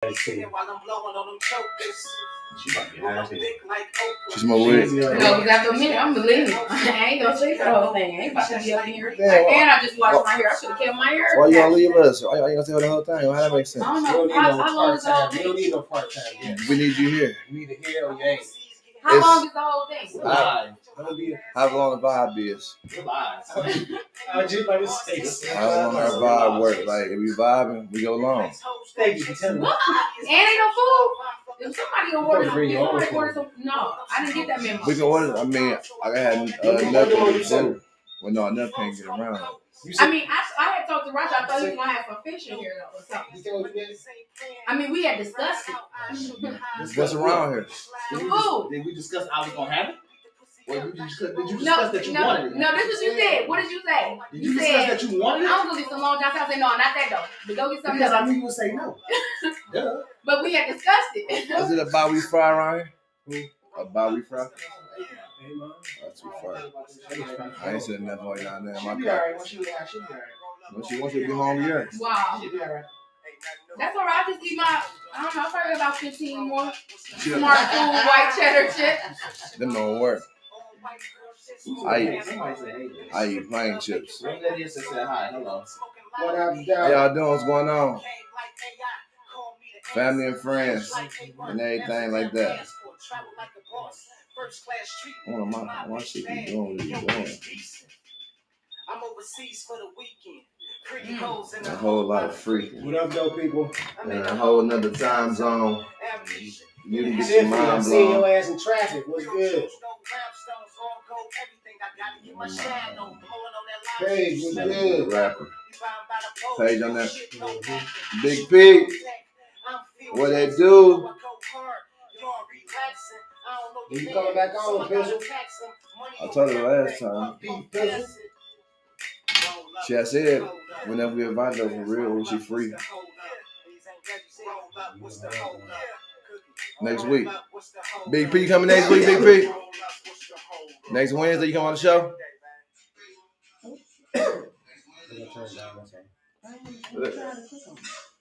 She's my weed. No, because after a minute, I'm leaving. I ain't gonna sleep for the whole thing. I ain't about to be up in here. And I just washed my hair. I should have kept my hair. Why you gonna leave us? Why you gonna stay for the whole time? How that make sense? I don't know. How long is the whole We don't thing? need no part-time. Yeah. We need you here. You need to hear or you ain't. How long is the whole thing? Live. Don't be How long the vibe is? live. I was just about to say. How long our vibe work? Like if we vibing, we go long. Thank you for telling me. What? And ain't no food? If somebody will order some, no, I didn't get that memo. We can order. I mean, I had nothing to do. Well, no, enough can't get around. I mean, I had talked to Roger. I thought he was gonna have some fish in here or something. I mean, we had discussed it. Discuss around here. Did we discuss I was gonna have it? Or did you discuss that you wanted it? No, this is what you said. What did you say? Did you discuss that you wanted it? I'm gonna get some Long John. I said no, not that though. But go get something Because else. I knew you would say no. Duh. But we had discussed it. Is it a bar we fry around here? A bar we fry? That's too far. I ain't said nothing like down there in my car. Once you Once you be home, yeah. Wow. She'll be alright. That's all right. I just eat my, I don't know, probably about 15 more smart food white cheddar chips. Them don't work. I eat plain chips. Ring that in and say hi. Hello. How y'all doing? What's going on? Family and friends and everything like that. Oh, my shit be doing what you doing. I'm overseas for the weekend. A whole lot of free. What up, though, people? In a whole nother time zone. You can get your I'm mind seeing your blown. ass in traffic. What's good? Paige, what's good? Rapper. Paige on that. Big P. What they do? You coming back on, Pizzle? I told her last time. Pizzle? She had said whenever we invite her for real, she free. Next week. Big P coming next week, Big P. Next Wednesday you come on the show?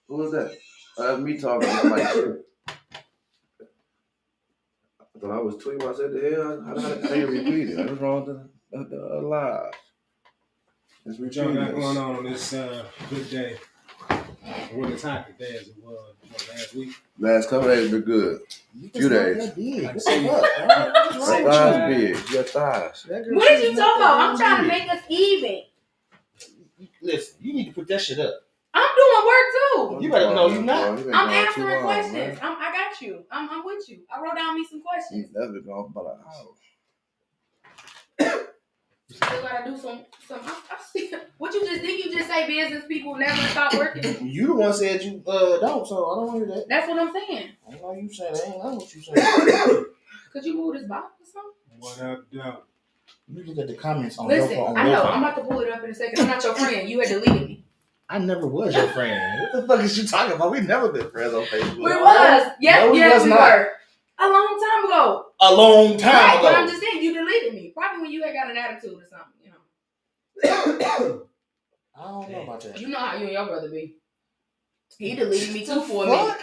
Who was that? That's me talking about my shit. I thought I was tweeting. I said, the hell? How did I repeat it? What's wrong with the live? Let's What y'all got going this. on this good day? What it's hot today as it was last week? Last couple days been good. Few days. I can see Your thighs big. Your thighs. What did you talk about? I'm trying to make us even. Listen, you need to put that shit up. I'm doing work too. You better know you not. I'm answering questions. I got you. I'm with you. I wrote down me some questions. That's been going about an hour. Still gotta do some. I see. What you just think? You just say business people never stop working. You the one said you don't, so I don't want to hear that. That's what I'm saying. I know you saying that. Ain't know what you saying. Could you move this box or something? What up, though? You look at the comments on Listen, your phone. I know. I'm about to pull it up in a second. I'm not your friend. You had deleted me. I never was your friend. What the fuck is you talking about? We never been friends on Facebook. We was. Yes, No, we yes, was we not. were. A long time ago. A long time Right, ago. but I'm just saying you deleted me. Probably when you had got an attitude or something, you know. I don't know about that. You know how you and your brother be. He deleted me too for a minute.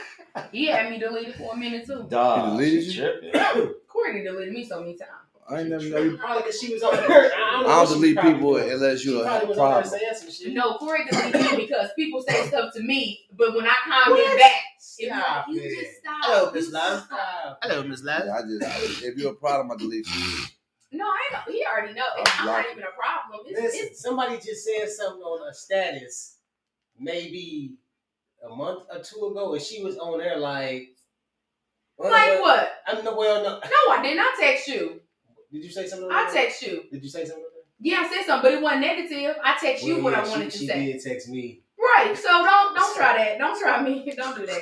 He had me deleted for a minute too. He deleted you? Courtney deleted me so many times. I ain't never know you. Probably because she was on her. I don't delete people unless you have a problem. No, Corey deleted me because people say stuff to me, but when I comment back, Stop you it. just stop. Hello, You Miss just Love. stop. Hello, Miss Love. If you're a problem, I delete you. No, I know. He already know. I'm not even a problem. Listen, somebody just said something on a status maybe a month or two ago, and she was on there like what? I'm no well no. No, I did not text you. Did you say something? I text you. Did you say something? Yeah, I said something, but it wasn't negative. I text you what I wanted to she say. She did text me. Right. So don't try that. Don't try me. Don't do that.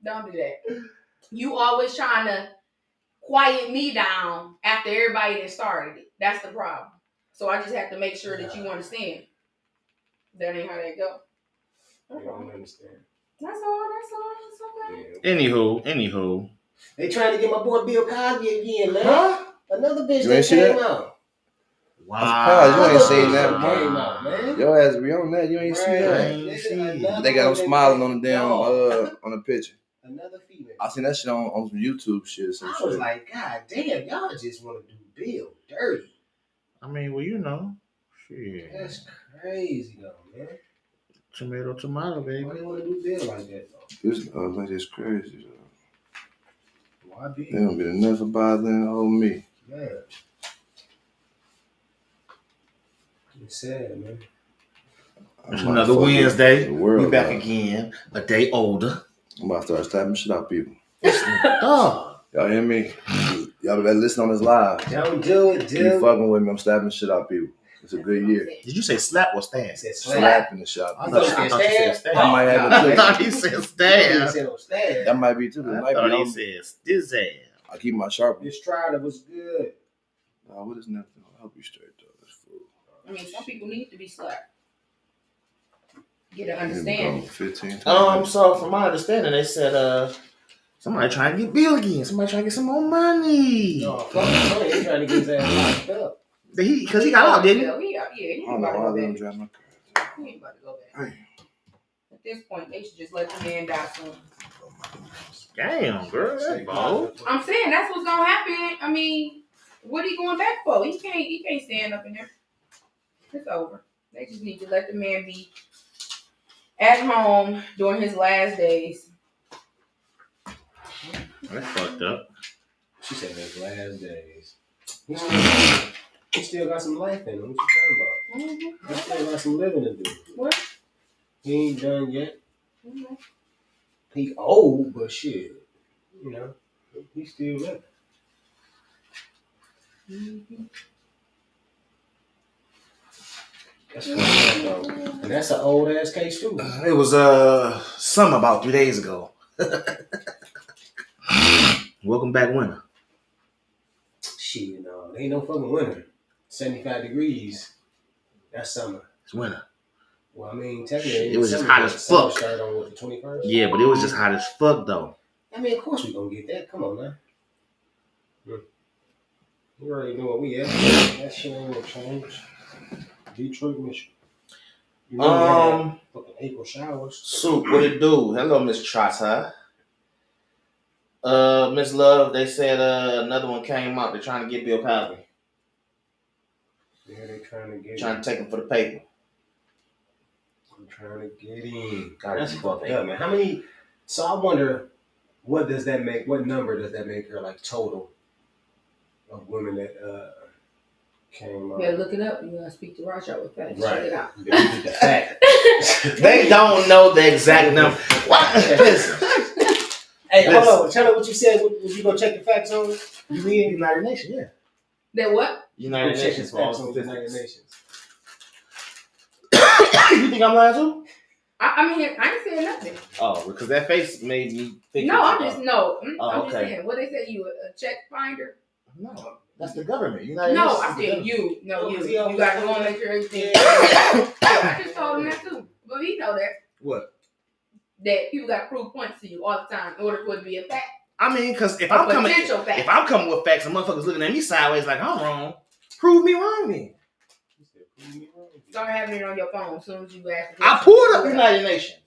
Don't do that. You always trying to quiet me down after everybody that started it. That's the problem. So I just have to make sure that you understand. That ain't how that go. I don't understand. That's all. That's okay. Anywho. They trying to get my boy Bill Cosby again, man. Huh? Another bitch You that ain't see came that? out. surprised you ain't seen that, Game out, man. Your ass be on that. You ain't see Right. that. Ain't seen it. They got them smiling on the damn on the picture. Another female. I seen that shit on some YouTube shit. Some I was shit. like, God damn, y'all just want to do Bill dirty. I mean, well, you know, shit. That's crazy though, man. Tomato, baby. Why they want to do Bill like that though? This like it's crazy. Why Bill? They don't get enough about them old me. Man. It's sad, man. It's another Wednesday. The world, We back dog. again. A day older. I'm about to start slapping shit out people. Dog. Y'all hear me? Y'all better listen on this live. Don't do it, Keep dude. fucking with me. I'm slapping shit out people. It's a good year. Did you say slap or stand? I said slap. Slapping the shit out I people. thought you I thought you said said stand. I might have I it thought he said You stand. said no stand. That might be too. It I might thought be. he said stizzad. I keep my sharp. This trial was good. What is nothing? I hope you straight though. That's fool. I mean, some people need to be slapped. Get an Here we go, understanding. 15. So from my understanding, they said somebody trying to get Bill again. Somebody trying to get some more money. No, fuck money. They trying to get his ass locked up. Because he got out, didn't he? Yeah, he I ain't don't know about to why go they don't back. drive my car. He ain't about to go back. Hey. At this point, they should just let the man die soon. Damn, girl. That's bold. I'm saying that's what's gonna happen. I mean, what he going back for? He can't stand up in there. It's over. They just need to let the man be at home during his last days. That's fucked up. She said his last days. He still got some life in him. What you talking Mm-hmm. about? He still got some living to do. What? He ain't done yet. Mm-hmm. He old, but shit, you know, he still living. Mm-hmm. That's fucked up, though. And that's an old ass case too. It was some about 3 days ago. Welcome back, winter. Shit, no, there ain't no fucking winter. 75 degrees. That's summer. It's winter. Well, I mean, technically, It was just summer, hot as but summer fuck. started on what, the 21st? Yeah, but it was just hot as fuck though. I mean, of course we gonna get that. Come on, man. You already know what we at. That shit ain't gonna change. Detroit, Michigan. You know we had fucking April showers. Soup, what it do? Hello, Miss Trotter. Miss Love, they said another one came out. They're trying to get Bill Cosby. Yeah, they trying to get Trying to take him for the paper. I'm trying to get in. God, that's fucked up, man. How many? So I wonder, what does that make? What number does that make her like total of women that came You up? gotta look it up. You gotta speak to Raj with facts. Check Right. it out. They get the fact. They don't know the exact number. What? Listen. Hey, hold on. Tell me what you said. Would you go check the facts on? You mean United Nations? Yeah. That what? United Check the Nations for all facts on the United statistics. Nations. You think I'm lying too? I mean, I ain't saying nothing. Oh, because that face made me think. No, I'm just Oh, I'm just okay. saying. What they say, you a check finder? No, that's the government. United No, Nations I is the said government. you. No, Oh, you. 'cause he You always got to told go and me. make sure everything. Yeah. I just told him that too, but he know that people got to prove points to you all the time in order for it to be a fact. I mean, because if A I'm coming, potential fact. if I'm coming with facts and motherfuckers looking at me sideways like I'm wrong, prove me wrong then. Start having it on your phone as soon as you ask. I pulled up United Nations.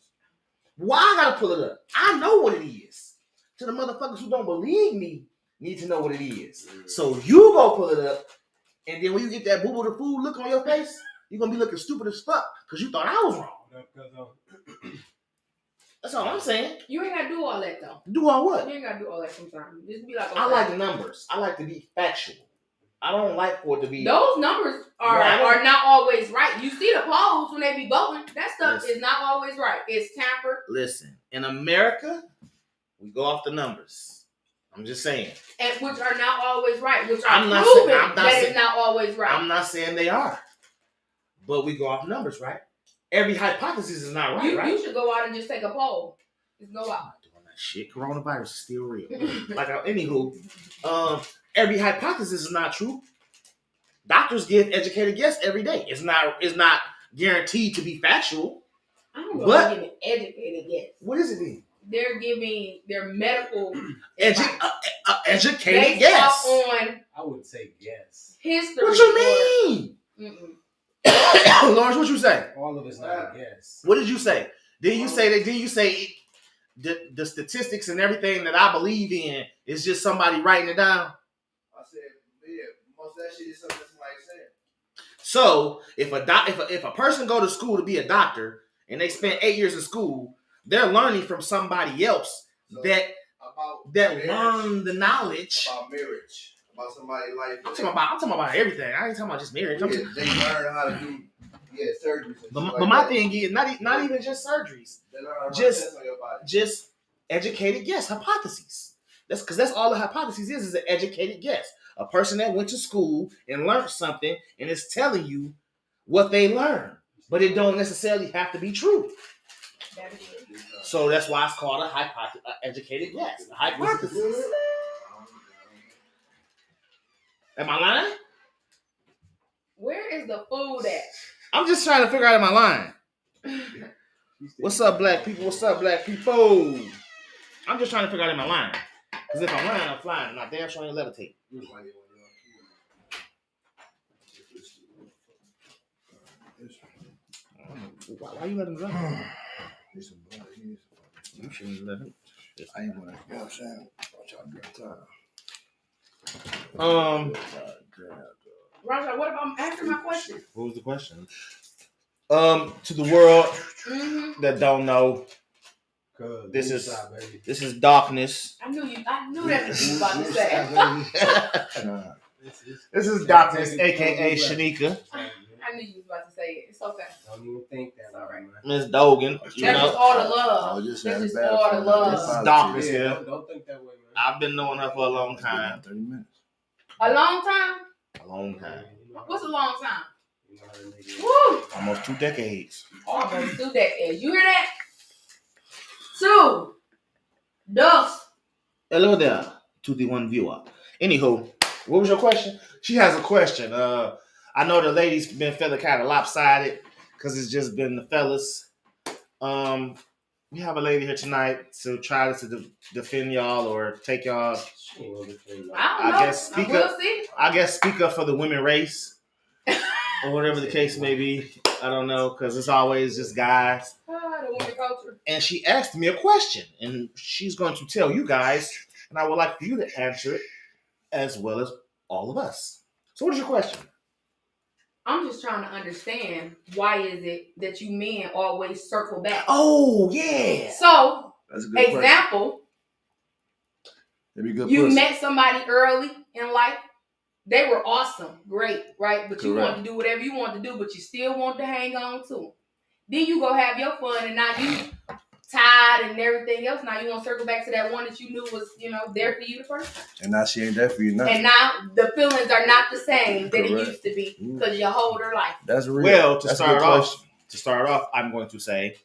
Why I gotta pull it up? I know what it is. To the motherfuckers who don't believe me, need to know what it is. So you go pull it up, and then when you get that boo boo the fool look on your face, you're gonna be looking stupid as fuck because you thought I was wrong. That's all I'm saying. You ain't got to do all that though. Do I what? You ain't got to do all that sometimes. Just be like, okay. I like numbers. I like to be factual. I don't like for it to be. Those numbers are Right. are not always right. You see the polls when they be voting. That stuff Listen. is not always right. It's tampered. Listen, in America, we go off the numbers. I'm just saying. And which are not always right, which are I'm not proven saying- I'm not that saying- it's not always right. I'm not saying they are, but we go off numbers, right? Every hypothesis is not right, right? You should go out and just take a poll. Just go I'm out. not doing that shit. Coronavirus is still real. Anywho, every hypothesis is not true. Doctors give educated guess every day. It's not guaranteed to be factual. I don't know But- if getting educated yet. What is it then? they're giving their medical Educated based guess. off on I wouldn't say yes. What history. you mean? Mm-mm. Lawrence, what you say? All of it's not a guess. What did you say? Did you say that? Did you say the statistics and everything that I believe in is just somebody writing it down? I said, yeah, most of that shit is something somebody said. So if a person go to school to be a doctor and they spend 8 years in school, they're learning from somebody else So, that about that marriage, learn the knowledge. about marriage, about somebody's life. I'm talking about everything. I ain't talking about just marriage. Yeah, they learn how to do surgeries. And shit But like my that. thing is not even just surgeries, They learn how to just- test on your body. just educated guess, hypotheses. That's because that's all a hypothesis is an educated guess. A person that went to school and learned something and is telling you what they learned, but it don't necessarily have to be true. That is it. So that's why it's called a educated guess, a hypothesis. Am I lying? Where is the food at? I'm just trying to figure out am I lying. What's up, black people? What's up, black people? I'm just trying to figure out am I lying. Because if I'm lying, I'm flying. And I damn sure ain't levitate. Why you letting him run? You shouldn't let him. I ain't gonna, you know what I'm saying? I'm trying to grab time. Raja, what about answer my question? What was the question? To the world Mm-hmm. that don't know, This is- baby. this is darkness. I knew that was you about to say. Nah. This is darkness, aka Shanika, I knew you was about to say it. It's okay. Don't even think that. It's all right. man. Miss Dogan. You That's just know, all the I love. was just That's having just bad all fun. the love. This is darkness Yeah, here. don't think that way, man. I've been knowing her for a long time. 30 minutes. A long time? A long time. What's a long time? You know how to make it. Woo! Almost 2 decades. Almost 2 decades. You hear that? 2. Dos. Hello there, to the one viewer. Anywho, what was your question? She has a question. I know the ladies been feeling kind of lopsided because it's just been the fellas. We have a lady here tonight to try to defend y'all or take y'all. She ain't gonna defend I y'all. don't know. I guess speak we'll up. see. I guess speak up for the women race or whatever the case may be. I don't know because it's always just guys. The woman culture. And she asked me a question, and she's going to tell you guys, and I would like for you to answer it as well as all of us. So, what is your question? I'm just trying to understand why is it that you men always circle back. Oh, yeah. So, That's a good question. example, That'd be good you pussy. met somebody early in life. They were awesome, great, right? But you Correct. wanted to do whatever you wanted to do, but you still want to hang on to them. Then you go have your fun, and now you tired and everything else. Now you want to circle back to that one that you knew was, there for you the first time. And now she ain't there for you now. And now the feelings are not the same that it Correct. used to be because you hold her life. That's real. Well, to That's a start good off, question. I'm going to say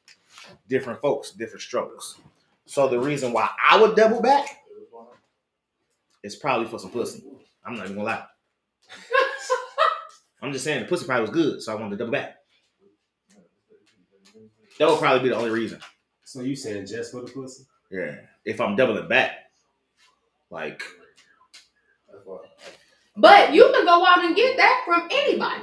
different folks, different strokes. So, the reason why I would double back is probably for some pussy. I'm not even going to lie. I'm just saying the pussy probably was good, so I wanted to double back. That would probably be the only reason. So you saying just for the pussy? Yeah. If I'm doubling back. Like, But you can go out and get that from anybody.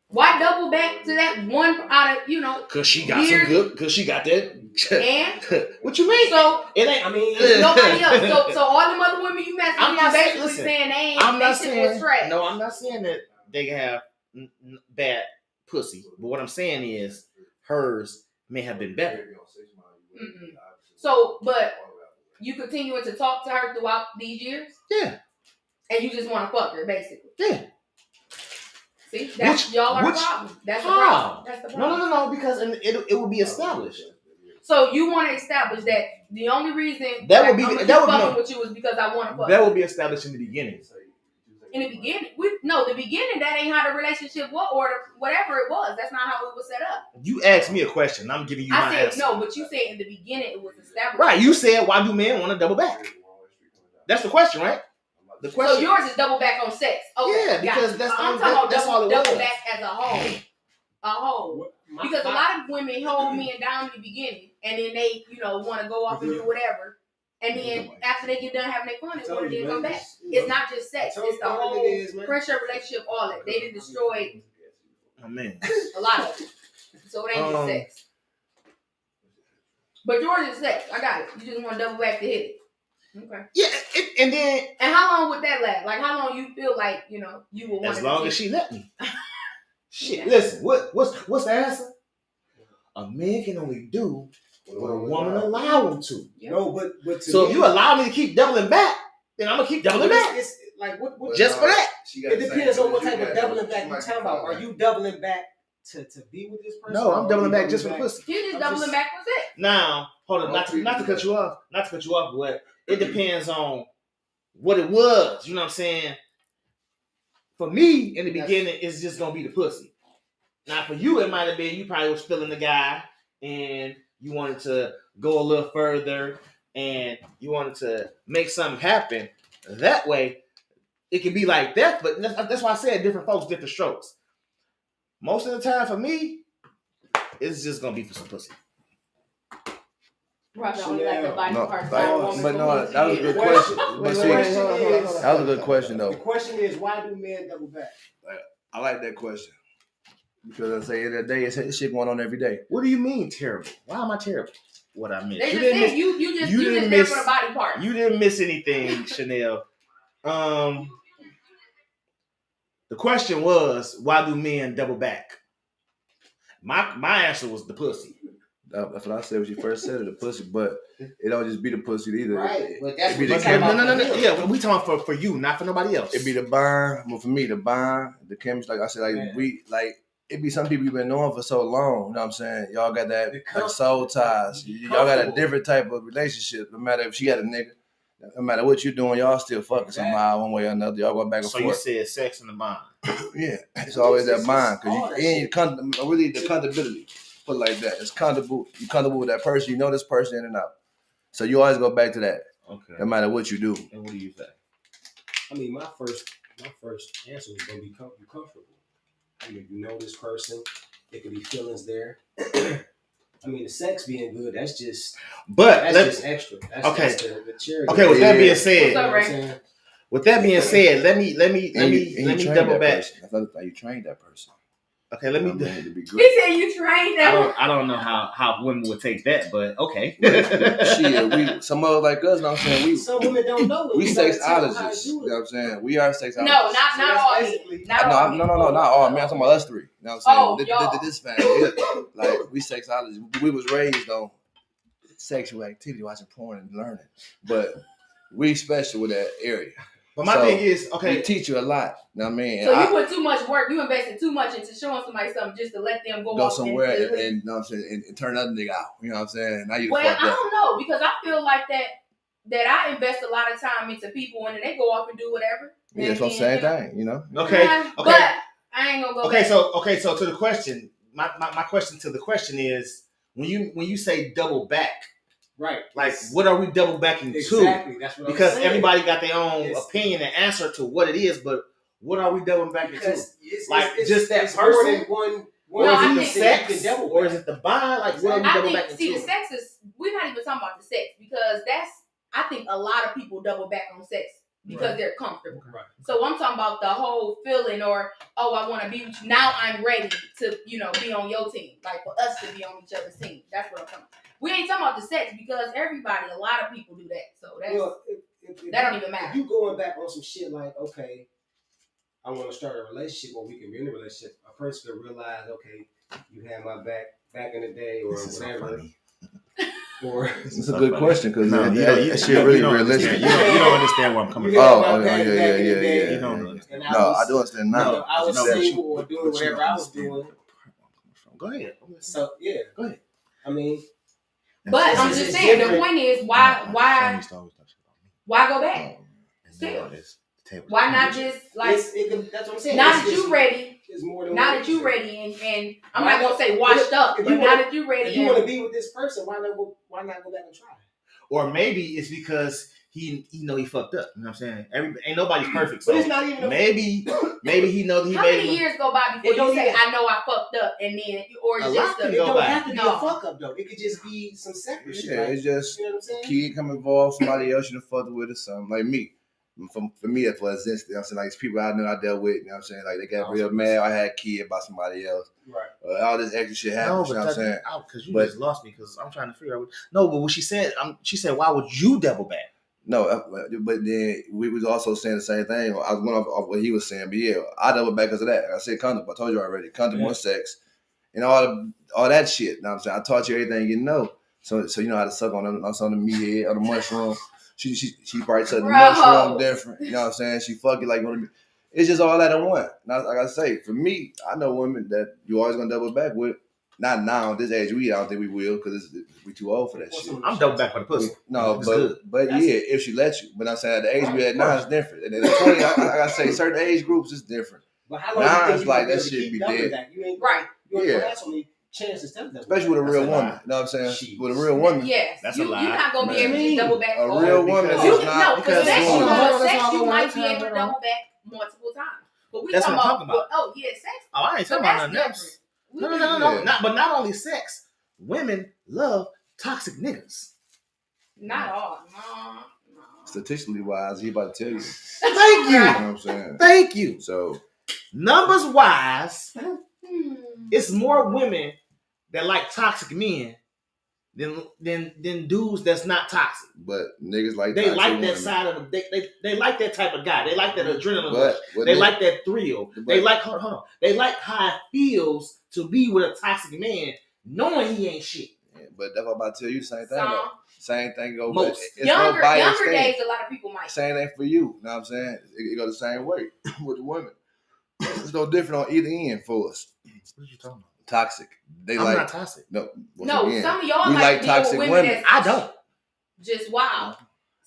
Why double back to that one out of, cause she got Years. some good, cause she got that. and What you mean? so It ain't, I mean, nobody else. So all the other women you messing I'm with, not you saying- basically listen, saying they ain't, I'm they not shit saying, was trash. no, I'm not saying that they have bad pussy. But what I'm saying is hers may have been better. Mm-mm. So, but you continuing to talk to her throughout these years? Yeah. And you just want to fuck her, basically. Yeah. See? That's y'all are the problem. That's the how? problem. That's the problem. No, because it will be established. So you want to establish that the only reason That would be- I'm that would fucking be- with you is because I want to fuck. That will be established in the beginning. In the beginning, the beginning, that ain't how the relationship was, or whatever it was. That's not how it was set up. You asked me a question. I'm giving you my I said answer. no, but you said in the beginning it was established. Right. You said, why do men want to double back? That's the question, right? The So question. yours is double back on sex. Okay, Yeah, because gotcha. that's I'm all- talking about that's all it double was. back as a whole. a hoe. Because a lot of women hold men down in the beginning, and then they, want to go off and do whatever. And then after they get done having their fun, they want to then come back. It's not just sex; it's the whole friendship, relationship, all that. They done destroyed Oh man. a lot of it. So it ain't just sex. But yours is sex. I got it. You just want to double back to hit it. Okay. Yeah, and then And how long would that last? Like, how long you feel like you would want? as long as she let me. Shit, Yeah. listen. What's the answer? A man can only do what a woman allow him to. Yep. No, but So if you allow me to keep doubling back, then I'm gonna keep doubling back. it's like what Just for that. it depends on what type of doubling back you're talking about. Are you doubling back to be with this person? No, I'm or doubling are you Oh, back just for pussy. You just doubling back for sex. Now, hold on, not to cut you off, but it depends on what it was. You know what I'm saying? For me, in the beginning, it's just gonna be the pussy. Now, for you, it might have been you probably was feeling the guy, and you wanted to go a little further, and you wanted to make something happen. That way, it can be like that. But that's why I said different folks, different strokes. Most of the time, for me, it's just gonna be for some pussy. Roger only like the body No, parts. but no, that was a good question. But see, that was a good question though. The question is, why do men double back? I like that question because I say at the end of the day, it's shit going on every day. What do you mean terrible? Why am I terrible? What I meant. They You just didn't said miss- you just you there didn't miss- for the body parts. You didn't miss anything, Chanel. The question was, why do men double back? My answer was the pussy. That's what I said when she first said it, the pussy. But it don't just be the pussy either. Right, It, but that's it be what the we talking chemistry. about. No. Yeah, we talking for you, not for nobody else. It be the bond. Well, for me, the bond, the chemistry. Like I said, it be some people you've been knowing for so long. You know what I'm saying? Y'all got that like soul ties. Y'all got a different type of relationship. No matter if she got a nigga, no matter what you doing, y'all still fucking somehow, one way or another. Y'all going back and So you forth. said sex and the bond. Yeah, it's always that bond because really the comfortability. Put it like that. It's comfortable. You comfortable with that person. You know this person in and out. So you always go back to that. Okay. No matter what you do. And what do you say? I mean, my first answer was gonna be comfortable. I mean, you know this person, there could be feelings there. I mean, the sex being good, that's just extra. That's the cherry. Okay, with that being said, What's up, Ray? with that being said, let me double back. That's another thing. You train that person. Okay, let me. To be He good. said you trained them. I don't know how women would take that, but okay. Shit, we some of us like us. Know what I'm saying? Some women don't know. We sexologists. You know what I'm saying? We are sexologists. No, not all. No, not all. Man, I'm talking about us three. You know what I'm saying? y'all. This family, like we sexologists. We was raised on sexual activity, watching porn and learning, but we special with that area. But my thing is, okay, we teach you a lot. You know what I mean? So you put too much work. You invested too much into showing somebody something just to let them go off somewhere and you know what I'm saying, and turn another nigga out. You know what I'm saying? Now you well, fucked I up. don't know because I feel like that I invest a lot of time into people and then they go off and do whatever. Yeah, it's the same thing. You know? Okay. But I ain't gonna go back. So to the question, my question to the question is when you say double back. Right. Like, what are we double backing exactly. to? That's what because I'm saying. everybody got their own opinion and answer to what it is, but what are we double backing to? It's just that person? Or is it the sex? Or is it the bond? Like, what are we double backing to? See, the sex is, we're not even talking about the sex because I think a lot of people double back on sex because they're comfortable. Right. So I'm talking about the whole feeling or, oh, I want to be with you. Now I'm ready to, be on your team. Like, for us to be on each other's team. That's what I'm talking about. We ain't talking about the sex because a lot of people do that. So that don't even matter. If you going back on some shit like, okay, I want to start a relationship or we can be in a relationship, a person could realize, okay, you had my back in the day or whatever. Or it's a good question because that shit really realistic. You don't understand where I'm coming from. Yeah. You don't understand. No, I do understand now. I was single or doing whatever I was doing. Go ahead. So yeah, go ahead. I mean. But I'm just saying, the point is, why go back? Still. Why not just, like, that's what I'm saying. now that you ready, now that you ready, and I'm not going to say washed up, but now that you ready. If you want to be with this person, why not go back and try? Or maybe it's because he know he fucked up. You know what I'm saying? Ain't nobody's perfect. So But it's not even. maybe he knows that he How made. many years go by before It don't you say, even- I know I fucked up, and then, or A it's lot just can It go don't back. have to be No. a fuck up though. It could just be some separate shit. Yeah, Like, it's just you know what I'm saying? kid come involved, somebody else you done fucked with or something. Like me. For me, that's what exists. You know what I'm saying? Like, it's people I know I dealt with, you know what I'm saying? Like, they got real mad. I had a kid by somebody else. Right. All this extra shit happens, you know what I'm saying? Because you But- just lost me. Because I'm trying to figure out. No, but what she said, why would you double back? No, but then we was also saying the same thing. I was going off what he was saying, but yeah, I double back because of that. I said condom. I told you already. Condom on sex and all that shit. You know what I'm saying? I taught you everything you know. So you know how to suck on the meat head or the mushroom. She probably took the Bro. mushroom different. You know what I'm saying? She fuck you like one of me. It's just all that in one. Now, like I say, for me, I know women that you always gonna double back with. Not now, this age I don't think we will because we too old for that shit. I'm double back for the pussy. No, It's good. but yeah, if she lets you. But I'm saying at the age we at now is different. And then at 20, I gotta say certain age groups is different. But how long Nah, you think it's you like gonna be that able to shit keep be doubling dead. that? You ain't Right. You ain't Yeah. gonna have so many chances to double. Especially with a That's real a lie. woman. You know what I'm saying? Jeez. With a real woman. Yes, That's a you're lie. not gonna be Man. able to just double back. A all real the woman time. is You not no, because sex, hold on, sex, hold you on, might be hold on, able to hold on. double back multiple times. But we That's talking what I'm about, talking about. oh yeah, sex. Oh, I ain't So talking about that's nothing different. else. We No. Yeah. But not only sex. Women love toxic niggas. Not all. No. Statistically wise, he about to tell you. Thank You know you. what I'm saying? Thank you. So Numbers wise, Hmm. it's more women that like toxic men than dudes that's not toxic. but niggas like They toxic like that women. side of them. They like that type of guy. They like that adrenaline rush. But They like that thrill. but- They like hold on. They like how it feels to be with a toxic man, knowing he ain't shit. But that's what I'm about to tell you. Same thing. Though. Some Same thing go. Most. It's younger no bias thing. days, a lot of people might. Same thing for you. You know what I'm saying? It go the same way with the women. It's no different on either end for us. What are you talking about? Toxic. They I'm like not toxic. no. once No, again, some of y'all we like like to deal toxic with women women. that's I don't. just wild.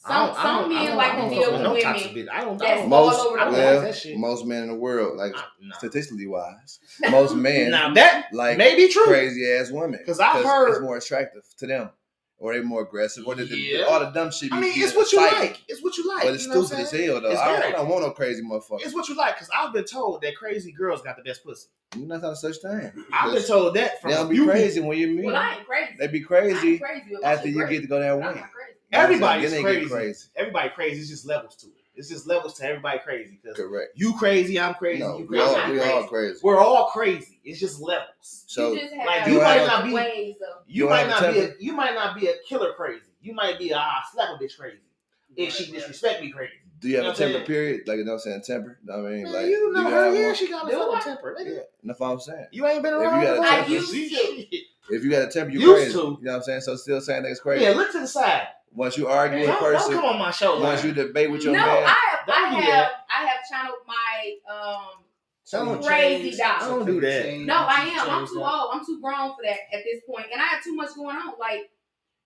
I Some don't men fuck like to with deal with no women toxic bitch. I don't. that's Most- all over I the don't place. like that shit. Most men in the world, like Nah. statistically wise, most men Now that like may be true. crazy ass women 'Cause I've heard- it's more attractive to them, or they more aggressive, or Yeah. all the dumb shit. I mean, be it's what you exciting. like. It's what you like. But it's you know what stupid I'm as saying? hell though. It's I very. don't want no crazy motherfucker. It's what you like, because I've been told that crazy girls got the best pussy. That's not such thing. I've been told that from They a don't be few crazy when you meet. Well, I ain't crazy. They be I ain't crazy crazy with after my you shit get to go that great. I'm way. not crazy. Everybody's Then they get crazy. Everybody crazy. It's just levels to it. It's just levels to everybody crazy. Because Correct. you crazy, I'm crazy, No, you we crazy. all I'm we crazy. all crazy. We're all crazy. It's just levels. So you just have like, you might not be- ways of. You You might have a not be temper? you might not be a killer crazy. You might be a slap a bitch crazy. If she disrespect me crazy. do you have You know a what I'm temper saying? period? Like you know what I'm saying, temper? I mean, Man, like you know do her, have yeah, one? she got a Do fucking I? temper. Nigga. Yeah, that's what I'm saying. You ain't been If around you got a her I temper- used to. Shit. If you got a temper, you Used crazy. to. You know what I'm saying? So still saying niggas crazy. Yeah, look to the side. Once you argue with a Don't person, come on my show. once you debate with your No, man, I Don't do have that. channeled my Don't crazy change. dog. Don't do that. No, I am. I'm too old. I'm too grown for that at this point, and I have too much going on. Like,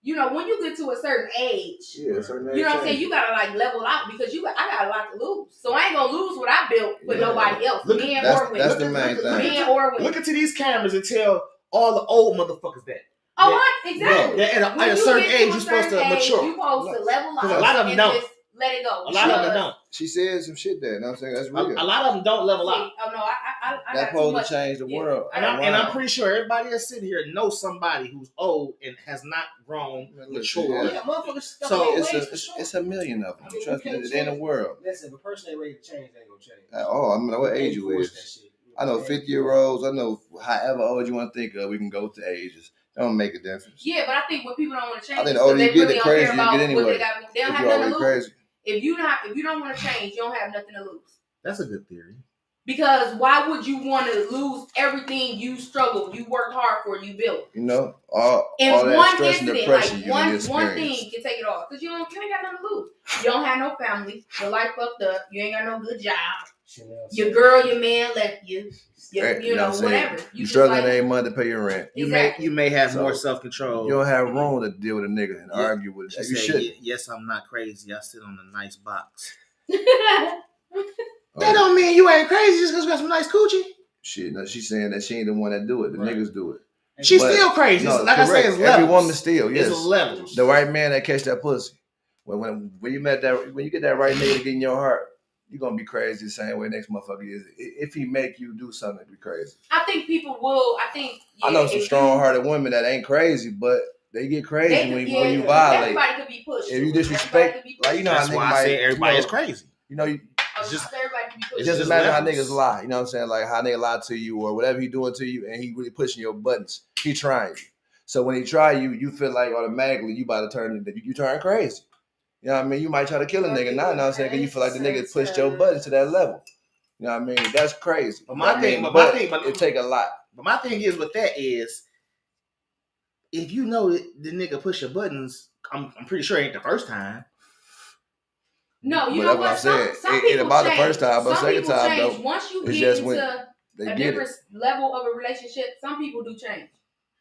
you know, when you get to a certain age, yeah, certain you know what I'm age saying. change. You gotta like level out because I got a lot to lose. So I ain't gonna lose what I built for Yeah. nobody else, Look, men That's or women. the main thing. Men or women. Look into these cameras and tell all the old motherfuckers that. Oh, right, exactly. That at When a you certain get age, a you're supposed to certain age, mature. You're supposed to level out 'Cause a lot of them and don't. just let it go. A lot of them don't. She said some shit there. You know what I'm saying? That's A real. lot of them don't level out. Oh no, I That got too supposed much. to change the Yeah. world. And I'm Wow. pretty sure everybody that's sitting here knows somebody who's old and has not grown, Man, mature. listen, Yeah, motherfuckers stuck So, in It's their ways for sure. it's a million of them. I mean, Trust you me, can't it ain't a change. world. Listen, if a person ain't ready to change, they ain't gonna change. Oh, I mean, what age you Force is? that shit. I know 50-year-olds. I know however old you want to think of. We can go to ages. It don't make a difference. Yeah, but I think when people don't want to change, I think it's the older 'cause you they get, really the don't care crazier you about get what anyway. they got. They don't If have you're nothing already to lose. crazy, If you don't want to change, you don't have nothing to lose. That's a good theory. Because why would you want to lose everything you struggled, you worked hard for, you built? you know, all And that one stress and incident, depression like you one experience. thing can take it off. Because you ain't got nothing to lose. You don't have no family. Your life fucked up. You ain't got no good job. Your girl, your man left you. Right, You know, what I'm saying? whatever. You just struggling like- every month to pay your rent. Exactly. You may have So, more self control. You don't have room to deal with a nigga and Yeah. argue with She him. You said, should. yes, I'm not crazy. I sit on a nice box. Oh, That don't mean you ain't crazy just because you got some nice coochie. shit. No, she's saying that she ain't the one that do it. The Right. niggas do it. She's But- still crazy. No, Like I correct. say, it's levels. Every woman still, yes. It's levels. The right man that catch that pussy. when you met that, when you get that right nigga to get in your heart, you're gonna be crazy the same way next motherfucker is. If he make you do something, be crazy. I think people will. I know some strong-hearted women that ain't crazy, but they get crazy when you violate. Everybody could be pushed. If you disrespect, like you know That's how why niggas I might, say everybody you is know, crazy. You know, just- everybody can be pushed. just just imagine how levels. niggas lie. You know what I'm saying? Like how nigga lie to you or whatever he doing to you, and he really pushing your buttons. He trying you. So when he try you, you feel like automatically you about to turn you turn crazy. You know what I mean? You might try to kill a nigga now. You know what I'm saying? Because you feel like the nigga pushed your buttons to that level. You know what I mean? That's crazy. But my thing, it take a lot. But my thing is with that is, if you know that the nigga push your buttons, I'm pretty sure it ain't the first time. No, you But know that's what? I'm saying. Some It people about change. the first time, but Some second people time change. though, Once you it's get just into when a they get it. different level of a relationship, some people do change.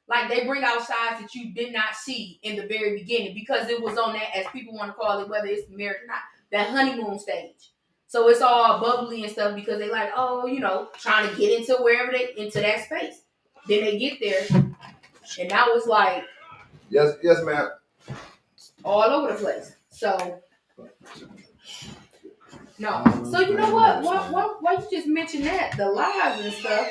Like they bring out sides that you did not see in the very beginning because it was on that, as people want to call it, whether it's marriage or not, that honeymoon stage. So it's all bubbly and stuff because they like, oh, you know, trying to get into wherever into that space. Then they get there, and now it's like Yes, ma'am. all over the place. So no. So you know what? Why you just mention that? The lies and stuff.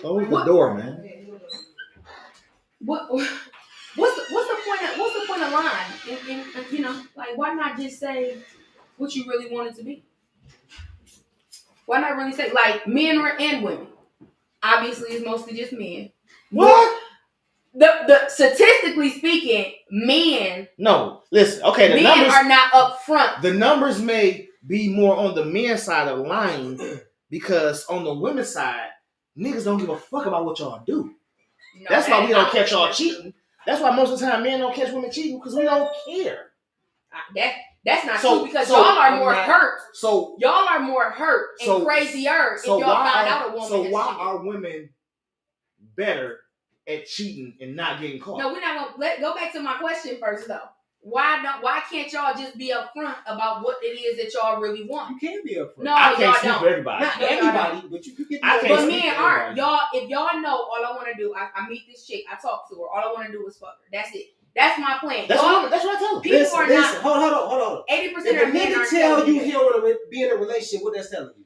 Close the door, man. What's the point of lying? And you know, like why not just say what you really want it to be? Why not really say like men and women? Obviously, it's mostly just men. What? The statistically speaking, men. No, listen. Okay, the men numbers are not upfront. The numbers may be more on the men's side of lying because on the women's side, niggas don't give a fuck about what y'all do. No, That's why we don't catch y'all true. cheating. That's why most of the time men don't catch women cheating because we don't care. That's not So- true because so y'all are I'm more not- hurt. So Y'all are more hurt and So- crazier if so y'all why find are, out a woman. so has why cheated. are women better at cheating and not getting caught? No, we're not gonna go back to my question first though. Why can't y'all just be upfront about what it is that y'all really want? You can be upfront. No, I y'all can't speak don't. for everybody. Not No, y'all everybody, but you can be I can't But upfront. speak men for aren't. everybody. Y'all, if y'all know, all I want to do, I meet this chick, I talk to her. All I want to do is fuck her. That's it. That's my plan. That's Y'all, what I tell them. people Listen, are listen, not. hold on. 80% If a of men nigga aren't tell telling you you he that. don't want to be in a relationship, what that's telling you?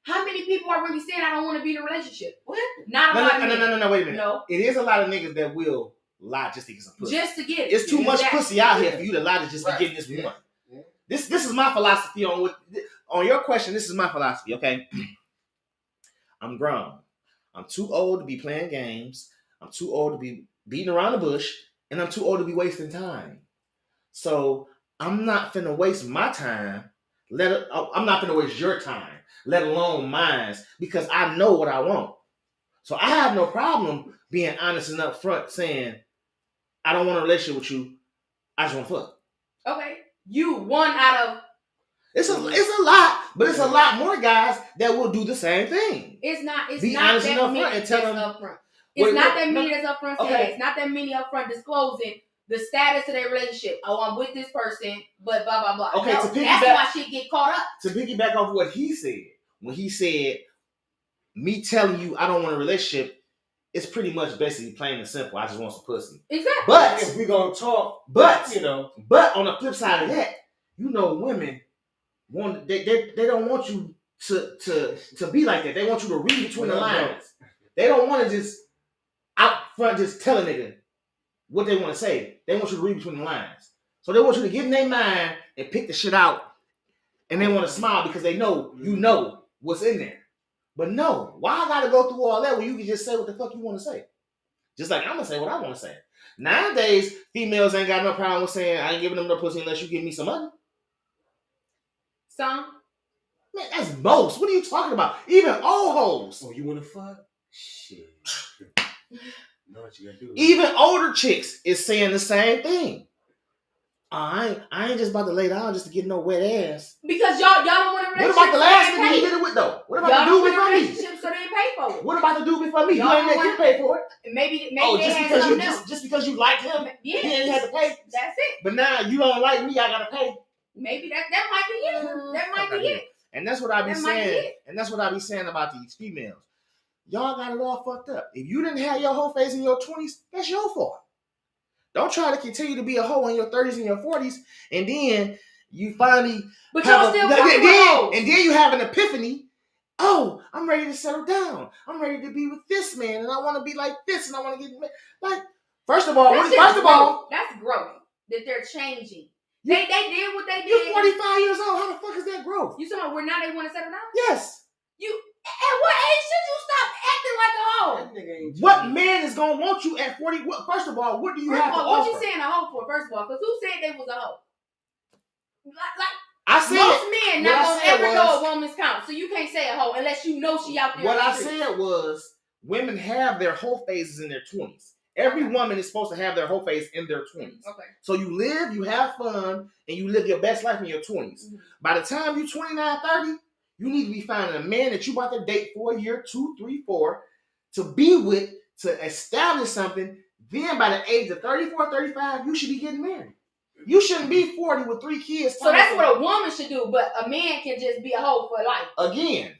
How many people are really saying I don't want to be in a relationship? What? Not a No, lot of men. no, wait a minute. No, It is a lot of niggas that will lie just to get some pussy. just to get it. It's too much Exactly. pussy out here for you to lie to just Right. be getting this Yeah. one. Yeah. This is my philosophy on your question. This is my philosophy. Okay, I'm grown. I'm too old to be playing games. I'm too old to be beating around the bush, and I'm too old to be wasting time. So I'm not finna waste my time. I'm not finna waste your time, let alone mine, because I know what I want. So I have no problem being honest and upfront, saying I don't want a relationship with you. I just want to fuck. Okay, you one out of. It's a lot, but it's a lot more guys that will do the same thing. It's not. It's Be not honest that enough many and that's tell them- upfront. It's Wait, not no, that many no. that's upfront saying Okay. that. It's not that many upfront disclosing the status of their relationship. Oh, I'm with this person, but blah blah blah. Okay, no, to that's piggyback- why shit get caught up. To piggyback off what he said, when he said, me telling you I don't want a relationship, it's pretty much basically plain and simple. I just want some pussy. Exactly. But If we gonna talk, But- you know, But on the flip side of that, you know, women want they don't want you to be like that. They want you to read between the lines. They don't want to just out front just tell a nigga what they want to say. They want you to read between the lines. So they want you to get in their mind and pick the shit out, and they want to smile because they know you know what's in there. But no, why I gotta go through all that when you can just say what the fuck you want to say? Just like I'm gonna say what I want to say. Nowadays, females ain't got no problem with saying I ain't giving them no pussy unless you give me some money. Some. Man, that's most. What are you talking about? Even old hoes. oh, you want to fuck? Shit. Know what you gotta do. Even older chicks is saying the same thing. I ain't just about to lay down just to get no wet ass. Because y'all don't want a What relationship. about the last so they nigga you pay. did it with though? What Y'all about the don't dude want a before me? relationship, so they pay for it. What about the dude before me? Y'all You ain't make want- him pay for it. Maybe Oh, they just had because you something else. just because you liked him, Yeah, he ain't had to pay. That's it. But now you don't like me, I gotta pay. Maybe that might be it. That might be it. And that's what I be That might be saying. it. And that's what I be saying about these females. Y'all got it all fucked up. If you didn't have your whole face in your 20s, that's your fault. Don't try to continue to be a hoe in your 30s and your 40s, and then you finally But y'all still fucking with hoes. and then you have an epiphany. Oh, I'm ready to settle down. I'm ready to be with this man, and I want to be like this, and I want to get like. First of all, that's growth that they're changing. They did what they did. You're 45 years old. How the fuck is that growth? You talking about where now they want to settle down? Yes. At what age should you stop acting like a hoe? That nigga ain't What changed. man is gonna want you at 40? First of all, what do you First have of to all, what offer? you saying a hoe for? First of all, because who said they was a hoe? Like I said most men what I not gonna said ever was- know a woman's count, so you can't say a hoe unless you know she out there. what in the I street. said was women have their whole phases in their 20s. Every woman is supposed to have their whole phase in their 20s. Okay. So you live, you have fun, and you live your best life in your 20s. Mm-hmm. By the time you're 29, 30, you need to be finding a man that you about to date for a year, 2, 3, 4, to be with, to establish something. Then by the age of 34, 35, you should be getting married. You shouldn't be 40 with 3 kids. So that's what a woman should do, but a man can just be a hoe for life. Again,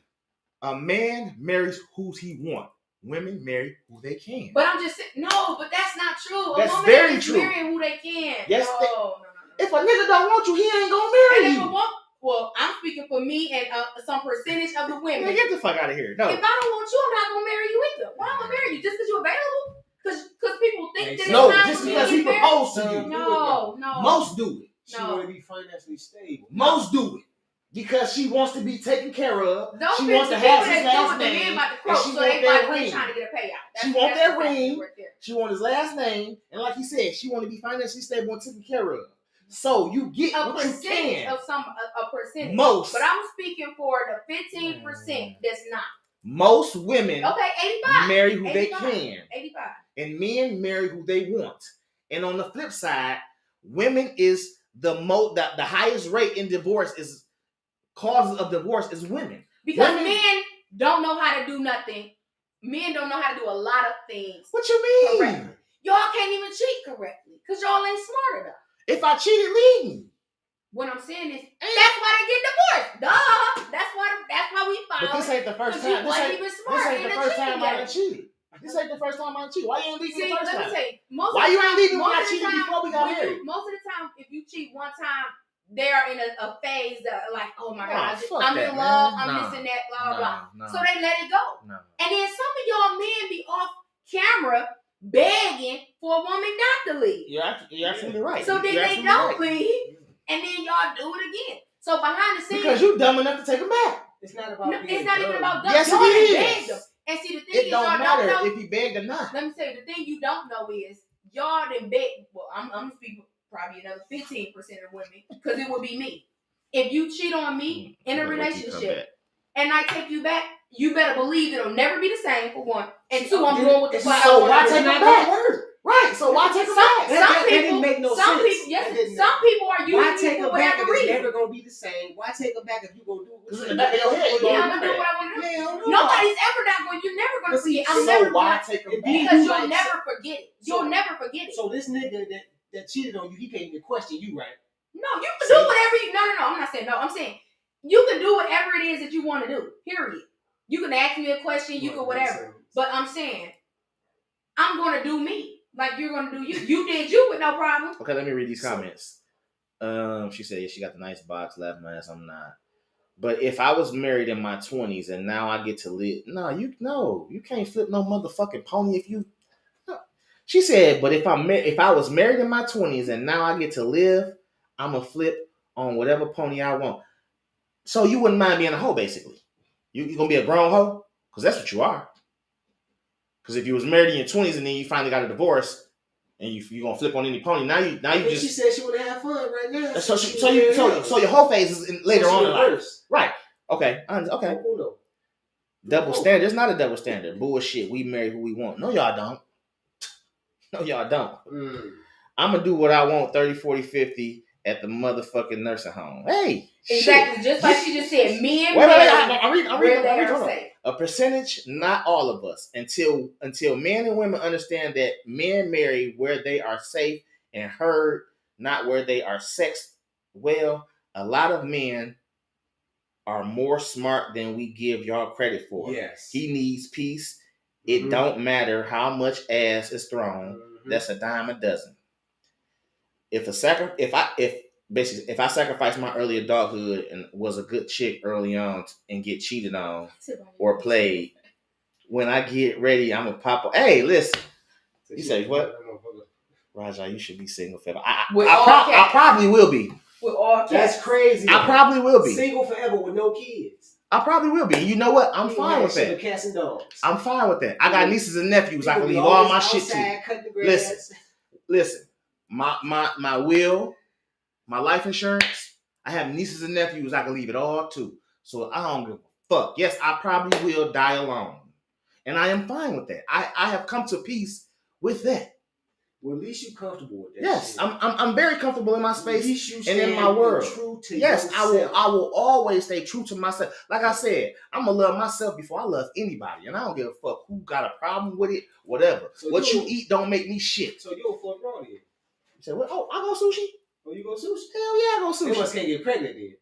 a man marries who he wants. Women marry who they can. But I'm just saying, no, but that's not true. That's a woman very is true. marrying who they can. Yes, no. If a nigga don't want you, he ain't gonna And marry if you. a woman, well, I'm speaking for me and some percentage of the women. Man, get the fuck out of here. No. If I don't want you, I'm not gonna marry you either. Why am I gonna marry you? Just because you're available? Because people think that No, it's time just for me because to he be married? proposed to you. No. Most do it. She No. want to be financially stable. Most do it. Because she wants to be taken care of. Those She 50 wants to people have his that's last doing the name. man about to And croak, she so want they that about ring. trying to get a payout. She want that the fact ring. right there. She want his last name. And like he said, she want to be financially stable and taken care of. So you get A what you percentage can. of a percentage. Most. But I'm speaking for the 15% that's not. Most women Okay, 85. marry who they 85. can. 85. And men marry who they want. And on the flip side, women is the highest rate in divorce is causes of divorce is women. Because Women- men don't know how to do nothing. Men don't know how to do a lot of things. What you mean? Correctly. Y'all can't even cheat correctly because y'all ain't smart enough. If I cheated, leave me. What I'm saying is that's why they get divorced. Duh. That's why we But filed. this ain't the first Because you time. This wasn't ain't, even this smart ain't in the the first cheating time I game. done cheated. This ain't the first time I cheated. Why you ain't leave me See, the first let me time? tell you, Why you ain't leave me when I most of the cheated time, before we got when married? most of the time, if you cheat one time, they're in a phase that like, oh my God, fuck I'm that, in love, man. I'm Nah. this and that, blah, blah, blah. No. So they let it go. No. And then some of y'all men be off camera begging for a woman not to leave. You're absolutely right. So then You're they absolutely don't right. leave, and then y'all do it again. So behind the scenes, Because you dumb enough to take them back. It's not about no, being it's not even dumb. about dumb. Yes, y'all it done is. begged them. And see, the thing It is, don't y'all matter don't know. if he begged or not. Let me tell you, the thing you don't know is y'all done beg. Well, I'm gonna speak probably another 15% of women because it would be me. If you cheat on me in a relationship and I take you back, you better believe it'll never be the same for one. And two, I'm going with the fuck I So want why to take do. them back? Right. So why take them back? That didn't make no some sense. people, yes, That didn't some people are Why using take you her for back whatever if it's reason. never gonna be the same? Why take her back if you gonna do what It's in the back of your head. You Yeah, gonna I'm gonna do remember what that. I want to do. Hell no. Nobody's ever not going. You're never gonna But see, forget. I'm So never why going take them If back? you because do you'll like- never forget it. You'll So- never forget it. So this nigga that cheated on you, he can't even question you, right? No, you can do whatever you. No. I'm not saying no. I'm saying you can do whatever it is that you want to do. Period. You can ask me a question. You can whatever. But I'm saying I'm gonna do me. Like you're gonna do you. You did you with no problem. Okay, let me read these comments. She said, yeah, she got the nice box, laugh my ass, I'm not. But if I was married in my 20s and now I get to live, you can't flip no motherfucking pony if you. No. She said, but if I was married in my 20s and now I get to live, I'm gonna flip on whatever pony I want. So you wouldn't mind being a hoe, basically. You gonna be a grown hoe? Because that's what you are. Because if you was married in your 20s and then you finally got a divorce and you gonna flip on any pony, now you But just. she said she wanna have fun right now. So your whole phase is later on in life. Right. Okay. Okay. Uno. Double standard. It's not a double standard. Bullshit. We marry who we want. No, y'all don't. No, y'all don't. I'm going to do what I want 30, 40, 50 at the motherfucking nursing home. Hey. Exactly. Shit. Just like she just said, men Wait, marry I'm reading. where they Hold are on. safe. A percentage, not all of us, until men and women understand that men marry where they are safe and heard, not where they are sexed well. A lot of men are more smart than we give y'all credit for. Yes. He needs peace. It don't matter how much ass is thrown. That's a dime a dozen. if I sacrifice my early adulthood and was a good chick early on and get cheated on or played, when I get ready, I'm a pop up. Hey, listen. You say what? Raja, you should be single forever. I probably will be. With all cats. That's crazy. I probably will be. Single forever with no kids. I probably will be. You know what? I'm fine with that. Cats and dogs. I'm fine with that. I got nieces and nephews. I can leave all my shit to. Listen. My will, my life insurance. I have nieces and nephews. I can leave it all to. So I don't give a fuck. Yes, I probably will die alone, and I am fine with that. I have come to peace with that. Well, at least you're comfortable with that. Yes, shit. I'm very comfortable in my space and in my stand world. True to Yes, yourself. I will always stay true to myself. Like I said, I'm gonna love myself before I love anybody, and I don't give a fuck who got a problem with it, whatever. So what you eat don't make me shit. So you're a fuck wrong then. You say, what? Oh, I go sushi. Oh, you go sushi? Hell yeah, I go They sushi. must can't get pregnant then.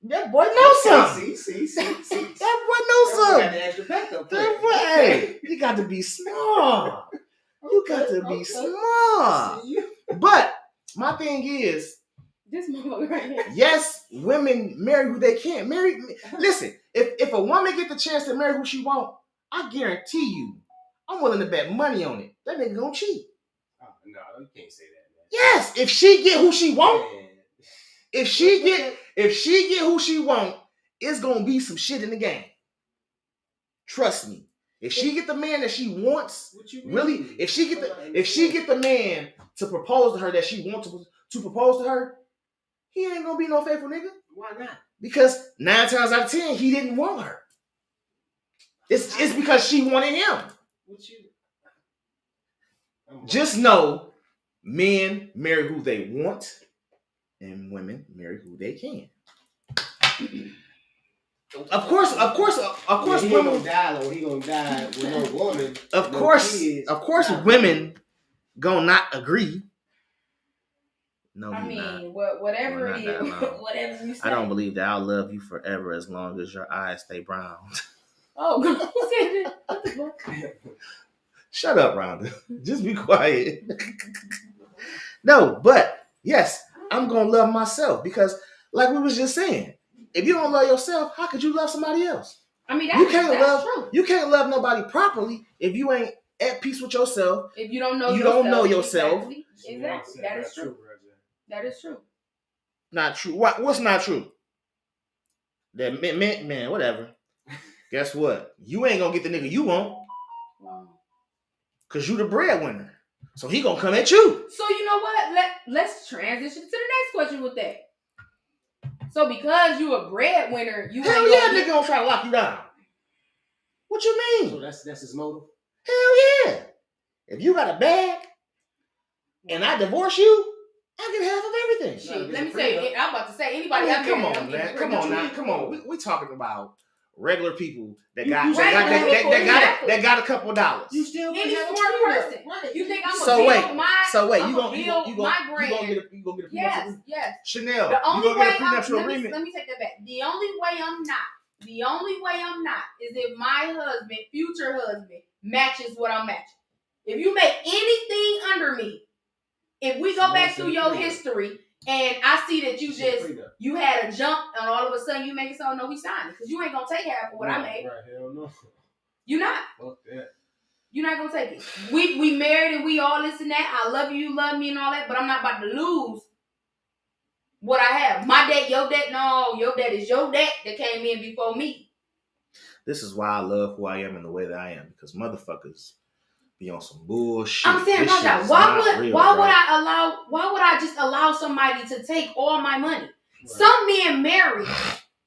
That boy knows something. See. That boy knows Got something. the extra backup That plan. boy, hey, you got to be smart. You got to be smart. See you. But my thing is, This motherfucker right here. yes, women marry who they can't marry. Listen, if a woman get the chance to marry who she want, I guarantee you, I'm willing to bet money on it. That nigga gonna cheat. Oh, no, you can't say that, man. Yes, if she get who she want, Man. if she get who she want, it's gonna be some shit in the game. Trust me. If she get the man that she wants, What you mean? really, if she get the man to propose to her that she wants to propose to her, he ain't gonna be no faithful nigga. Why not? Because 9 times out of 10, he didn't want her. It's because she wanted him. What you? Just know, men marry who they want, and women marry who they can. Of course, he ain't women. gonna die though. He gonna die with no woman. Of no course, kids. women gonna not agree. No, I you mean, not. whatever Well, it not is, that long. whatever you say. I don't believe that I'll love you forever as long as your eyes stay brown. Oh, God. Who said that? What the fuck? Shut up, Rhonda. Just be quiet. No, but yes, I'm gonna love myself because, like we was just saying, if you don't love yourself, how could you love somebody else? I mean, You can't that's true. You can't love nobody properly if you ain't at peace with yourself. If you don't know You yourself. don't know yourself. Exactly. That is true. That is true. Not true. What's not true? That man, whatever. Guess what? You ain't gonna get the nigga you want Wow. because you the breadwinner. So he gonna come at you. So you know what? Let's transition to the next question with that. So because you a breadwinner, you Hell ain't yeah, gonna nigga gonna try to lock you down. What you So mean? that's his motive. Hell yeah. If you got a bag and I divorce you, I get half of everything. Shit, let me say. I'm about to say I anybody mean, out come there. on, man. Come on now. Come on. We talking about regular people that got Regular people, that got a couple dollars. You still Any have a smart freedom. person. Right. You think I'm So gonna wait, build my? So wait, I'm you gonna gonna build my brand. get a prenup Yes, yes. Chanel, The only you gonna way get a prenuptial agreement? let me take that back. The only way I'm not is if my husband, future husband, matches what I'm matching. If you make anything under me, if we go back through your history and I see that you had a jump and all of a sudden you make it so no, we signed it because you ain't gonna take half of what I made. Right, hell no. You're not. Fuck that. You're not gonna take it. We married and we all this and that. I love you, you love me and all that, but I'm not about to lose what I have. My debt, your debt, no, your debt is your debt that came in before me. This is why I love who I am and the way that I am because motherfuckers be on some bullshit. I'm saying, This shit Raja, is why not would real, I just allow somebody to take all my money? Right. Some men marry,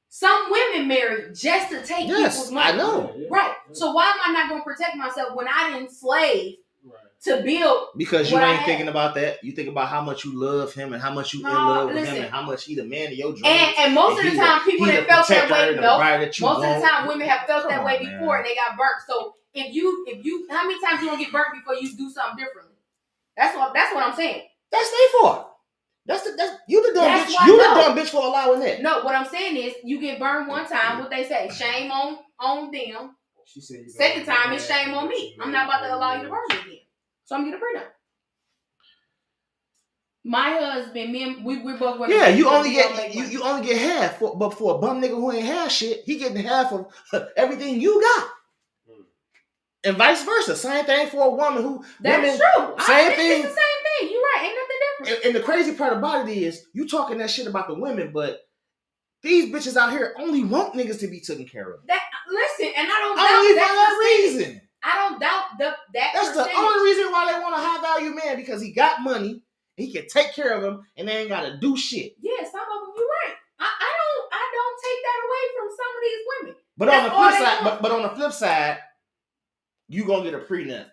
some women marry just to take people's money. I know. Right. So why am I not gonna protect myself when I didn't slave to build? Because you ain't thinking about that. You think about how much you love him and how much you in love with him and how much he the man of your dreams. And most of the time, people that felt that way, most of the time, women have felt that way before man. and they got burnt. So if you, how many times you gonna get burnt before you do something differently? That's what I'm saying. That's their fault. You the dumb bitch. You the dumb bitch for allowing that. No, what I'm saying is you get burned one time. What they say, shame on them. She said second time it's shame on me. I'm not about to allow you to burn me again. So I'm gonna get a prenup. My husband, we're both going. Yeah, you only get half. But for a bum nigga who ain't have shit, he getting half of everything you got. And vice versa. Same thing for a woman who. That's true. Same thing. It's the same thing. You're right. Ain't nothing different. And the crazy part about it is, you talking that shit about the women, but these bitches out here only want niggas to be taken care of. Listen, and I don't Only doubt for that reason. I don't doubt that. That's the only reason why they want a high value man, because he got money, he can take care of them, and they ain't gotta do shit. Yeah, some of them. You're right. I don't take that away from some of these women. But That's on the flip side, but on the flip side, you gonna get a prenup.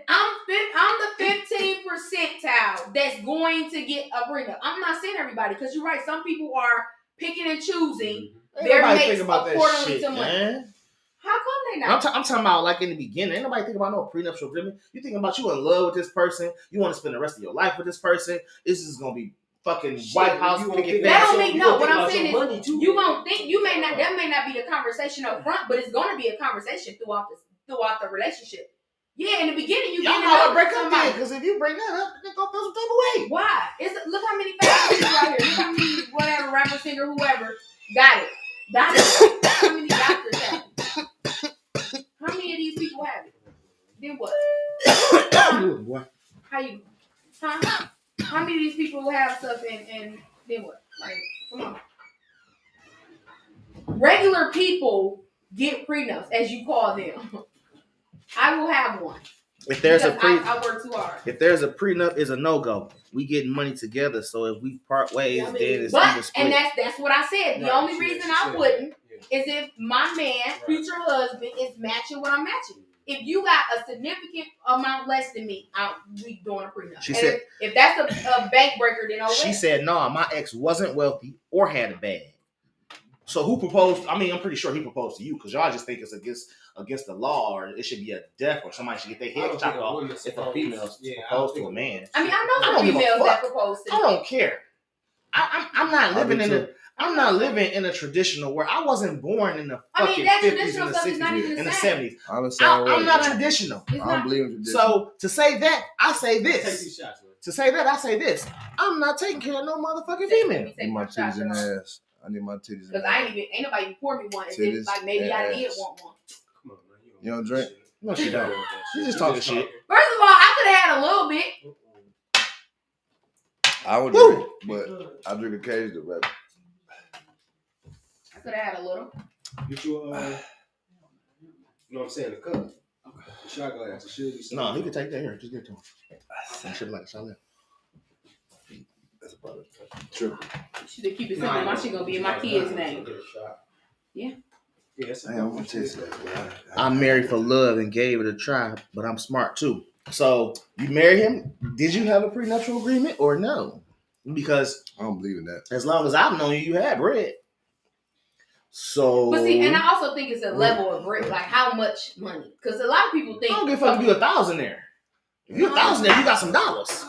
I'm the 15 percentile that's going to get a prenup. I'm not saying everybody, because you're right. Some people are picking and choosing their mates accordingly to money. Man. How come they not? I'm talking about like in the beginning. Ain't nobody think about no prenuptial agreement. You thinking about you in love with this person. You want to spend the rest of your life with this person. This is gonna be fucking White House. That don't make no. What I'm saying is, you won't think you may not. That may not be a conversation up front, but it's gonna be a conversation throughout the relationship. Yeah, in the beginning you y'all gotta break up then, because if you bring that up, then go feel some type of way. Why? Look how many famous people out here. Look how many whatever rapper, singer, whoever got it. How many doctors have it? How many of these people have it? Then what? How you? Huh? How many of these people have stuff and then what? Like, come on. Regular people get prenups, as you call them. I will have one. If there's I work too hard. If there's a prenup, is a no-go. We getting money together, so if we part ways, then it's even split. And that's what I said. The only reason I wouldn't is if my man, future husband, is matching what I'm matching. If you got a significant amount less than me, we doing a prenup. She said, if that's a bank breaker, then she said, no, my ex wasn't wealthy or had a bag. So who proposed? I mean, I'm pretty sure he proposed to you, because y'all just think it's against the law, or it should be a death, or somebody should get their head chopped off if a female proposed to a man. I mean, I know some females that propose to me. I don't care. I'm not living in a traditional where I wasn't born in the fucking 50s and the 60s and the 70s. I'm not traditional. I don't believe in tradition. So to say that, I say this. To say that, I say this. I'm not taking care of no motherfucking female. I need my titties in the ass. I need my titties in the ass. Because ain't nobody pour me one. It's like maybe I did want one. Come on, man. You don't drink? No, she don't. She just talking shit. First of all, I could have had a little bit. I would drink, but I drink occasionally, but I could have had a little. Get you you know what I'm saying, the cup. The shot glass. It should be something. No, he can take that here. Just get to him. That shit like a shot glass. That's about it. True. Should have keep it simple. My shit gonna be in my kid's name. Yeah. Yes, I'm gonna taste that. I'm married for love and gave it a try, but I'm smart too. So you married him? Did you have a prenuptial agreement or no? Because I don't believe in that. As long as I've known you, you had bread. So, but see, and I also think it's a level of bread, like how much money. Because a lot of people think I don't give a fuck if you $1,000 there. If you $1,000 there, you got some dollars.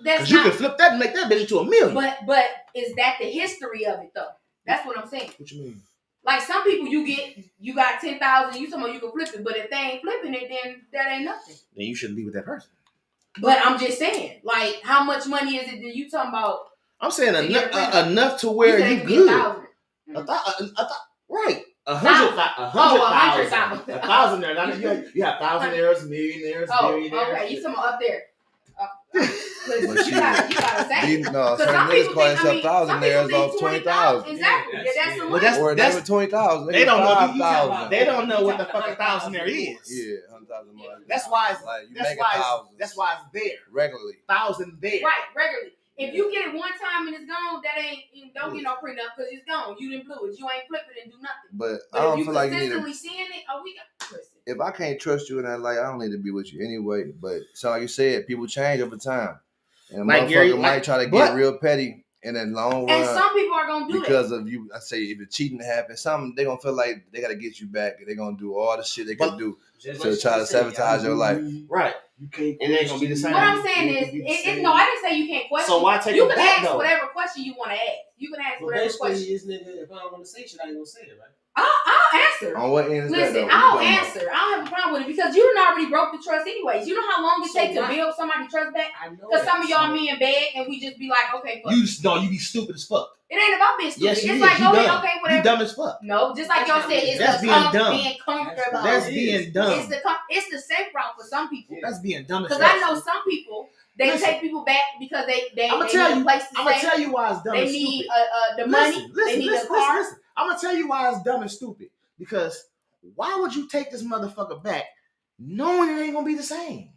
Because you can flip that and make that bitch into $1 million. But is that the history of it though? That's what I'm saying. What you mean? Like some people, you got 10,000. You talking about you can flip it, but if they ain't flipping it, then that ain't nothing. Then you shouldn't be with that person. But I'm just saying, like, how much money is it that you talking about? I'm saying enough to where you good. Right. 100,000. 1,000 there. Now you have thousandaires, millionaires, billionaires. Okay, you talking about up there. You gotta say. No, some niggas call themselves thousandaires off 20,000. Exactly. That's the money. Or they were 20,000. They don't know. They don't know what the fucking $1,000 is. Yeah, 100,000 money. That's why it's like that's why it's there regularly. 1,000 there. Right, regularly. If you get it one time and it's gone, that don't get no prenup because it's gone. You didn't blew it. You ain't flipping and do nothing. But I don't feel like you need to. Seeing it, listen. If I can't trust you in that light, I don't need to be with you anyway. But so like you said, people change over time, and like motherfucker might try to get real petty in the long run. And some people are gonna do because of you. I say if the cheating happens, some they gonna feel like they gotta get you back, and they gonna do all the shit they can do to try to sabotage your life. Right. You can't. It ain't gonna be the same. What I'm saying is, no, I didn't say you can't question. So why take you it can back ask though? whatever question you want to ask. You can ask But whatever basically, question. this nigga, if I don't want to say shit, I ain't gonna say it, right? I'll answer. On what end is that? Listen, though? I'll What you talking answer. I don't have a problem with it because you done already broke the trust anyways. You know how long it So takes to why- build somebody's trust back? I know. Because that. some of y'all me in bed and we just be like, okay, fuck. You just no, you be stupid as fuck. It ain't about being stupid. Yes, you it's is. like, You go ahead, dumb. okay, You whatever. dumb as fuck. No, just like y'all said, it's That's the being dumb. being comfortable. That's it being is. dumb. It's the safe route for some people. That's being dumb as Because fuck. I know some people, they Listen. take people back because they I'ma need tell a you- place to I'm gonna stay. tell you why it's dumb They and need stupid. the money. They need a car. Listen. I'm gonna tell you why it's dumb and stupid. Because why would you take this motherfucker back knowing it ain't gonna be the same?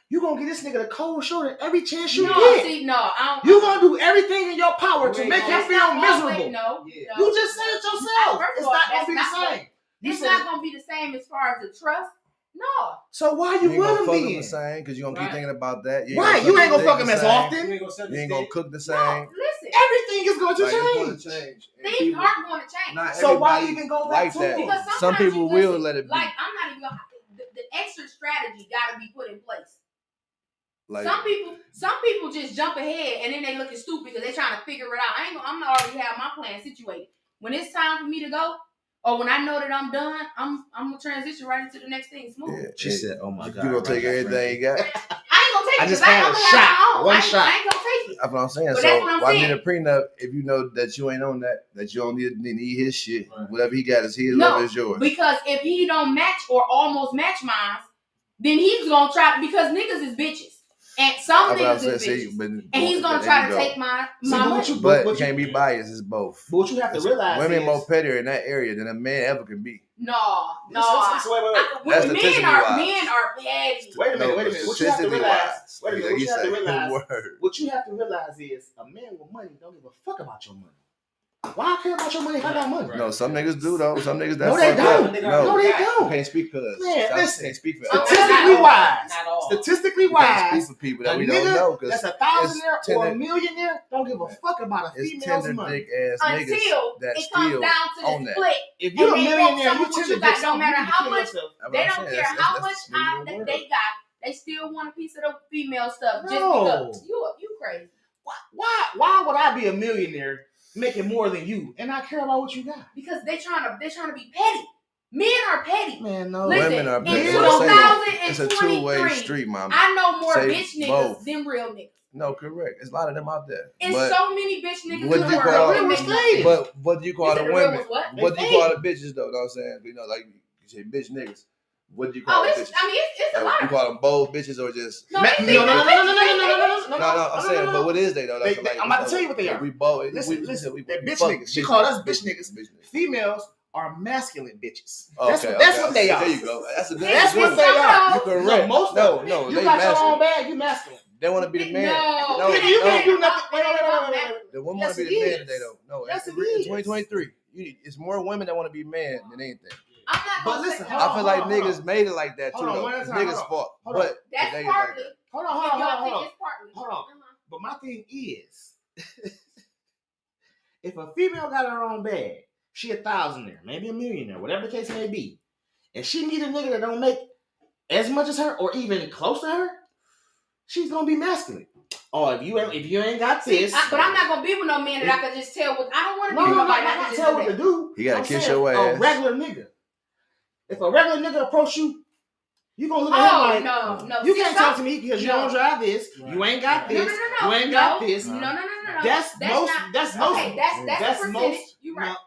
You gonna get this nigga the cold shoulder every chance you No, get. see, no, I don't. You gonna do everything in your power to Wait, make him That's feel not miserable. always- No, Yeah. no. You just said it yourself. First of It's all, not gonna that's be the not what- same. You It's said- not gonna be the same as far as the trust. No. So why You you ain't with gonna him fuck him then? the same because you gonna keep Right. thinking about that. Right, you ain't gonna fuck him as You often. ain't gonna set You the ain't gonna stage. cook the No, same. listen. Everything is going to Like, it's change. gonna change. And Things people- aren't going to change. Not So why everybody even go back like to that. him? Because Some sometimes people you will listen, let it be. Like, I'm not even gonna, the extra strategy got to be put in place. Like, Some people just jump ahead and then they looking stupid because they trying to figure it out. I'm gonna already have my plan situated. When it's time for me to go, or when I know that I'm done, I'm gonna transition right into the next thing smooth. yeah, She said, "Oh my you god, gonna take everything you got. I ain't gonna take I it. just 'Cause had a only shot, have my own. one I ain't gonna take it. That's what I'm saying. But So that's what I'm why saying. need a prenup if you know that you ain't on that you don't need his shit. Right. Whatever he got is his, No, whatever is yours. Because if he don't match or almost match mine, then he's gonna try because niggas is bitches. And some That's what I'm niggas is saying. bitches. See, but And he's gonna there try you to go. take my See, money. But but you can't be biased. It's both. But what you have to realize Women is, more pettier in that area than a man ever can be. No. Wait. That's Men are petty. Wait a minute. What you have to statistically realize? wise. Wait a minute. Yeah, What he you have to say, realize? word. What you have to realize is a man with money don't give a fuck about your money. Why I care about your money if I got money? Right. No, some niggas do though. Some niggas that No, they fucked up. don't. No, No, they you don't. can't speak for us. Man, I listen. can't speak for Statistically everybody. wise, Not all. statistically You can't speak wise, for people a that we don't nigga know because that's a thousandaire it's or a tender- millionaire don't give a fuck about a it's female's tender money. dick ass niggas Until that it comes still down to on the that. split. If you're a And they want millionaire, some you of what tend you to got, get no matter something, you how kill much- yourself. That's what They I'm don't saying. care That's- how that's much the smooth that word. they got. They still want a piece of the female stuff just No. because you crazy. Why would I be a millionaire making more than you and I care about what you got? Because they're trying to be petty. Men are petty. Man, no. Listen, Women are in petty. in That's what I'm saying. 2023, It's a two-way street, mama. I know more Say bitch niggas both. than real niggas. No, correct. There's a lot of them out there. It's But so many bitch niggas what in you the call- world. Real that make estate. sense. but what do you call You the said the women? real was what? What do you They call the bitches though? Know what I'm saying? You know, like you say bitch niggas. What do you call Oh, the it's bitches? it's a lot You of call them bold bitches or just no, No, they no, no, no, no, no, no, no, no, no? I'm saying, but what is they though? They- I'm about to tell you what they are. We bold. Listen, we they're bitch fuck niggas. She called us bitch niggas. Females are masculine bitches. That's what they are. There you go. That's a good. That's what good they one. are. You correct. most No, of no, you they got your masculine. own bag, you masculine. They want to be the man. No, No, you can't do nothing. It ain't about Wait. that. The woman Yes, want to be it the man is. today though. No, Yes, in it is. 2023, it's more women that want to be men than anything. I'm not But gonna listen, say hold I on, feel like hold on. niggas made it like that too Hold on, though. one at a It's time, niggas' hold on. fault. Hold on. But That's today is like partly. that. Hold on, If y'all think hold on. it's partly. Hold on. Uh-huh. But my thing is, if a female got her own bag, she a thousandaire, maybe a millionaire, whatever the case may be, and she meet a nigga that don't make as much as her or even close to her, she's gonna be masculine. Oh, if you ain't got this, But I'm not gonna be with no man that I can just tell what I don't want to no, be with no, nobody I'm that I not can tell just what do to that. do. You gotta I'm kiss saying your ass. A regular nigga. If a regular nigga approach you, you gonna look at Oh him like, no. you See, can't talk to me because you No. don't drive this. Right. You ain't got Right. this. No. You ain't got this. No. That's most. not, That's most. okay, that's a percentage. You're right. Now,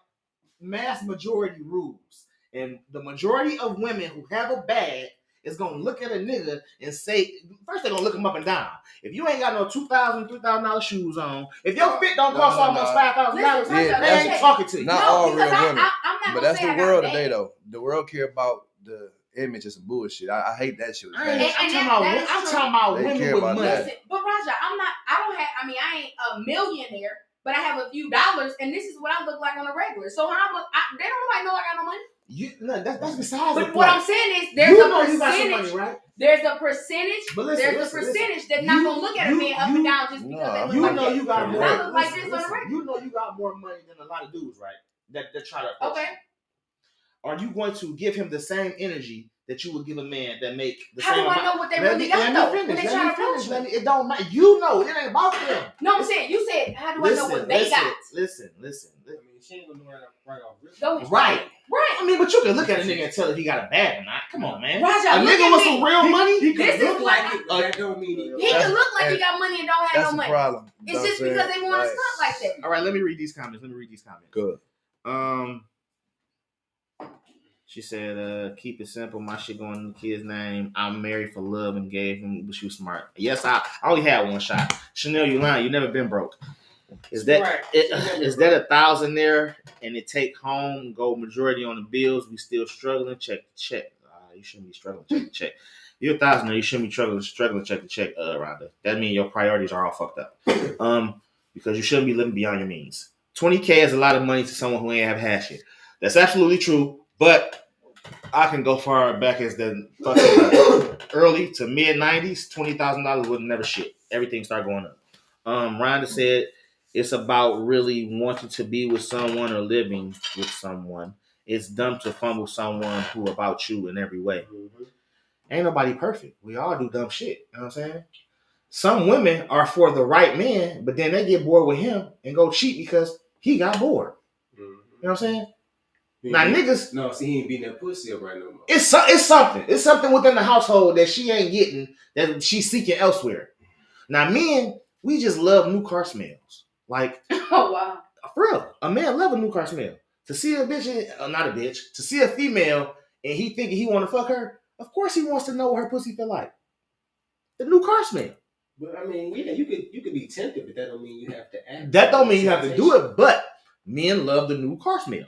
mass majority rules, and the majority of women who have a bag is gonna look at a nigga and say, first they're gonna look him up and down. If you ain't got no $2,000, $3,000 shoes on, if your fit don't cost almost $5,000, Listen, Yeah, they ain't that's- talking to you. Not No, all because real women. I'm not But gonna that's say the I got world bad. today though. The world care about the image. It's bullshit. I hate that shit. I ain't, And I'm that- talking that about. is I'm true. talking about They women care with about money. that. Listen, but Raja, I ain't a millionaire, but I have a few dollars, and this is what I look like on a regular. So how much? They don't nobody know I got no money. That's besides the But point. what I'm saying is, there's you a know you got some percentage. money, right? There's a percentage. But listen, There's a listen. percentage that's not gonna look at a you- man up you- and down just because No, they look You like know that. you got more. I look like listen, this on the listen, regular. you know you got more money than a lot of dudes, right? That try to approach Okay. you. Are you going to give him the same energy that you would give a man that make the How same do I amount? know what they Let really me- got let me though? finish, When they let trying me to approach finish, me? let me- It don't matter. You know, it ain't about them. No, I'm saying you said how do I know what they got? Listen. I mean, she ain't gonna know right off rip. Go ahead. Right. Right. I mean, but you can look at a nigga and tell if he got a bag or not. Come on, man. Raja, A look nigga at with me. some real money. He This could is look what like it, but that don't mean he. He can look like he got money and don't have That's no the money. problem. It's just because they want to stunt like that. All right, let me read these comments. Good. She said, keep it simple. My shit going in the kid's name. I'm married for love and gave him, but you smart. Yes, I only had one shot. Chanel, you lying. You never been broke. Is that Right. is that 1,000 there and it take home, go majority on the bills? We still struggling. Check. You shouldn't be struggling. Check. You're 1,000 there. You shouldn't be struggling. Check. Rhonda. That means your priorities are all fucked up. Because you shouldn't be living beyond your means. 20K is a lot of money to someone who ain't have half shit. That's absolutely true. But I can go far back as the fucking early to mid 90s. $20,000 would never shit. Everything started going up. Rhonda said it's about really wanting to be with someone or living with someone. It's dumb to fumble someone who about you in every way. Mm-hmm. Ain't nobody perfect. We all do dumb shit. You know what I'm saying? Some women are for the right man, but then they get bored with him and go cheat because he got bored. You know what I'm saying? Now niggas, No, see, he ain't beating that pussy up right no more. it's something. It's something within the household that she ain't getting that she's seeking elsewhere. Now men, we just love new car smells. Like, Oh wow. for real, a man love a new car smell. To see a bitch, not a bitch, to see a female and he thinking he want to fuck her, of course he wants to know what her pussy feel like. The new car smell. But I mean, yeah, you could be tempted, but that don't mean you have to act. That don't mean you have to do it, but men love the new car smell.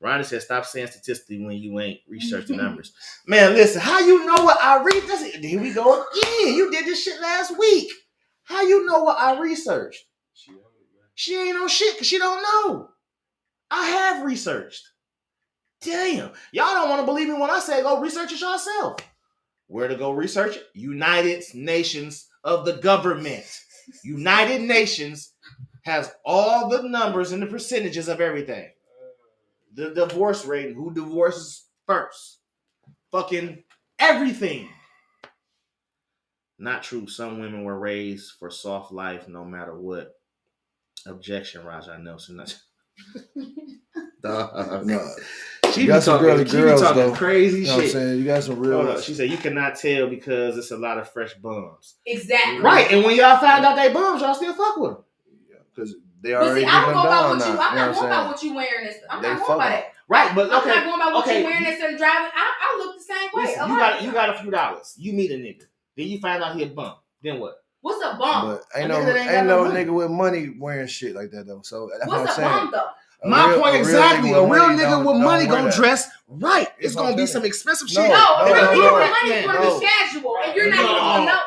Ronnie said, stop saying statistically when you ain't researched the numbers. Man, listen, how you know what I read? Here we go again. You did this shit last week. How you know what I researched? She ain't on shit because she don't know. I have researched. Damn. Y'all don't want to believe me when I say go research it yourself. Where to go research it? United Nations of the government. United Nations has all the numbers and the percentages of everything. The divorce rate, who divorces first. Fucking everything. Not true. Some women were raised for soft life no matter what. Objection, Raja Nelson. No. She You be got some talking, girly she be girls, talking though. crazy You know what I'm shit. saying? You got some real. Hold up. She said you cannot tell because it's a lot of fresh bums. Exactly. Right, and when y'all find out they bums, y'all still fuck with them. Because they But already see, I don't giving go by down what you. now. I'm You know not what going by I'm what you wearing. This. I'm They not going fuck by up. that. Right, but I'm okay. not going by what okay. you wearing instead of driving. I look the same way. Listen, A you lot of got times. a few dollars. You meet a nigga. Then you find out he a bum. Then what? What's a bum? But ain't A no nigga that ain't got ain't no no money. nigga with money wearing shit like that though. So that's what I'm What's a saying. bum though? My point exactly. A real nigga with money gonna gonna dress right. It's That's what I'm gonna be telling some you. expensive No, shit. No, no, if no, you no. money, it's gonna No. be casual, and you're not No. gonna know.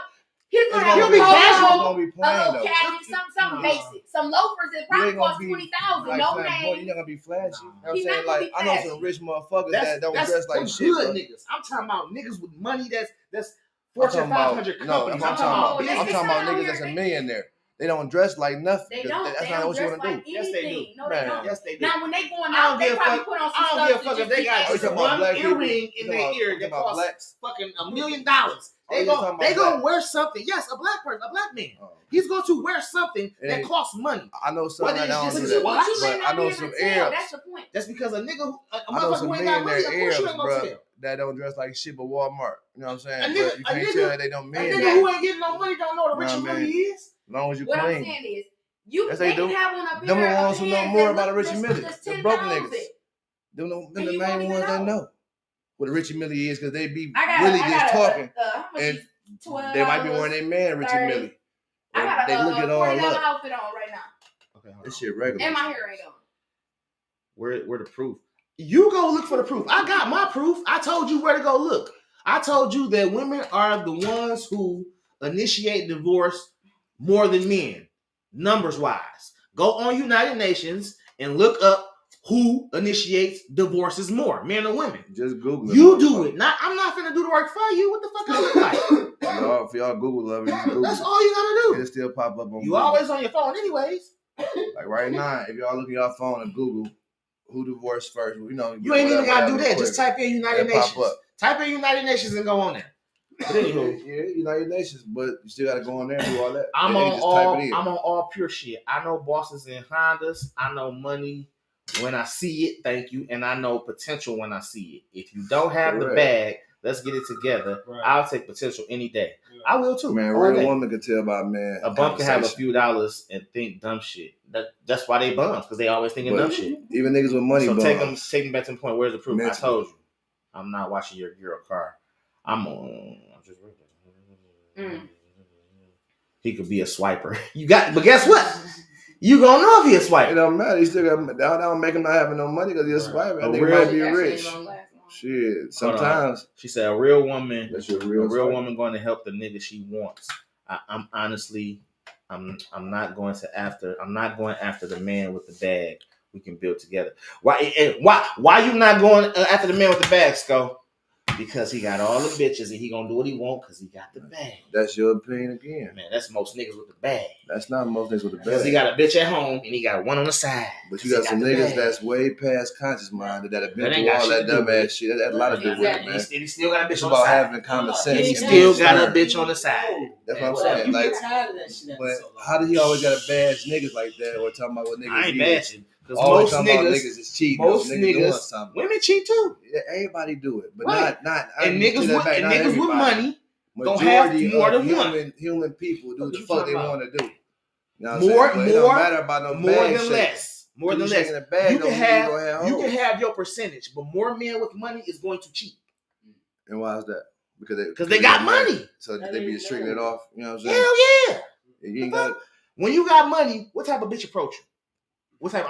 He's It's gonna gonna have be a casual. It's polo, gonna be a plain little though. khaki, something No. basic, some loafers that You probably ain't gonna cost be $20,000. like No flamboyant. name. You're not gonna be flashy. You know what I'm He's saying? not gonna Like be I know flashy. some rich motherfuckers that don't That's dress like them shit. good Bro. niggas. I'm talking about niggas with money that's I'm Fortune talking about 500 no. companies. I'm I'm talking about. business. I'm talking about They niggas that's a don't- millionaire. They don't dress like nothing. They 'cause don't. That's They not don't what you dress want to like do. Yes, they anything. do. No, Man. they don't. Yes, they do. Now when they going I out, don't they give a probably fuck. put on some I don't stuff give a to fuck just if they be got Oh, you just talking extra. about one black people? earring You in talking their about- ear you that talking about costs blacks? fucking $1 million. Oh, They you talking about gonna black? wear something. Yes, a black person, a black man. Oh. He's going to wear something It that ain't- costs money. I know some Whether that it's don't just do a that. watch, But you may But not I know be able some to tell. Arabs. That's the point. That's because a nigga, a I know motherfucker some who ain't got money, millionaire of course you Arabs, ain't gonna bro, tell. that don't dress like shit but Walmart. You know what I'm saying? A nigga- But you can't a nigga- tell that they don't A mean nigga that. who ain't getting no money don't know what a rich Nah, and man. Millie is. As long as you What I'm clean. saying is, Yes, they they can do. have on a Them the pair ones of who know pants more that about a look Richie just Millie. just The broke 10,000. niggas. Them And the you main won't even ones that know. know what a Richie Millie is because they be I got really just talking. how much and is $12? They might be wearing their man Richie 30. Millie. I got They look a it all $40 up. outfit on right now, Okay, hold This on. shit regular. and my hair ain't on. Where the proof? You go look for the proof. I got my proof. I told you where to go look. I told you that women are the ones who initiate divorce more than men, numbers wise. Go on United Nations and look up who initiates divorces more, men or women. Just Google it. You do it. I'm not finna do the work for you. What the fuck I look like? If y'all Google love it, just Google That's it. all you gotta It'll do. still pop up on You Google. always on your phone anyways. Like right now, if y'all look at your phone and Google who divorced first. You know, You ain't even gotta do that. quick. Just type in United That pop Nations. up. Type in United Nations and go on there. But anywho, Yeah, United Nations, but you still gotta go on there and do all that. I'm Then you on just all. type it in. I'm on all pure shit. I know bosses and Hondas. I know money when I see it. Thank you, and I know potential when I see it. If you don't have the Correct. bag, let's get it together. Right. I'll take potential any day. I will too. Man, all real day. woman can tell by man. A bum can have a conversation. few dollars and think dumb shit. That's why they bums, because they always thinking But dumb shit. Even niggas with money So bums. take them back to the point. Where's the proof? Mentally. I told you, I'm not watching your girl car. I'm just. He could be a swiper. But guess what? You gonna know if he a It swiper. don't matter. He still got. That don't make him not having no money because he's a swiper. A That nigga real- might be That shit rich. ain't gonna last long. Shit. Sometimes She said a real woman, that's your a real. real swiper. woman going to help the nigga she wants. I'm honestly, I'm not going after the man with the bag. We can build together. Why you not going after the man with the bag, Sko? Because he got all the bitches and he gonna do what he want because he got the bag. That's your opinion again. Man, that's most niggas with the bag. That's not most niggas with the Because he bag. got a bitch at home and he got one on the side. But you got some the niggas bag. that's way past conscious minded that have been That ain't through got all shit that to do dumb with ass it. shit. That lot of do with it, Exactly. man. He still got a bitch It's on the about side. having common And sense. He and still being got a smart. bitch on the side. That's what I'm Whatever. saying. You Like, get tired of that shit after but so long. how do he always got to bash niggas like that or talking about what niggas I ain't is? bashing. Because Always most talking about niggas, niggas is cheating. most Niggas doing niggas, something. women cheat too. Yeah, everybody do it, but Right. not. And I take niggas that with back, and not niggas with everybody. money gonna have Majority more of than one. human people do What the you fuck talking they about? want to do. You know what I'm More- saying? But it more- don't matter about no More bag than shaking. less. More than You less. shaking the bag, You don't can mean have gonna have you hoes. can have your percentage, but more men with money is going to cheat And why is that? because they got money. So they be restricting it off. You know what I'm saying? Hell yeah! You ain't got When you got money, what type of bitch approach you? What type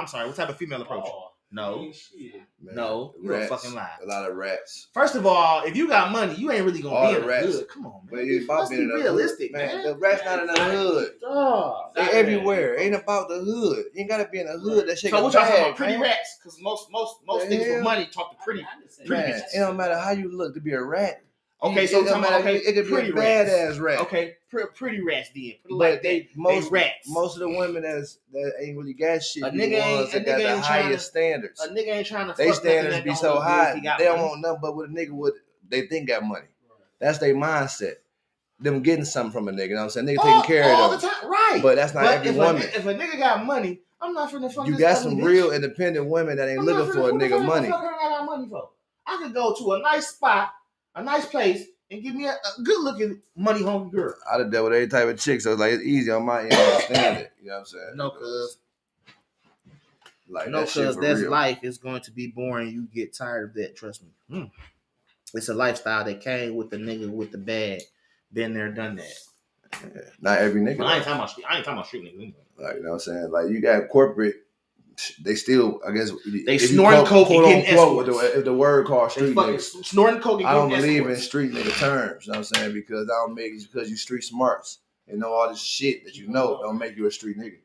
of female approach you? Oh, No, ain't shit. man, no, you a rats, fucking lie. A lot of rats. First of all, if you got money, you ain't really All gonna be the in the rats. hood. Come on, But man. it's about Let's being be in the realistic, hood. man. The rats not in the hood. Dog. They everywhere. Ain't about the hood. You ain't gotta be in the hood. That shit. So what y'all talking about? bag, Pretty man. rats? Because most The niggas hell? with money talk to pretty. Pretty Man, bitches. it don't matter how you look to be a rat. Okay, so it we're don't talking about matter. okay, It could be a pretty rats. badass rat. Okay, pretty rats then. Put it But like they that. most They rats. most of the women that ain't really got shit. A be nigga the ain't- ones a that got nigga the ain't tryna- highest standards. A nigga ain't trying to. They fuck nothing standards that be don't so look good high. if he got They don't money. want nothing but with a nigga with they think got money. That's their mindset. Them getting something from a nigga. You know what I'm saying? Nigga taking care all of the them. time, right? But that's not every if woman. if a nigga got money, I'm not finna fuck You this got ugly some bitch. real independent women that ain't I'm not looking finna for a fuck this nigga ugly money. motherfucker I got money for. I could go to a nice spot, a nice place, and give me a good looking money hungry girl. I'd have dealt with every type of chick, so it's like it's easy on my end to understand it. You know what I'm saying? No, cuz like no, that shit cuz for that's real. life is going to be boring. You get tired of that. Trust me. It's a lifestyle that came with the nigga with the bag. Been there, done that. Yeah. Not every nigga. But I ain't though. talking about street niggas. Anyway. Like, you know what I'm saying? Like, you got corporate, they still, I guess, They if you snorting coke and getting unquote, escorts. if the word called They street fucking niggas, snorting coke and I don't getting believe in escorts. street nigga terms, you know what I'm saying? Because I don't make it because you street smarts and know all this shit that you know don't make you a street nigga.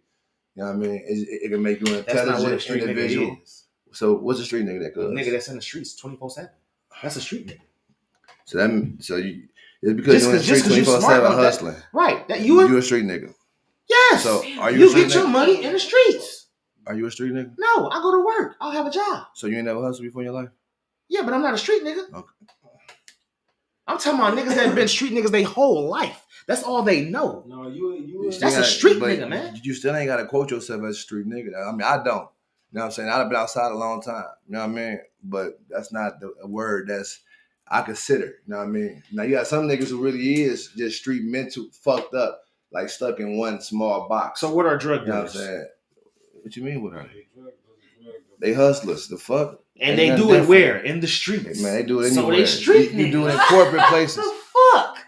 You know what I mean? It can make you an That's not what a intelligent street individual. nigga is. So what's a street nigga that A cuz? nigga that's in the streets 24/7. That's a street nigga. So it's because you're in the streets 'cause you 24/7 smart about that. hustling. Right. That You a street nigga. yes. So are you You a street get your nigga? money in the streets. Are you a street nigga? No, I go to work. I'll have a job. So you ain't never hustled before in your life? Yeah, but I'm not a street nigga. Okay. I'm talking about niggas that have been street niggas their whole life. That's all they know. No, you. Still That's a gotta- street but nigga, man. You still ain't got to quote yourself as a street nigga. I mean, I don't. You know what I'm saying? I've been outside a long time. You know what I mean? But that's not a word that's I consider. You know what I mean? Now, you got some niggas who really is just street mental, fucked up, like stuck in one small box. So what are drug You know what I'm dealers? saying? What you mean with her? They hustlers. The fuck? And Ain't they nothing do it different. where? In the streets. Man, they do it So anywhere. they street You do it in niggas. corporate places. The fuck?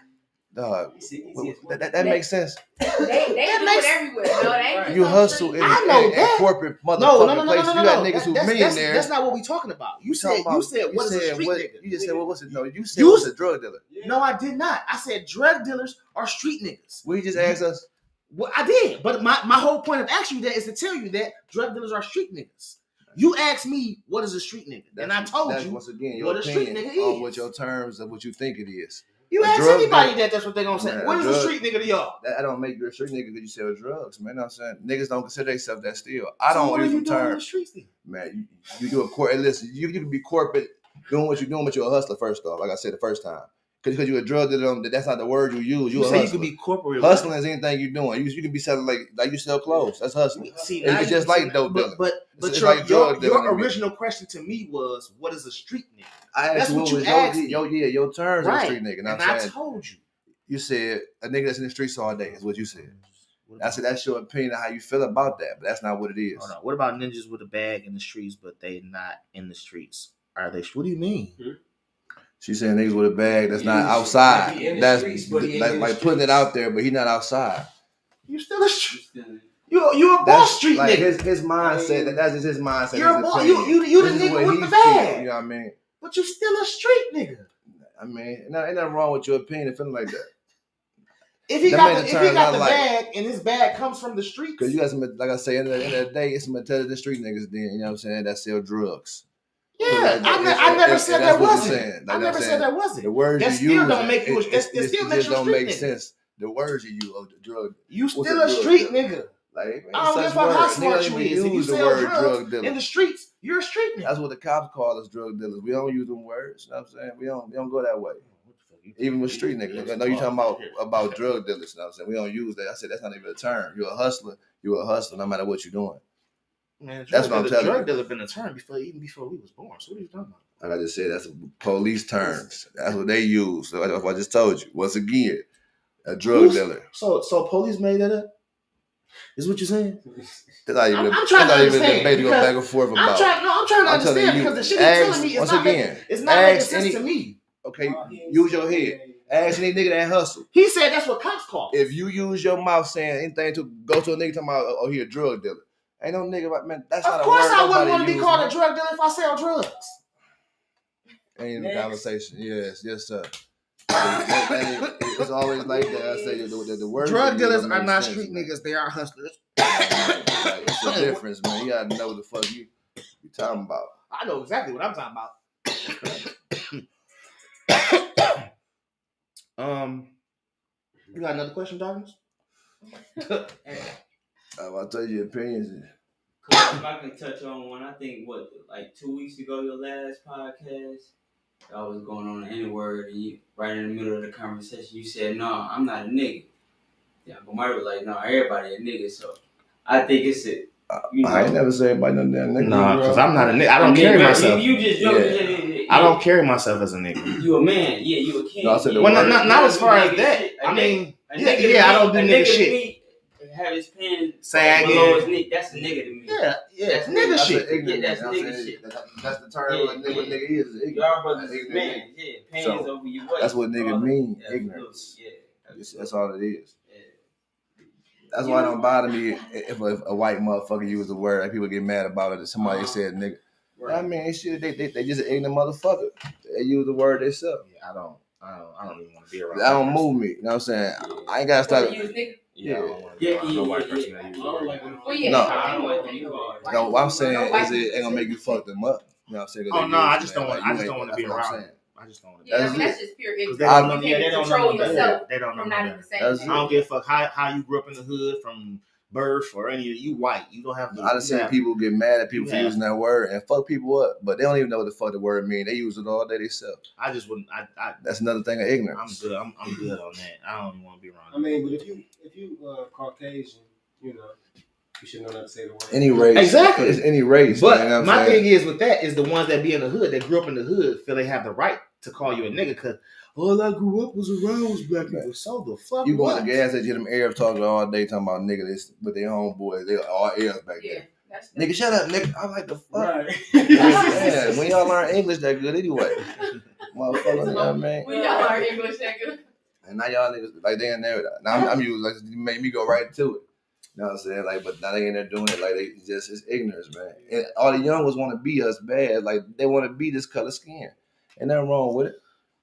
Dog, See, that makes sense. They do it everywhere. No, they ain't You just on hustle street. in, I know in that. corporate motherfucking No. places. You got niggas who That's millionaires. That's not what we talking about. You said what is a street nigga? You just said what was it? No, you said You what's a drug dealer. No, I did not. I said drug dealers are street niggas. Well, you just asked us. Well, I did, but my whole point of asking you that is to tell you that drug dealers are street niggas. You asked me what is a street nigga, and I told That's you once again what your a street opinion nigga on is. what your terms of what you think it is. You A ask drug anybody dealer- that's what they gonna say. Man, what a is a drug- street nigga to y'all? That don't make you a street nigga because you sell drugs, man. You know what I'm saying? Niggas don't consider themselves that still. I So don't what are use you them doing in the terms. streets then? Man, you do a court. Hey, listen, you can be corporate doing what you're doing, but you're a hustler first off. Like I said the first time, because you're a drug dealer, that's not the word you use. You You a say you hustler. could be corporate. Hustling is anything you're doing. You can be selling like you sell clothes. That's hustling. See, It's now just you- like dope dealing. But It's your, like drug dealing your to me. original question to me was, what is a street nigga? I That's asked you what what you was asked me. your terms of a street nigga. And Know what I I'm saying? told you. You said a nigga that's in the streets all day is what you said. I said that's your opinion of how you feel about that, but that's not what it is. Hold on. What about ninjas with a bag in the streets, but they not in the streets? Are they? What do you mean? She saying niggas with a bag that's He not in the- outside. he in the That's streets, but he ain't in the like putting it streets. out there, but he not outside. You still a street? You a boss street like nigga? his mindset. That's just his mindset. You're a his boss. opinion. You the This is nigga what with he the feel, bag. you know what I mean? But you still a street nigga. I mean, ain't nothing wrong with your opinion feeling like that. If he That got man the, the if he terms got I the like. bag and his bag comes from the streets, Because you got some, like I say, at the end of the day, it's some intelligent street niggas then, you know what I'm saying, that sell drugs. yeah, I never said that's there what I'm wasn't. saying. Like I I'm never saying, said there wasn't. The words That you still use, don't make you. That still makes just you a don't street make nigga. sense. The words you use of the drug. You What's still a a drug street dealer? nigga. Like, man, I don't give a such fuck how words. smart Niggas you don't is. even If you use the sell word drugs drug dealer. in the streets, you're a street nigga. That's what the cops call us, drug dealers. We don't use them words. You know what I'm saying? We don't go that way. Even with street niggas. I know you talking about drug dealers. You know what I'm saying? We don't use that. I said that's not even a term. You're a hustler. You're a hustler no matter what you're doing. Man, That's what I'm telling you. Drug dealer been a term even before we was born. So what are you talking about? Like I just said, that's police terms. That's what they use. So that's what I just told you. Once again, a drug dealer. So police made that up? Is what you're saying? That's not even, I'm trying to that's not even a understand, debate to go because back and forth about. I'm trying to I'm telling understand you, because the shit you're telling me is once not again, making, it's not making ask sense any- to me. Okay, use your head. Ask any nigga that hustle. He said that's what cops call. If you use your mouth saying anything to go to a nigga talking about, oh, he a drug dealer. Ain't no nigga about, man, that's not Of a course word I wouldn't nobody want to be use, called man. a drug dealer if I sell drugs. Ain't the conversation. Yes, sir. It's always like that. I say the words. Drug you use dealers don't are make not sense, street man. niggas, they are hustlers. Like, it's the difference, man. You gotta know what the fuck you talking about. I know exactly what I'm talking about. You got another question, Darkness? I'll tell you your opinions. If I can touch on one, I think like 2 weeks ago, your last podcast, I was going on any word, and you, right in the middle of the conversation, you said, "No, I'm not a nigga." Yeah, but Marty was like, "No, everybody a nigga." So I think it's a, you know, I ain't never said about no damn nigga. No, because I'm not a nigga. I a don't nigga, carry myself. You just Yeah. I don't carry myself as a nigga. You a man, yeah, you a king. No, I said the Well, word. not as far as Nigga that. shit. I mean, A yeah, nigga to I me- don't do a nigga to shit. me, have his pants Sagging. below his knee. That's a nigga to me. Yeah, That's nigga That's shit. the ignorant. Yeah, that's you know what I'm nigga saying? shit. That's the term Yeah, what nigga is. Ignorant. Y'all brothers is Ignorant man, nigga. yeah, pants So, over your waist. that's what nigga mean, Absolutely. ignorance. Yeah, That's all it is. Yeah. That's why it don't bother me if a white motherfucker use the word. Like people get mad about it. If somebody said nigga. I mean, shit, they just an ignorant motherfucker. They use the word themselves. Yeah, I don't even want to be around. That don't move me. You know what I'm saying? I ain't gotta What start. you use, nigga? Yeah, I don't want to be around no white person that uses it. Well, yeah. No. I don't like when you are. No, what I'm saying is it ain't gonna make you fuck them up. You know what I'm saying? 'Cause Oh they no, I use just it, don't man. want. Like, I you just ain't- don't want to be that's what I'm around. saying. I just don't want to. Yeah, I That's mean, it. that's just pure Because ignorance. they I- don't know. You Yeah, they can't don't control know. yourself They don't know. from none not of even that. saying That's that. it. I don't give a fuck how you grew up in the hood from birth or any of you white. You don't have to. I done seen people get mad at people for Yeah. using that word and fuck people up, but they don't even know what the fuck the word mean. They use it all day themselves. I just wouldn't. That's another thing of I'm ignorance. good. I'm good on that. I don't even want to be around. I mean, but if you Caucasian, you know, you should know not to say the word. Any race, Exactly. It's any race. But man, you know what my I'm saying? thing is with that is the ones that be in the hood, that grew up in the hood, feel they have the right to call you a nigga because all I grew up was around was black people. So the fuck You go what? to the gas station, them Arabs talking all day talking about nigga this with their homeboys. They all Arabs back Yeah, there. that's Nigga, shut up, nigga. I'm like the fuck. Right. Yeah, when y'all learn English that good anyway. Motherfucker, you know what I mean? We y'all learn English that good. And now y'all niggas like they in there. Now I'm using like you made me go right to it. You know what I'm saying? Like, but now they in there doing it like they just it's ignorance, man. And all the young ones want to be us bad. Like they want to be this color skin. Ain't nothing wrong with it.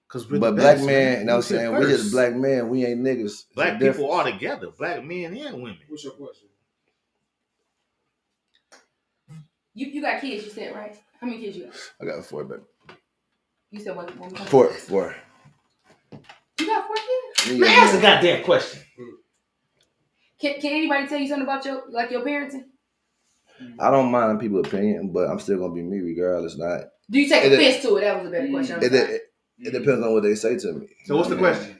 Because But black man, you know what I'm saying? We just black men. We ain't niggas. It's Black a people difference. all together, black men and women. What's your question? You got kids, you said, right? How many kids you got? I got 4, baby. You said what? 4. You Man, answer the goddamn question. Can anybody tell you something about your parenting? I don't mind people's opinion, but I'm still gonna be me regardless. Not. Do you take offense to it? That was a better question. It depends on what they say to me. So what's the question?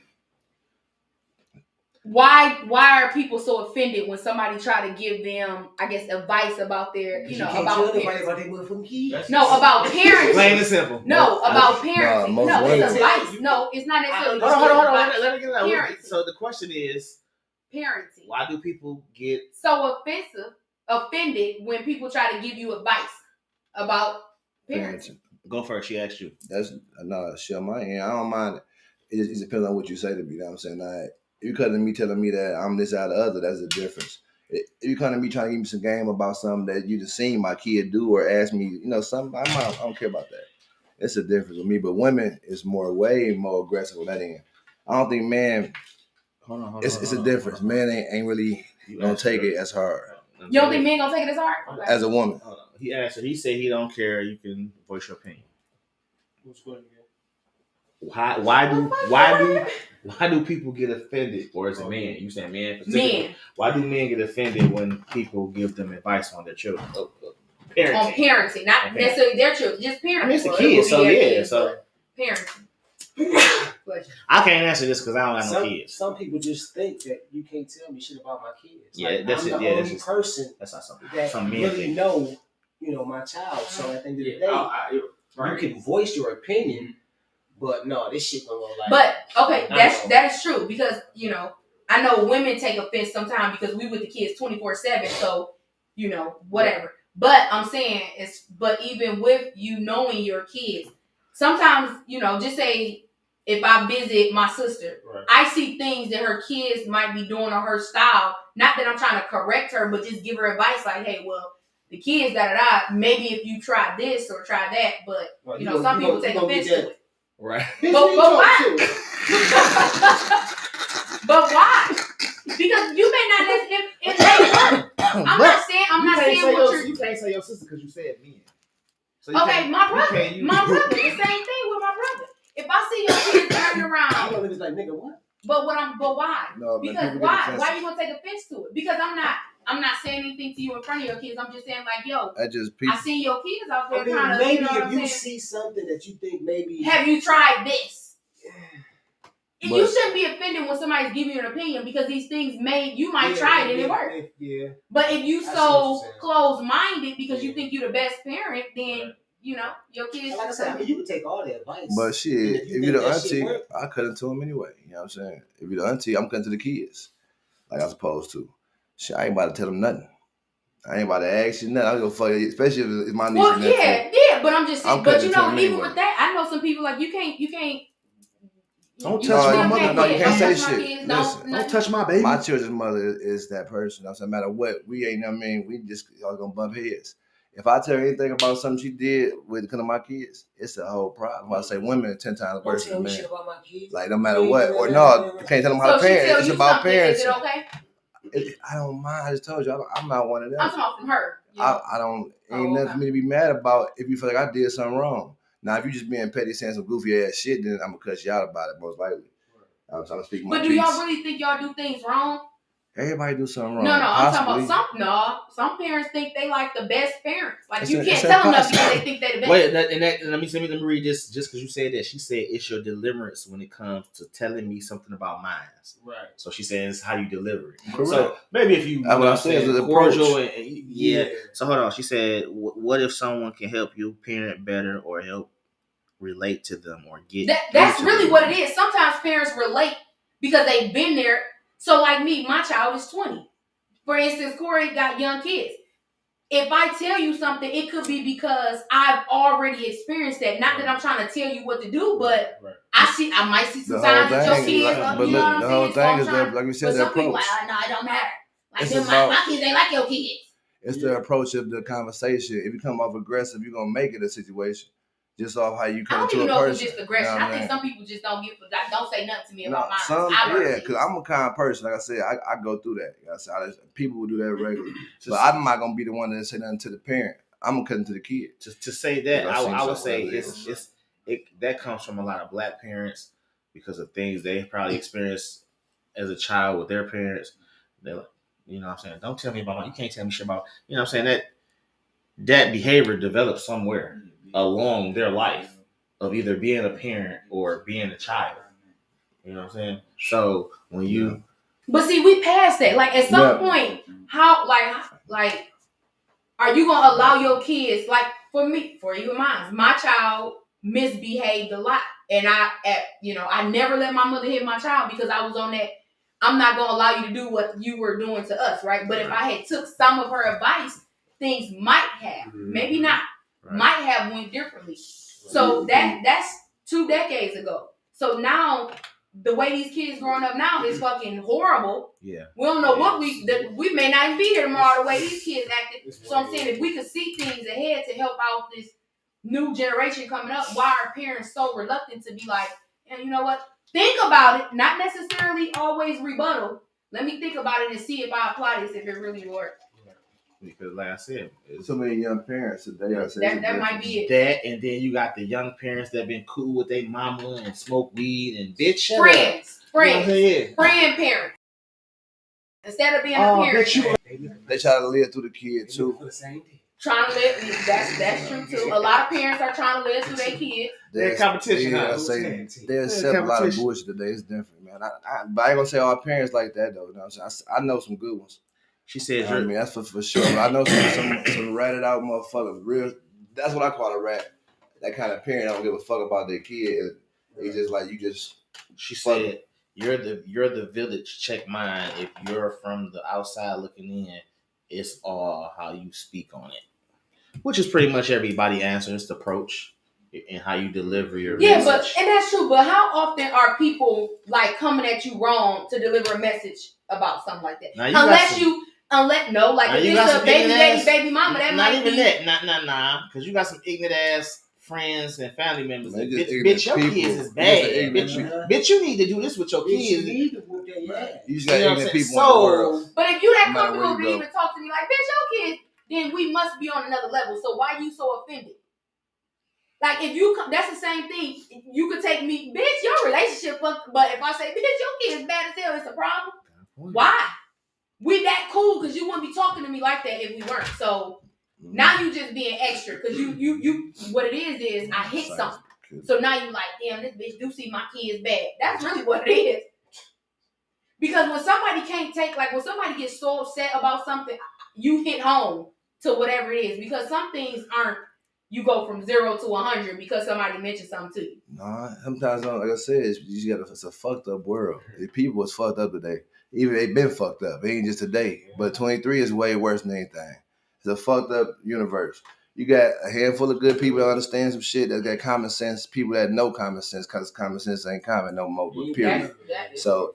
Why are people so offended when somebody try to give them, I guess, advice about their, about parents? No, about parenting. Plain and simple. No, about parenting. most No, women- it's advice. No, it's not necessarily. Hold on. advice. Let me get that. Parenting. So the question is, Parenting. why do people get So offended when people try to give you advice about parenting? Go first. She asked you. That's no shit on my end. I don't mind it. It just depends on what you say to me. You know what I'm saying? Like, if you come to me telling me that I'm this, that, or the other, that's the difference. If you come to me trying to give me some game about something that you just seen my kid do or ask me, something, I don't care about that. It's a difference with me. But women is way more aggressive with that end. I don't think man. Hold on. It's a difference. Man ain't really gonna take it as hard You don't think men gonna take it as hard? as a woman. Hold on. He answered. He said he don't care. You can voice your opinion. Who's going again? Why do people get offended? Or is it men? You saying men? Men. Why do men get offended when people give them advice on their children? Parenting. On parenting, not Okay. necessarily their children, just parenting. I mean, it's the Well, kids, it so would be their yeah, kids, so- but parenting. Question. I can't answer this because I don't have no kids. Some people just think that you can't tell me shit about my kids. Yeah, Like, that's I'm it. the Yeah, only that's just- person That's not something. that Some men really think. know, my child. So at the end of the day, you can voice your opinion, but no, this shit gonna go like. But okay, I know. that is true because I know women take offense sometimes because we with the kids 24/7, so whatever. But I'm saying but even with you knowing your kids, sometimes just say if I visit my sister, Right. I see things that her kids might be doing on her style. Not that I'm trying to correct her, but just give her advice like, hey, well, the kids maybe if you try this or try that, but Well, some people take offense to it. Right. Bitch, But who you talking why? to? But why? Because you may not it may work. I'm not saying what you're. You can't say your sister because you said men. So Okay, my brother, the same thing with my brother. If I see your kids turning You around, know, niggas like, nigga, what? but why? No, man, Because people get why? offensive. Why are you gonna take offense to it? Because I'm not saying anything to you in front of your kids. I'm just saying like, yo, I just people. I see your kids out there I mean, trying to. maybe You know what if I'm you saying? see something that you think maybe. Have you tried this? But- You shouldn't be offended when somebody's giving you an opinion because these things you might try it and it works. Yeah. But if you I see what so you're saying. close-minded because you Yeah. think you're the best parent, then your kids. Like I said, I mean, you can take all the advice. But And shit, if if you you're the think that shit auntie, work- I cut into him anyway. You know what I'm saying? If you're the auntie, I'm cutting to the kids. Like I'm supposed to. Shit, I ain't about to tell them nothing. I ain't about to ask you nothing. I don't give a fuck, especially if it's my niece Well, and nephew. yeah, but I'm just saying. I'm But cutting to them even anyway. with that, I know some people like you can't. Don't you touch still my mother. No, you can't say touch my shit. kids, Listen, Don't touch my baby. My children's mother is that person. You know, so no matter what, we ain't. I mean, we just all gonna bump heads. If I tell her anything about something she did with my kids, it's a whole problem. I say women are 10 times Don't worse tell than me men. shit about my kids. Like no matter what, or no, you can't tell them how So to she parent. tell It's you about something. parenting. Is it okay? I don't mind. I just told you, I'm not one of them. I'm talking about from her. you know? I don't. Oh, Ain't nothing okay. for me to be mad about if you feel like I did something wrong. Now, if you just being petty, saying some goofy ass shit, then I'm gonna cut you out about it most likely. I'm trying to speak my But do piece. y'all really think y'all do things wrong? Everybody do something wrong. No, I'm possibly. talking about some parents think they like the best parents. Like It's you a- can't it's a tell them nothing possible. because they think they're the best. Wait, let me read this just because you said that. She said it's your deliverance when it comes to telling me something about mine. Right. So she says how you deliver it. Correct. So maybe if you, That's what I'm saying, it's an cordial approach. and yeah. So hold on. She said, what if someone can help you parent better or help relate to them or get? That's into really them? what it is. Sometimes parents relate because they've been there. So like me, my child is 20. For instance, Corey got young kids. If I tell you something, it could be because I've already experienced that. Not that I'm trying to tell you what to do, but Right. I might see some The whole signs that your thing, kids, but you know what I'm the saying? whole So thing I'm is trying- that, like we but said, the some people, approach. no, it don't matter. Like It's them, about- my kids ain't like your kids. It's the approach of the conversation. If you come off aggressive, you're gonna make it a situation. Just off how you I come don't to even a know person. if it's just aggression. You know what I think mean? some people just don't don't say nothing to me No, about mine. some, I yeah, versus because I'm a kind person. Like I said, I go through that. Like I said, people will do that regularly. To, But I'm not gonna be the one that say nothing to the parent. I'm gonna cut into the kid. to say that, I've seen I would some say of it. that comes from a lot of black parents because of things they probably experienced as a child with their parents. They're like, you know what I'm saying? Don't tell me about, you can't tell me shit about, you know what I'm saying? That behavior develops somewhere along their life of either being a parent or being a child. You know what I'm saying? So when you, but see, we passed that. Like at some point, how like are you gonna allow your kids, like for me, for you and mine, my child misbehaved a lot, and I never let my mother hit my child because I was on that. I'm not gonna allow you to do what you were doing to us, right? But if I had took some of her advice, things might have, maybe not, might have went differently. So that's 2 decades ago. So now the way these kids growing up now is fucking horrible. Yeah. We don't know what we may not even be here tomorrow the way these kids acted. So I'm saying if we could see things ahead to help out this new generation coming up, why are parents so reluctant to be like, and you know what? Think about it, not necessarily always rebuttal. Let me think about it and see if I apply this, if it really works. Because like I said, so many young parents today. That might be it. That, and then you got the young parents that been cool with their mama and smoke weed and bitch. Friends. You know Friend parents. Instead of being a parent. They try to live through the kid too. Trying to live, that's true too. A lot of parents are trying to live through their kids. There's competition. They accept a lot of bullshit today. It's different, man. But I ain't gonna say all parents like that though. You know what I'm saying? I know some good ones. She said, I mean, that's for sure. I know some ratted out motherfuckers. Real. That's what I call a rat. That kind of parent don't give a fuck about their kid. They just like you just. She said, "You're the village. Check mine. If you're from the outside looking in, it's all how you speak on it." Which is pretty much everybody answers the approach and how you deliver your message. And that's true. But how often are people like coming at you wrong to deliver a message about something like that? Unless if it's a baby mama, that not might even be. that. Nah. Because you got some ignorant ass friends and family members. Bitch, your kids is bad. Bitch, you need to do this with your kids. You just got ignorant people in the world. But if you that comfortable to even talk to me like, bitch, your kids, then we must be on another level. So why you so offended? Like if you, that's the same thing. You could take me, bitch, your relationship fucked. But if I say, bitch, your kid's bad as hell, it's a problem. Why? We that cool because you wouldn't be talking to me like that if we weren't. So now you just being extra because you what it is I hit something. So now you like, damn, this bitch do see my kids bad. That's really what it is. Because when somebody can't take, like when somebody gets so upset about something, you hit home to whatever it is. Because some things aren't, you go from 0 to 100 because somebody mentioned something to you. Nah, sometimes, like I said, it's a fucked up world. The people is fucked up today. Even they been fucked up. It ain't just today. But 23 is way worse than anything. It's a fucked up universe. You got a handful of good people that understand some shit, that got common sense, people that know common sense, because common sense ain't common no more, period. So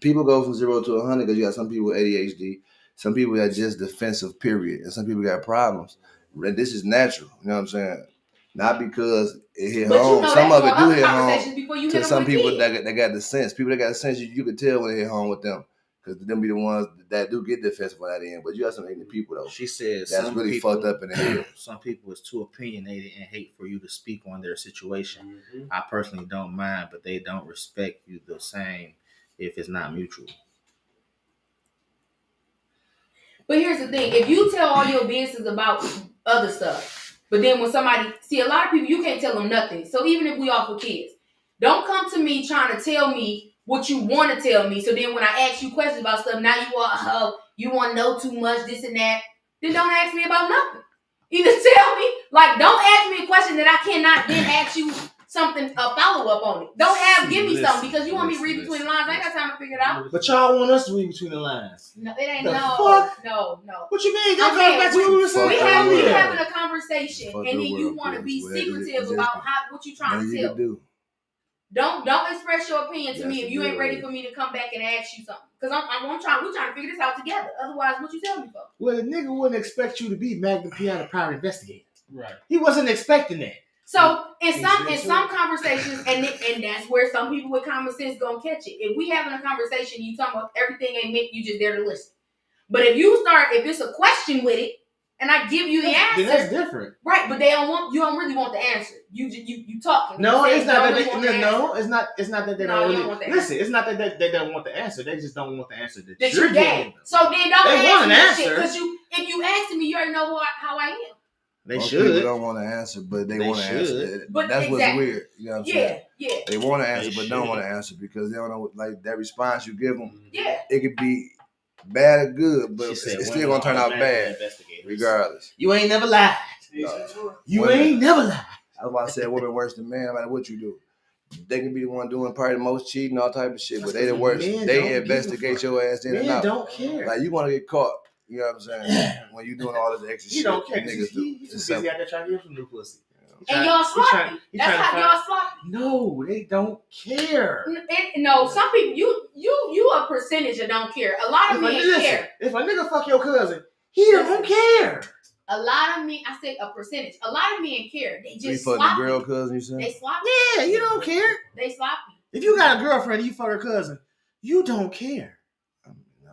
people go from 0 to 100 because you got some people with ADHD, some people that just defensive, period, and some people got problems. And this is natural, you know what I'm saying? Not because it hit home. Some of it do hit home to some people that got the sense. People that got the sense, you can tell when it hit home with them. Because them be the ones that do get defensive on that end. But you got some ignorant people, though. She says that's really fucked up in the head. Some people is too opinionated and hate for you to speak on their situation. Mm-hmm. I personally don't mind, but they don't respect you the same if it's not mutual. But here's the thing. If you tell all your business about other stuff, but then when somebody, see, a lot of people, you can't tell them nothing. So even if we all for kids, don't come to me trying to tell me what you want to tell me. So then when I ask you questions about stuff, now you want to know too much, this and that. Then don't ask me about nothing. Either tell me, like, don't ask me a question that I cannot then ask you something, a follow-up on it. Give me something because you want me to read between the lines. I ain't got time to figure it out. But y'all want us to read between the lines. No, it ain't. Fuck? No. What you mean? We having a conversation, and then you want to be secretive about what you trying to tell. Don't express your opinion to me if you ain't ready for me to come back and ask you something. Because we're trying to figure this out together. Otherwise, what you tell me for? Well, the nigga wouldn't expect you to be Magnum P.I. the private investigator. Right. He wasn't expecting that. So in some conversations, and that's where some people with common sense gonna catch it. If we having a conversation, you talking about everything ain't meant, you just there to listen. But if it's a question with it, and I give you the answer. Then that's different. Right, but you don't really want the answer. You talking. No, You it's not that really they. want the answer. No, it's not. It's not that they No, don't you really don't want the listen. It's not that they don't want the answer. They just don't want the answer that That you're you getting. gave. So then don't They want an ask me answer. because if you ask me, you already know how I am. They Most people should. don't want to answer, but they They want to should. answer. But That's what's exactly. weird. You know what I'm saying? Yeah. They want to answer, They but don't should. want to answer because they don't know. Like that response you give them, Yeah. it could be bad or good, but She it's said still women gonna turn are out bad investigators. regardless. You ain't never lied. You Women- ain't never lied. That's why I said women worse than men, no matter what you do. They can be the one doing probably the most cheating, all type of shit, but they the worst. Men don't They give a investigate fuck. your ass in and Men out. don't care. Like you want to get caught. You know what I'm saying? When you doing all this extra He shit, don't care. 'Cause niggas do. He's too It's busy simple. out there trying to get some new pussy. And y'all sloppy. That's how y'all sloppy. No, they don't care. No, some people you a percentage that don't care. A lot of men care. If a nigga fuck your cousin, he don't care. A lot of men, I say a percentage. A lot of men care. They You just fuck the sloppy. girl cousin, you said? They sloppy. Yeah, you don't care. They sloppy. If you got a girlfriend and you fuck her cousin, you don't care.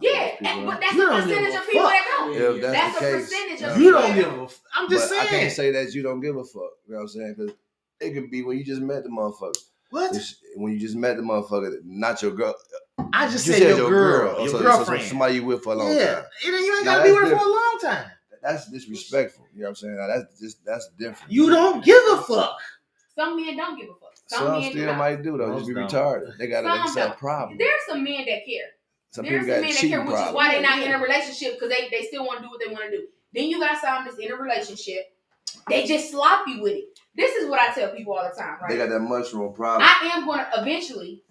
Yeah, but that's You a don't give percentage a of people fuck. that don't. If that's That's the a case, percentage you of know You what I'm don't saying? give a f. I'm just But I can't saying. say that you don't give a fuck. You know what I'm saying? Because it could be when you just met the motherfucker. What? When you just met the motherfucker, not your girl. I just You said your girl. Oh, Your so girlfriend. somebody you with for a long Yeah. time. You ain't Now, got to be that's with her for a different. long time. That's disrespectful. You know what I'm saying? Now, that's different. You don't give a fuck. Some men don't give a fuck. Some men do still not. might do though. Most Just be don't. retarded. They got Some a don't. problem. There's some men that care. Some There's people some got men that cheating care, which is problems. why they're not in a relationship because they still want to do what they want to do. Then you got some that's in a relationship. They just sloppy with it. This is what I tell people all the time, right? They got that mushroom problem. I am gonna eventually,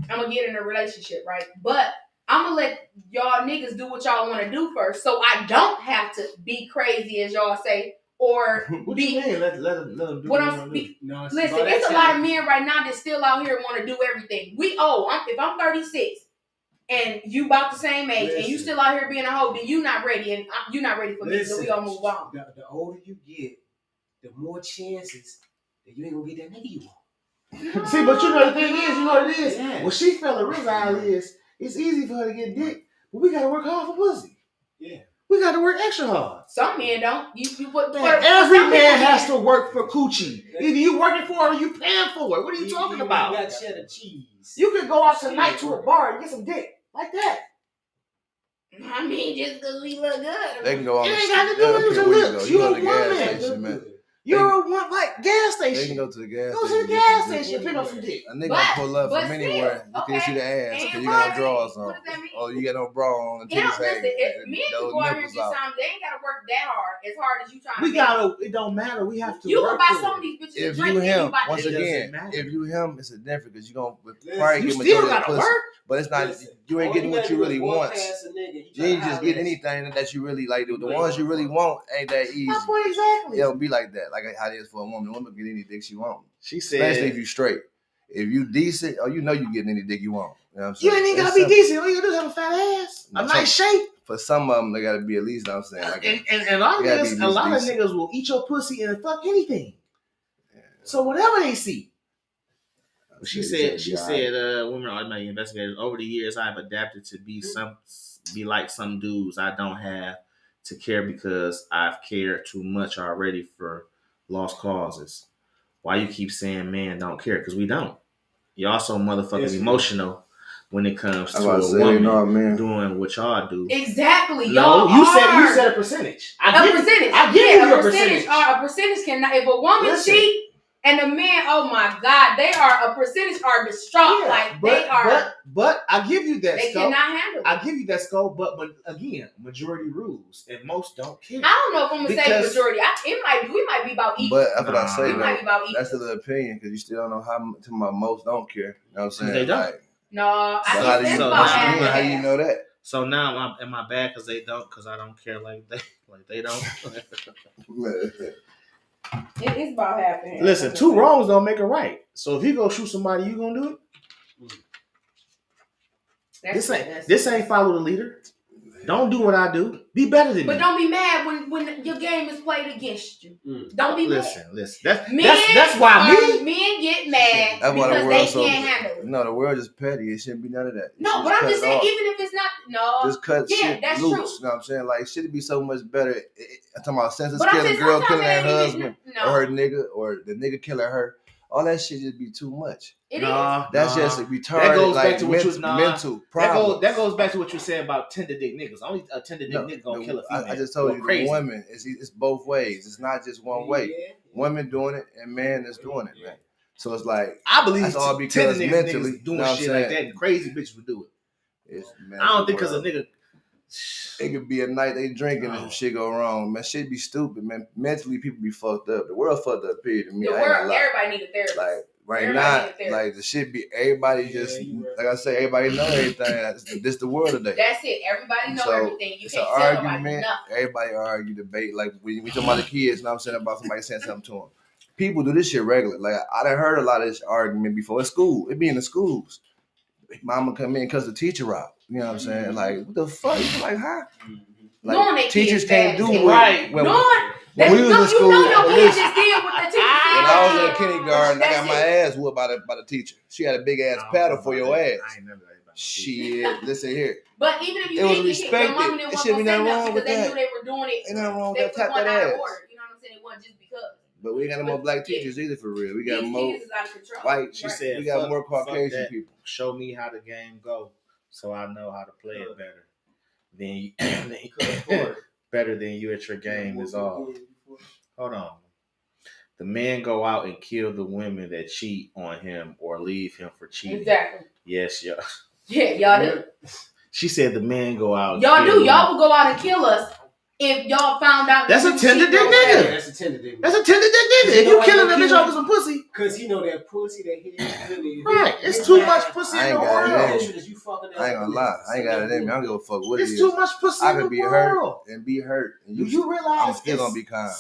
I'm gonna get in a relationship, right? But I'm gonna let y'all niggas do what y'all want to do first, so I don't have to be crazy as y'all say, or What be. you mean? Let them do What what I'm they wanna do. speaking. No, Listen, it's a lot of men right now that still out here want to do everything. If I'm 36 and you about the same age and you Listen. still out here being a hoe, then you not ready and you not ready for me, so we Listen. gonna move on. The older you get, the more chances that you ain't gonna get that nigga you want. See, but you know the thing is, you know what it is? Yeah. What she fell in real is, it's easy for her to get dick, but we gotta work hard for pussy. Yeah. We gotta work extra hard. Some men don't. You put Man, every man has to work for coochie. Either you working for it or you paying for it. What are you talking about? You got cheddar cheese. You can go out tonight to a bar and get some dick. Like that. I mean, just because we look good. They can go on It the ain't got to street. do They with don't your care where you lips. go. You You go a to the gas woman. station, man. You're a one like gas They can station. go to the gas Go station. to the gas station, pick up some dick. A nigga But- gonna pull up but from still, anywhere. You can see the ass And because you got no right. drawers What on. does that mean? Or you got no bra on and It don't titties listen. hanging. If men can Those go out here and nipples get out. something, they ain't gotta work that hard as you trying We to. gotta, it don't matter. We have to You can work buy for some it. of these bitches. If a drink you and him, buy once It doesn't again, matter. if you him, it's a different because you gonna Listen, probably You get still majority of gotta the pussy. work. But it's not. You ain't getting what you really want. You You ain't just get anything that you really like. The ones you really want ain't that easy. My point exactly. It don't be like that. Like how it is for a woman. A woman get any dick she want. She Especially if said, you straight. If you decent, you know you getting any dick you want. You know what I'm you saying? ain't even It's gotta be simple. decent. All you gotta do is have a fat ass, No, a nice shape. For some of them, they gotta be at least. I'm saying like And a lot of You gotta be niggas, a lot of decent. niggas will eat your pussy and fuck anything. So whatever they see. She said, women are automatic investigators. Over the years, I've adapted to be like some dudes I don't have to care because I've cared too much already for lost causes. Why you keep saying men don't care? Because we don't. Y'all so motherfucking Yes, emotional when it comes I to was a about to say, woman no, man. doing what y'all do. Exactly. No, Y'all you are. said a percentage. A percentage. I give Yeah, you a a percentage. percentage. A percentage cannot. If a woman Listen. cheat and the man, oh my God, they are a percentage are distraught. Yeah, like but, they are. But I give you that They scope. cannot handle it. I give you that scope, but again, majority rules, and most don't care. I don't know if I'm gonna say Because- majority. We might be about equal. But that's what I say we might though. be about equal. That's a little opinion because you still don't know how to my most don't care. You know what I'm saying? They don't. Like, No, but how I do think you it's so about how half do and how you half. know that? So now, am I bad because they don't? Because I don't care like they don't. It's about half and half. Listen, two wrongs don't make a right. So if you go shoot somebody, you gonna do it. This ain't follow the leader. Don't do what I do. Be better than me. But don't be mad when your game is played against you. Don't be Listen. That's mad. why Men get mad That's why the because they world's so. can't handle it. No, the world is petty. It shouldn't be none of that. No, but I'm just saying, even if it's not, just cut shit that's loose. true. You know what I'm saying? Like, should it be so much better? I'm talking about senseless But I'm killing, saying girl sometimes killing it her ain't even- husband or her nigga, or the nigga killing her. All that shit just be too much. It is. That's just a retarded, That goes like back to what mental problem. That goes back to what you said about tender dick niggas. Only a tender dick nigga gonna kill a female. I just told you, crazy. the women, it's both ways. It's not just one way. Women doing it and man is doing it, man. So it's like, I believe that's all because tender mentally, niggas doing you know what shit I'm like saying? that. And crazy bitches would do it. Man, I don't think because a nigga. It could be a night they drinking and some shit go wrong. Man, shit be stupid, man. Mentally, people be fucked up. The world fucked up, period. To me, The I ain't gonna world, lie. everybody need a therapist. Like, right Everybody now, need a therapist. like, the shit be, everybody just, like I say, everybody know everything. This the world today. That's it. Everybody know So, everything. You it's can't an tell nobody argument. nothing. Everybody argue, debate. Like, we talking about the kids, you know what I'm saying, about somebody saying something to them. People do this shit regular. Like, I done heard a lot of this argument before. In school. It be in the schools. Mama come in and cuss the teacher out. You know what I'm saying? Like, what the fuck? You like, huh? Knowing they Like, teachers kids can't bad do as it. hell. Right. When Knowing we was in school, you know your kids listen. just did what the teacher said. When I was in kindergarten, I got That's my it. ass whooped by the teacher. She had a big ass paddle for your ass. Shit, listen here. But even if you It was didn't get hit, respected. your mama didn't It want shouldn't to be say nothing nothing wrong because with they that. knew they were doing it. Ain't nothing wrong with They that. put Tap one that out of ass. order. You know what I'm saying? It wasn't just because. But we ain't got no more black teachers either, for real. We got These more kids is out of control. white. She said, we got fuck- more fuck Caucasian that. people. Show me how the game go, so I know how to play it better. Better than you at your game is all. Hold on. The men go out and kill the women that cheat on him or leave him for cheating. Exactly. Yes, y'all. Yeah, y'all do. She said the men go out. And Y'all kill do. Y'all would go out and kill us if y'all found out. That's that a you tender cheated dick on nigga. us. That's a tender dick. That's a tender dick nigga. If you killing a bitch over some pussy, Cause you know that pussy that hit right? It's too much pussy I in ain't the got it world. in. I ain't gonna lie. I ain't got it in me. I don't give a fuck what it It's is. too much pussy I in the could be world. hurt and be hurt. And Do you realize I'm still gonna be kind.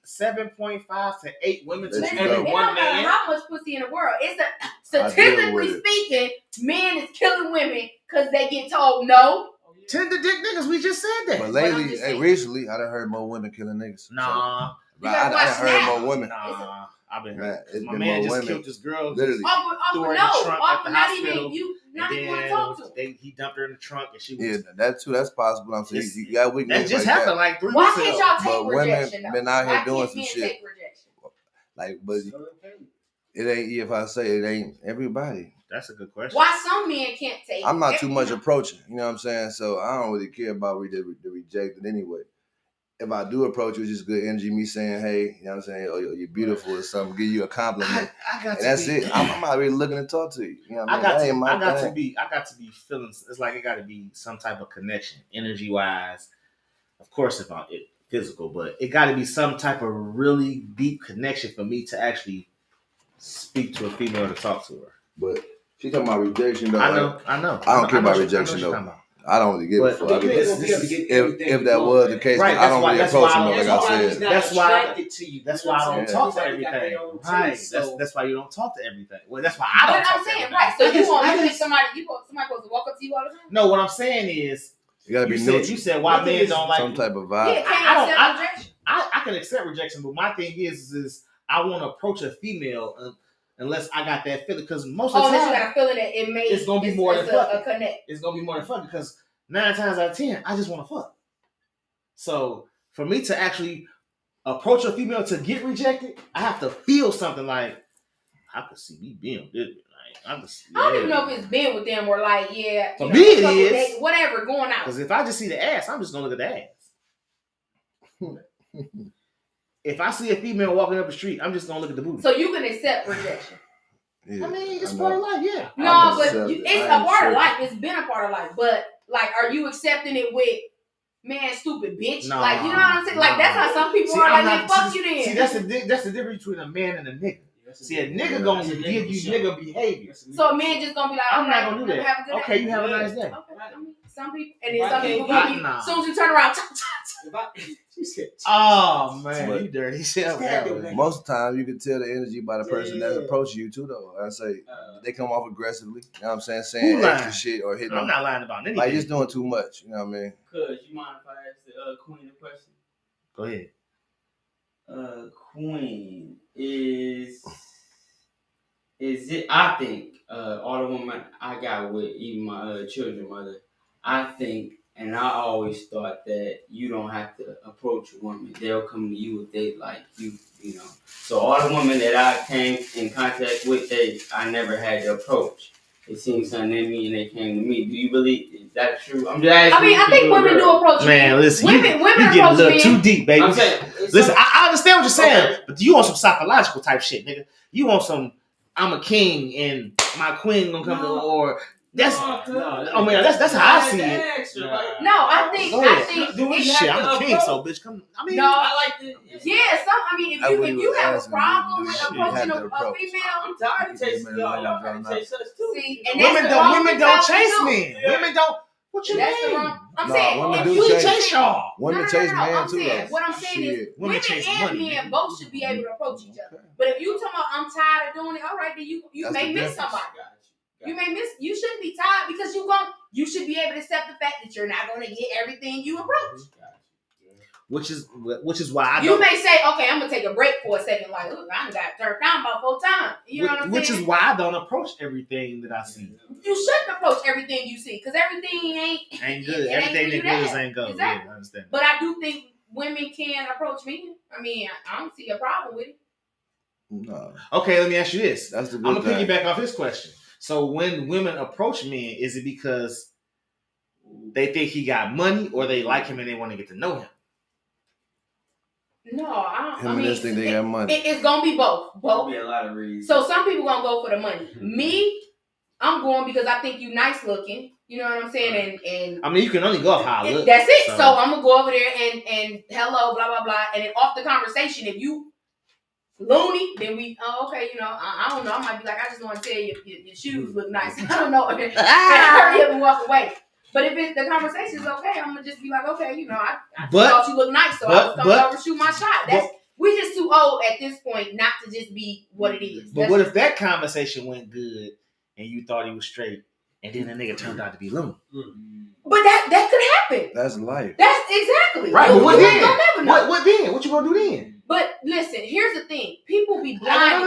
7.5 to 8 women to Let you Listen, go. every it one don't matter man? how much pussy in the world. It's a I deal statistically with it. speaking, men is killing women because they get told no. Tender dick niggas, we just said that. But I'm lately, just saying. recently, I done heard more women killing niggas. Nah, So, You I gotta done watch heard now. more women. nah, I've been Man, hurt. it's My been man more just women. killed this girl. Literally. Threw her in the trunk at the not hospital, even and want to talk to. then he dumped her in the trunk, and she was. Yeah, that too. That's possible. I'm saying It's- you got weakness. That just like happened like 3 Why weeks can't ago. y'all take But women rejection though? been out here Why doing can't some men shit. take rejection? Like, but it ain't. If I say it ain't everybody. That's a good question. Why some men can't take? I'm not too much everything? approaching. You know what I'm saying? So I don't really care about the rejected anyway. If I do approach you, it's just good energy. Me saying, hey, you know what I'm saying? Oh, you're beautiful or something. Give you a compliment. I got And to that's be, it. I'm not really looking to talk to you. You know what I I mean? got That to. ain't my I got thing. to be. I got to be feeling. It's like it got to be some type of connection, energy wise. Of course, if I'm physical, but it got to be some type of really deep connection for me to actually speak to a female to talk to her. But she talking about rejection though. I like, know. I don't care about rejection though. I don't really give a But fuck. You ain't This- gonna be able to get If everything that you was want, the man. case, Right, I don't that's really why- approach that's him why though, I like don't- I He's said. not That's why- attracted to you. That's You know why what I I'm don't saying? talk to Everybody got everything. their own Right. taste, so- That's why you don't talk to everything. Well, that's why I don't But talk I'm to saying, everything. right? So I you just- want I you think just- somebody supposed to walk up to you all the time? No, what I'm saying is, You gotta be neutral. you said why men don't like Some type of Yeah, vibe. can't I don't- accept rejection. I can accept rejection, but my thing is I want to approach a female unless I got that feeling, because most of the Unless you time got a feeling that it may. it's gonna be more than a fucking. connect. It's gonna be more than fun, because 9 times out of 10 I just want to fuck. So for me to actually approach a female to get rejected, I have to feel something like I could see me being with this. Like, I don't even know if it's been with them or like, yeah. For you me, know, it a couple is. days, whatever, going out. Because if I just see the ass, I'm just gonna look at the ass. If I see a female walking up the street, I'm just gonna look at the booty. So you can accept rejection. Yeah, I mean, it's I part of know. life, yeah. No, I'm but accepting. it's I a ain't part of tripping. life. It's been a part of life. But like, are you accepting it with, man, stupid bitch? Nah, Like, you know what I'm saying? Like, that's how some people are. I'm Like, not- man, fuck you then. See, that's the difference between a man and a nigga. See, a nigga gonna That's a give you show. nigga behavior. So a man just gonna be like, I'm not okay, gonna do that. Have a good Okay, day. you have a nice day. Okay. I mean, Some people, and then Why some can't people you- gonna be. Nah. As soon as you turn around, If I- she said, Oh man, But- you dirty shit. Stab him, nigga. Most of the time, you can tell the energy by the person that's Yeah. approaching you too. Though I say they come off aggressively. You know what I'm saying? Who Saying lying? extra shit or hitting I'm them. not lying about anything. Like just doing too much. You know what I mean? Cuz, you mind if I ask the queen a question? Go ahead. Queen, is it? I think all the women I got with, even my children mother, I think, and I always thought that you don't have to approach a woman; they'll come to you if they like you. You know. So all the women that I came in contact with, I never had to approach. They seen something in me and they came to me. Do you believe is that true? I'm just asking. I mean, I think women do approach Man, men. listen, women you approach getting a little men. too deep, baby. I'm saying. Listen, I understand what you're saying, Okay. but you want some psychological type shit, nigga. You want some I'm a king and my queen gonna come to or that's oh man, that's how I see it. No, I think Go I ahead. think Do we it- have Shit, to I'm a king, approach? so bitch, come. I mean, No. I like the. yeah, I mean, I if really you was have a asking, problem do with you have approaching to a approach? female, I'm tired of chasing y'all. Y'all gotta chase us too. see, and that's women the don't wrong women don't mentality chase too. men. Women don't. What you That's the mean? wrong. I'm Nah, saying women if do you We chase. chase y'all. Women chase men I'm too. saying, though. what I'm saying is Shit. Women women chase and money, men nigga. both should be able to approach each other. But if you talking about I'm tired of doing it, all right, then you That's may the miss difference. somebody. You may miss. You shouldn't be tired because you should be able to accept the fact that you're not going to get everything you approach. Which is why I You don't. may say, okay, I'm gonna take a break for a second. Like, look, I done got turned down about 4 times. You know what I'm which saying? is why I don't approach everything that I see. You shouldn't approach everything you see because everything ain't Ain't it good. ain't Everything for you that good to ain't go. Exactly. Yeah, I understand. But I do think women can approach me. I mean, I don't see a problem with it. No, Okay, let me ask you this. that's the I'm good gonna thing. piggyback off his question. So when women approach men, is it because they think he got money or they like him and they want to get to know him? No, I don't. Him I and mean, this think they got money. it's gonna be both. There'll Both. be a lot of reasons. So some people gonna go for the money. Me, I'm going because I think you nice looking. You know what I'm saying? And I mean, you can only go off how I look. that's it. So I'm gonna go over there and hello, blah blah blah, and then off the conversation, if you loony, then we okay, you know, I don't know. I might be like, I just want to tell you your shoes look nice. I don't know, and hurry up and walk away. But if the conversation is okay, I'm gonna just be like, okay, you know, I thought you look nice, so I was coming over to shoot my shot. We just too old at this point not to just be what it is. But what if that conversation went good and you thought he was straight, and then the nigga turned out to be loony? But that could happen. That's life. That's exactly Right, You, but what you then? don't never know. What then? What you gonna do then? But listen, here's the thing: people be No. blind.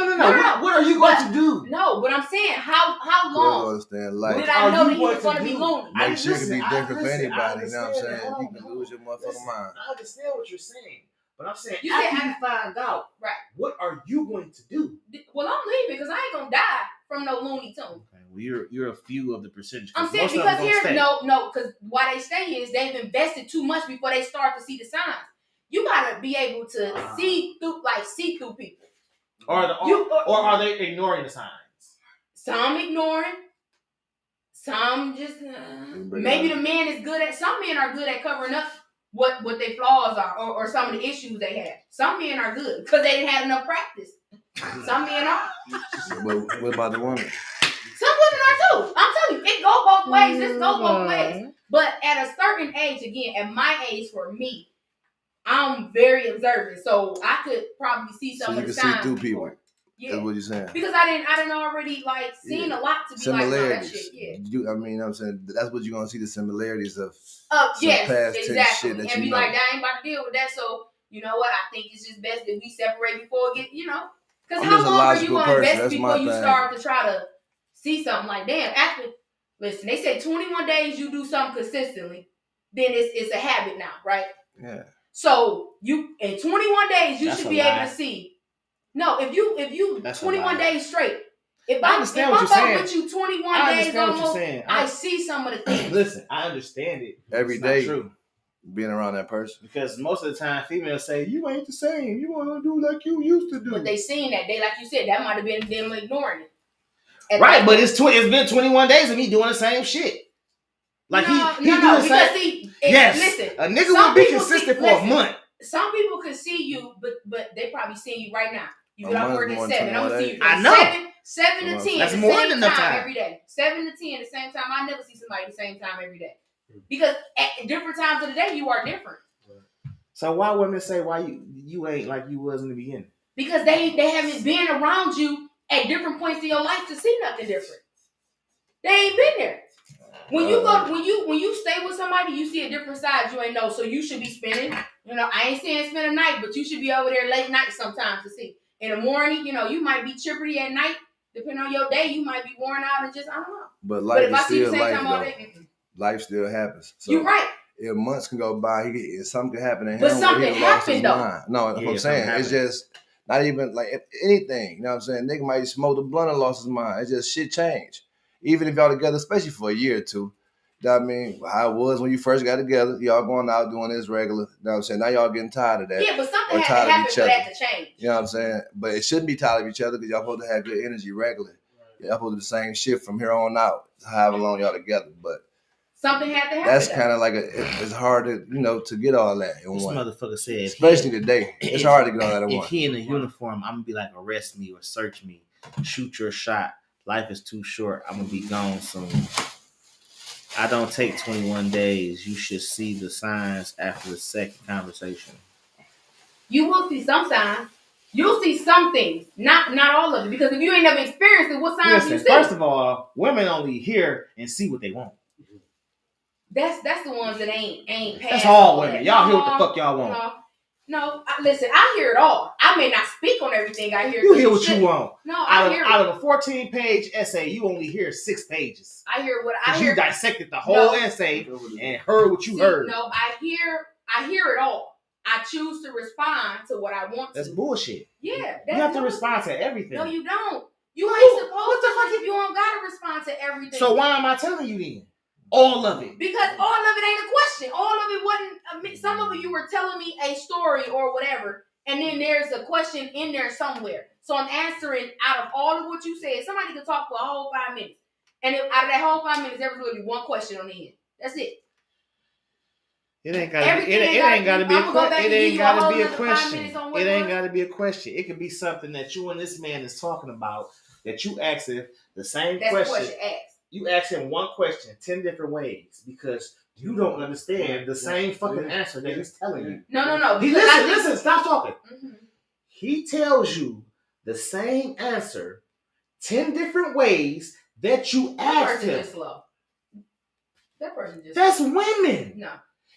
What are you going to do? No, but I'm saying, how You don't long understand did life. I know you that he was going going to to be do? lonely? I Make sure it can be listen, different for listen, anybody. I You know what I'm understand. saying? Hold You on, can hold lose your motherfucking Listen, mind. I understand what you're saying, but I'm saying You after said you find out, Right. what are you going to do? Well, I'm leaving because I ain't gonna die from no Looney Tune. Okay, well you're a few of the percentage. I'm saying most of them because gonna here's stay. no, because why they stay is they've invested too much before they start to see the signs. You gotta be able to see through people. or are they ignoring the signs? Some ignoring, some just maybe the man is good at. Some men are good at covering up what their flaws are or some of the issues they have. Some men are good because they didn't have enough practice. Some men are. But what about the woman? Some women are too. I'm telling you, it go both ways. This go both ways. But at a certain age, again, at my age, for me, I'm very observant, so I could probably see some So of you the can see signs through before. people. Yeah, That's what you're saying. because I didn't already seen a lot to be like, no, that Similarities. shit. Yeah. You, I mean, you know what I'm saying that's what you're gonna see the similarities of. Yes, past tense exactly. shit that And you be like, know. I ain't about to deal with that. So you know what? I think it's just best that we separate before it get, because I'm how just a long are you logical gonna person. invest That's before my you thing. start to try to see something like, damn, after listen, they say 21 days you do something consistently, then it's a habit now, right? Yeah. So you in 21 days you That's should a be lie. able to see. No, if you That's a 21 lie. days straight. If I I'm understand what you're up saying. with you 21 I days understand what you're almost, saying. I see some of the things. Listen, I understand it. Every It's day. not true. Being around that person. Because most of the time, females say, you ain't the same. You want to do like you used to do. But they seen that day, like you said, that might have been them ignoring it. At Right, that but point. it's been 21 days of me doing the same shit. Like no, he do the because same. see, Yes, listen, a nigga some would be people consistent see- for a listen. month. some people can see you, but they probably seeing you right now. You A get off month work more at than 7. I'm gonna see you 21 from I know. 7 to 10 That's the more same than enough time time. every day. 7 to 10 the same time. I never see somebody the same time every day. Because at different times of the day, you are different. So why women say why you ain't like you was in the beginning? Because they haven't been around you at different points in your life to see nothing different. They ain't been there. When you stay with somebody, you see a different side you ain't know. So you should be spending, I ain't saying spend a night, but you should be over there late night sometimes to see. In the morning, you might be chippery at night. Depending on your day, you might be worn out and just, I don't know. But life if is I see you still same life, time all though. day, Life still happens. So you're right. if months can go by, something can happen to him. But where something he lost his happened, though. mind. No, that's what I'm saying. something It's just not even like anything. You know what I'm saying? Nigga might smoke the blunt and lost his mind. It's just shit changed. Even if y'all together, especially for a year or two. You know what I mean? How it was when you first got together. Y'all going out doing this regular. You know what I'm saying? Now y'all getting tired of that. Yeah, but something Or had to tired of happen each for other. that to change. You know what I'm saying? But it shouldn't be tired of each other because y'all supposed to have good energy regularly. Y'all supposed to do the same shit from here on out, however long y'all together. But Something had to happen. that's kind of like it's hard to to get all that in This one. motherfucker said, Especially today. It's hard to get all that in if one. he in a uniform, I'm gonna be like, arrest me or search me, shoot your shot. Life is too short. I'm gonna be gone soon. I don't take 21 days. You should see the signs after the second conversation. You will see some signs. You'll see some things, not all of it. Because if you ain't never experienced it, what signs do you see? First of all, women only hear and see what they want. That's the ones that ain't past. That's all women. Y'all hear what the fuck y'all want. No. Listen, I hear it all. I may not speak on everything I hear. You hear what you want. No, I hear it. Out of a 14-page essay, you only hear 6 pages. I hear what I hear. You dissected the whole essay and heard what you heard. No, I hear it all. I choose to respond to what I want to. That's bullshit. Yeah. You have to respond to everything. No, you don't. You ain't supposed to. You don't gotta respond to everything. So why am I telling you then? All of it. Because all of it ain't a question. All of it wasn't. Some of it you were telling me a story or whatever, and then there's a question in there somewhere. So I'm answering out of all of what you said. Somebody could talk for a whole 5 minutes, and out of that whole 5 minutes, there was going to be one question on the end. That's it. It ain't gotta be. It ain't gotta be a question. It ain't gotta be a question. It ain't gotta be a question. It could be something that you and this man is talking about that you ask him the same question. You ask him one question 10 different ways because you don't understand the same fucking answer that he's telling you. No. Listen, stop talking. Mm-hmm. He tells you the same answer 10 different ways that you asked him. That person just. That's women. No.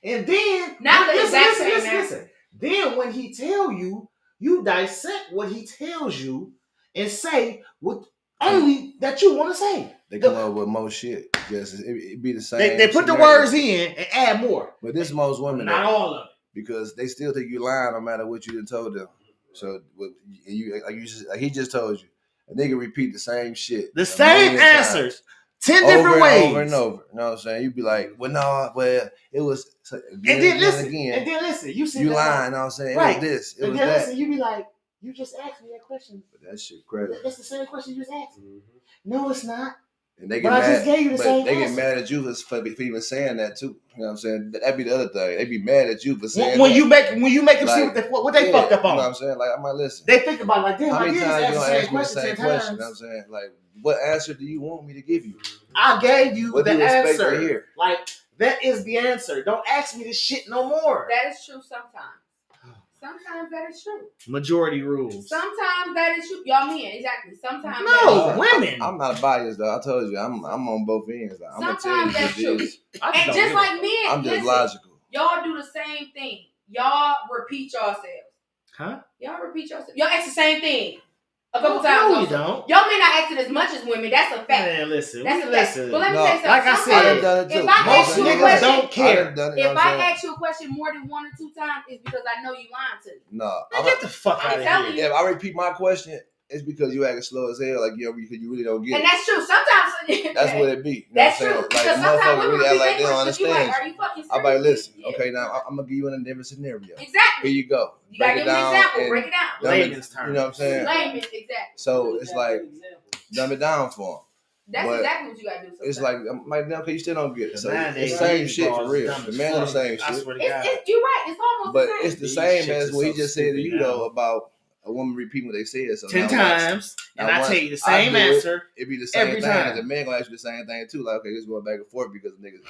And then listen. Then when he tell you, you dissect what he tells you and say what only that you want to say. They come up with more shit. Just it be the same. They put the words in and add more. But this most women, not all of it, because they still think you lying no matter what you done told them. So like he just told you, a nigga repeat the same shit, the same answers, 10 different ways, over and over. You know what I'm saying? You be like, it was. And then listen, you see you lying. You know what I'm saying? Right. It was this. It and was then that. listen, you be like, you just asked me that question. But that shit crazy. That's the same question you just asked me. No, it's not. And they get but mad. I just gave you the same They answer. get mad at you for even saying that too. You know what I'm saying? That'd be the other thing. They be mad at you for saying when that. you make them like, see what they fucked up on. You know what I'm saying? Like I might listen. They think about it like, damn, how many times you gonna ask me the question? same question? You know what I'm saying? Like, what answer do you want me to give you? I gave you what the do you expect to answer. hear? Like, that is the answer. Don't ask me this shit no more. That is true sometimes. Sometimes that is true. Majority rules. Sometimes that is true. Y'all men, exactly. Sometimes no, women. I'm not biased though. I told you, I'm on both ends. I'm gonna tell you that's true. And just like men, I'm just logical. Y'all do the same thing. Y'all repeat yourselves. Huh? Y'all repeat yourselves. Y'all ask the same thing a couple times. No, you don't. Y'all may not ask it as much as women. That's a fact. Man, listen. That's a fact. But let me say something. Like I said, if I ask you a question, don't care. If I ask you a question more than 1 or 2 times, it's because I know you lying to me. No. Get the fuck out of here. If I repeat my question, it's because you acting slow as hell, like you really don't get it. And that's true. Sometimes that's what it be. You know that's what I'm true. Like because sometimes motherfuckers really act like they don't understand. understand. Like, are you fucking serious? I'm like, listen, okay, now I'm gonna give you an different scenario. Exactly. Here you go. You gotta give me an example. Break it down. Layman's terms. You know what I'm saying? Layman's, exactly. So it's like dumb it down for them. That's exactly what you gotta do. Sometimes. It's like now, okay, you still don't get it. So it's the same shit for real. The man on the same shit. You're right. It's almost but the same. it's the same as what he just said to you though about a woman repeating what they said. So 10 now times, and now I once tell you the I same do it, answer. It be the same every thing. time. And the man gonna ask you the same thing too. Like, okay, this going back and forth because niggas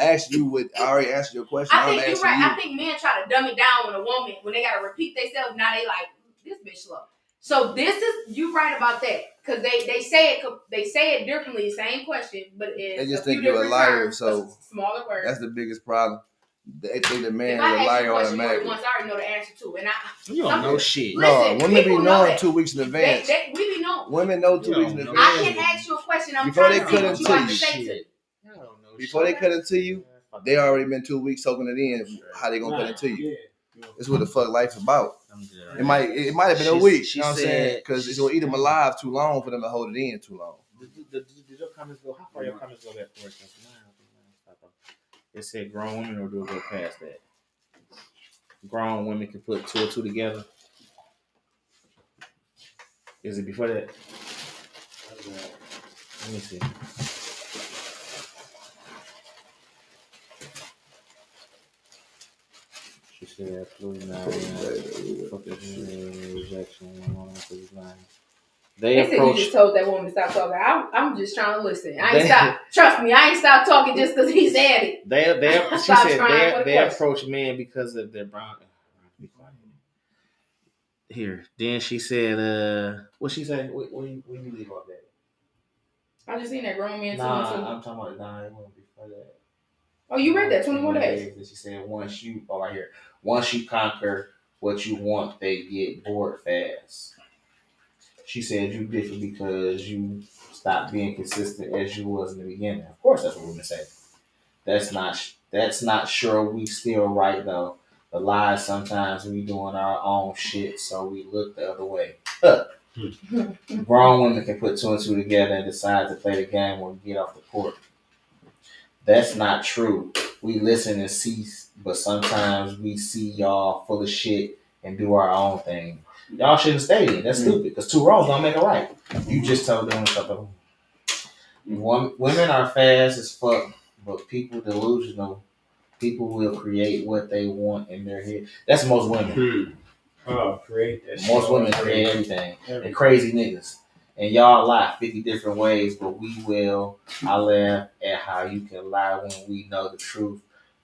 ask you what I already answered your question. I think I'm you're answering right. you. I think men try to dumb it down when a woman, when they gotta repeat themselves, now they like, this bitch slow. So this is, you right about that. Cause they say it differently, same question, but it's They just a few think you're a different liar, terms, so smaller words. That's the biggest problem. They think the man If is I a ask you liar a question more than automatically. once, I already know the answer to. And You don't know shit. Listen, No, women be people know knowing that. 2 weeks in advance. We be knowing. Women know 2 You weeks in don't know. advance. I can ask you a question. I'm Before trying they to see cut what into you have to you. say to. You don't know Before they Okay. cut into you, they already been 2 weeks soaking it in. How they gonna cut into you? That's what the fuck life's about. It might have been a week. She You know what I'm saying? said- Because it's gonna eat them alive too long for them to hold it in too long. Did your comments go? How far your comments go back for it? It said grown women, or do it go past that? Grown women can put 2 and 2 together. Is it before that? Let me see. She said absolutely not. Rejection. They They said you approach. just told that woman to stop talking. I'm just trying to listen. I ain't stop. Trust me, I ain't stopped talking just because he said it. She Stop said trying for the they question. approach men because of their brown. Be quiet. Here. Then she said, what she say? When you leave off that? I just seen that grown man too. I'm talking about it won't be for that. Oh, you read that 21 days. And she said once you conquer what you want, they get bored fast. She said you different because you stopped being consistent as you was in the beginning. Of course, that's what women say. That's not sure we still right though. The lies sometimes we doing our own shit, so we look the other way. Grown women can put 2 and 2 together and decide to play the game when we get off the court. That's not true. We listen and see, but sometimes we see y'all full of shit and do our own thing. Y'all shouldn't stay in. That's stupid, because 2 wrongs don't make a right. You just told them something. Women are fast as fuck, but people delusional. People will create what they want in their head. That's most women. Create that. Most women create everything. They're crazy niggas. And y'all lie 50 different ways, but we will. I laugh at how you can lie when we know the truth.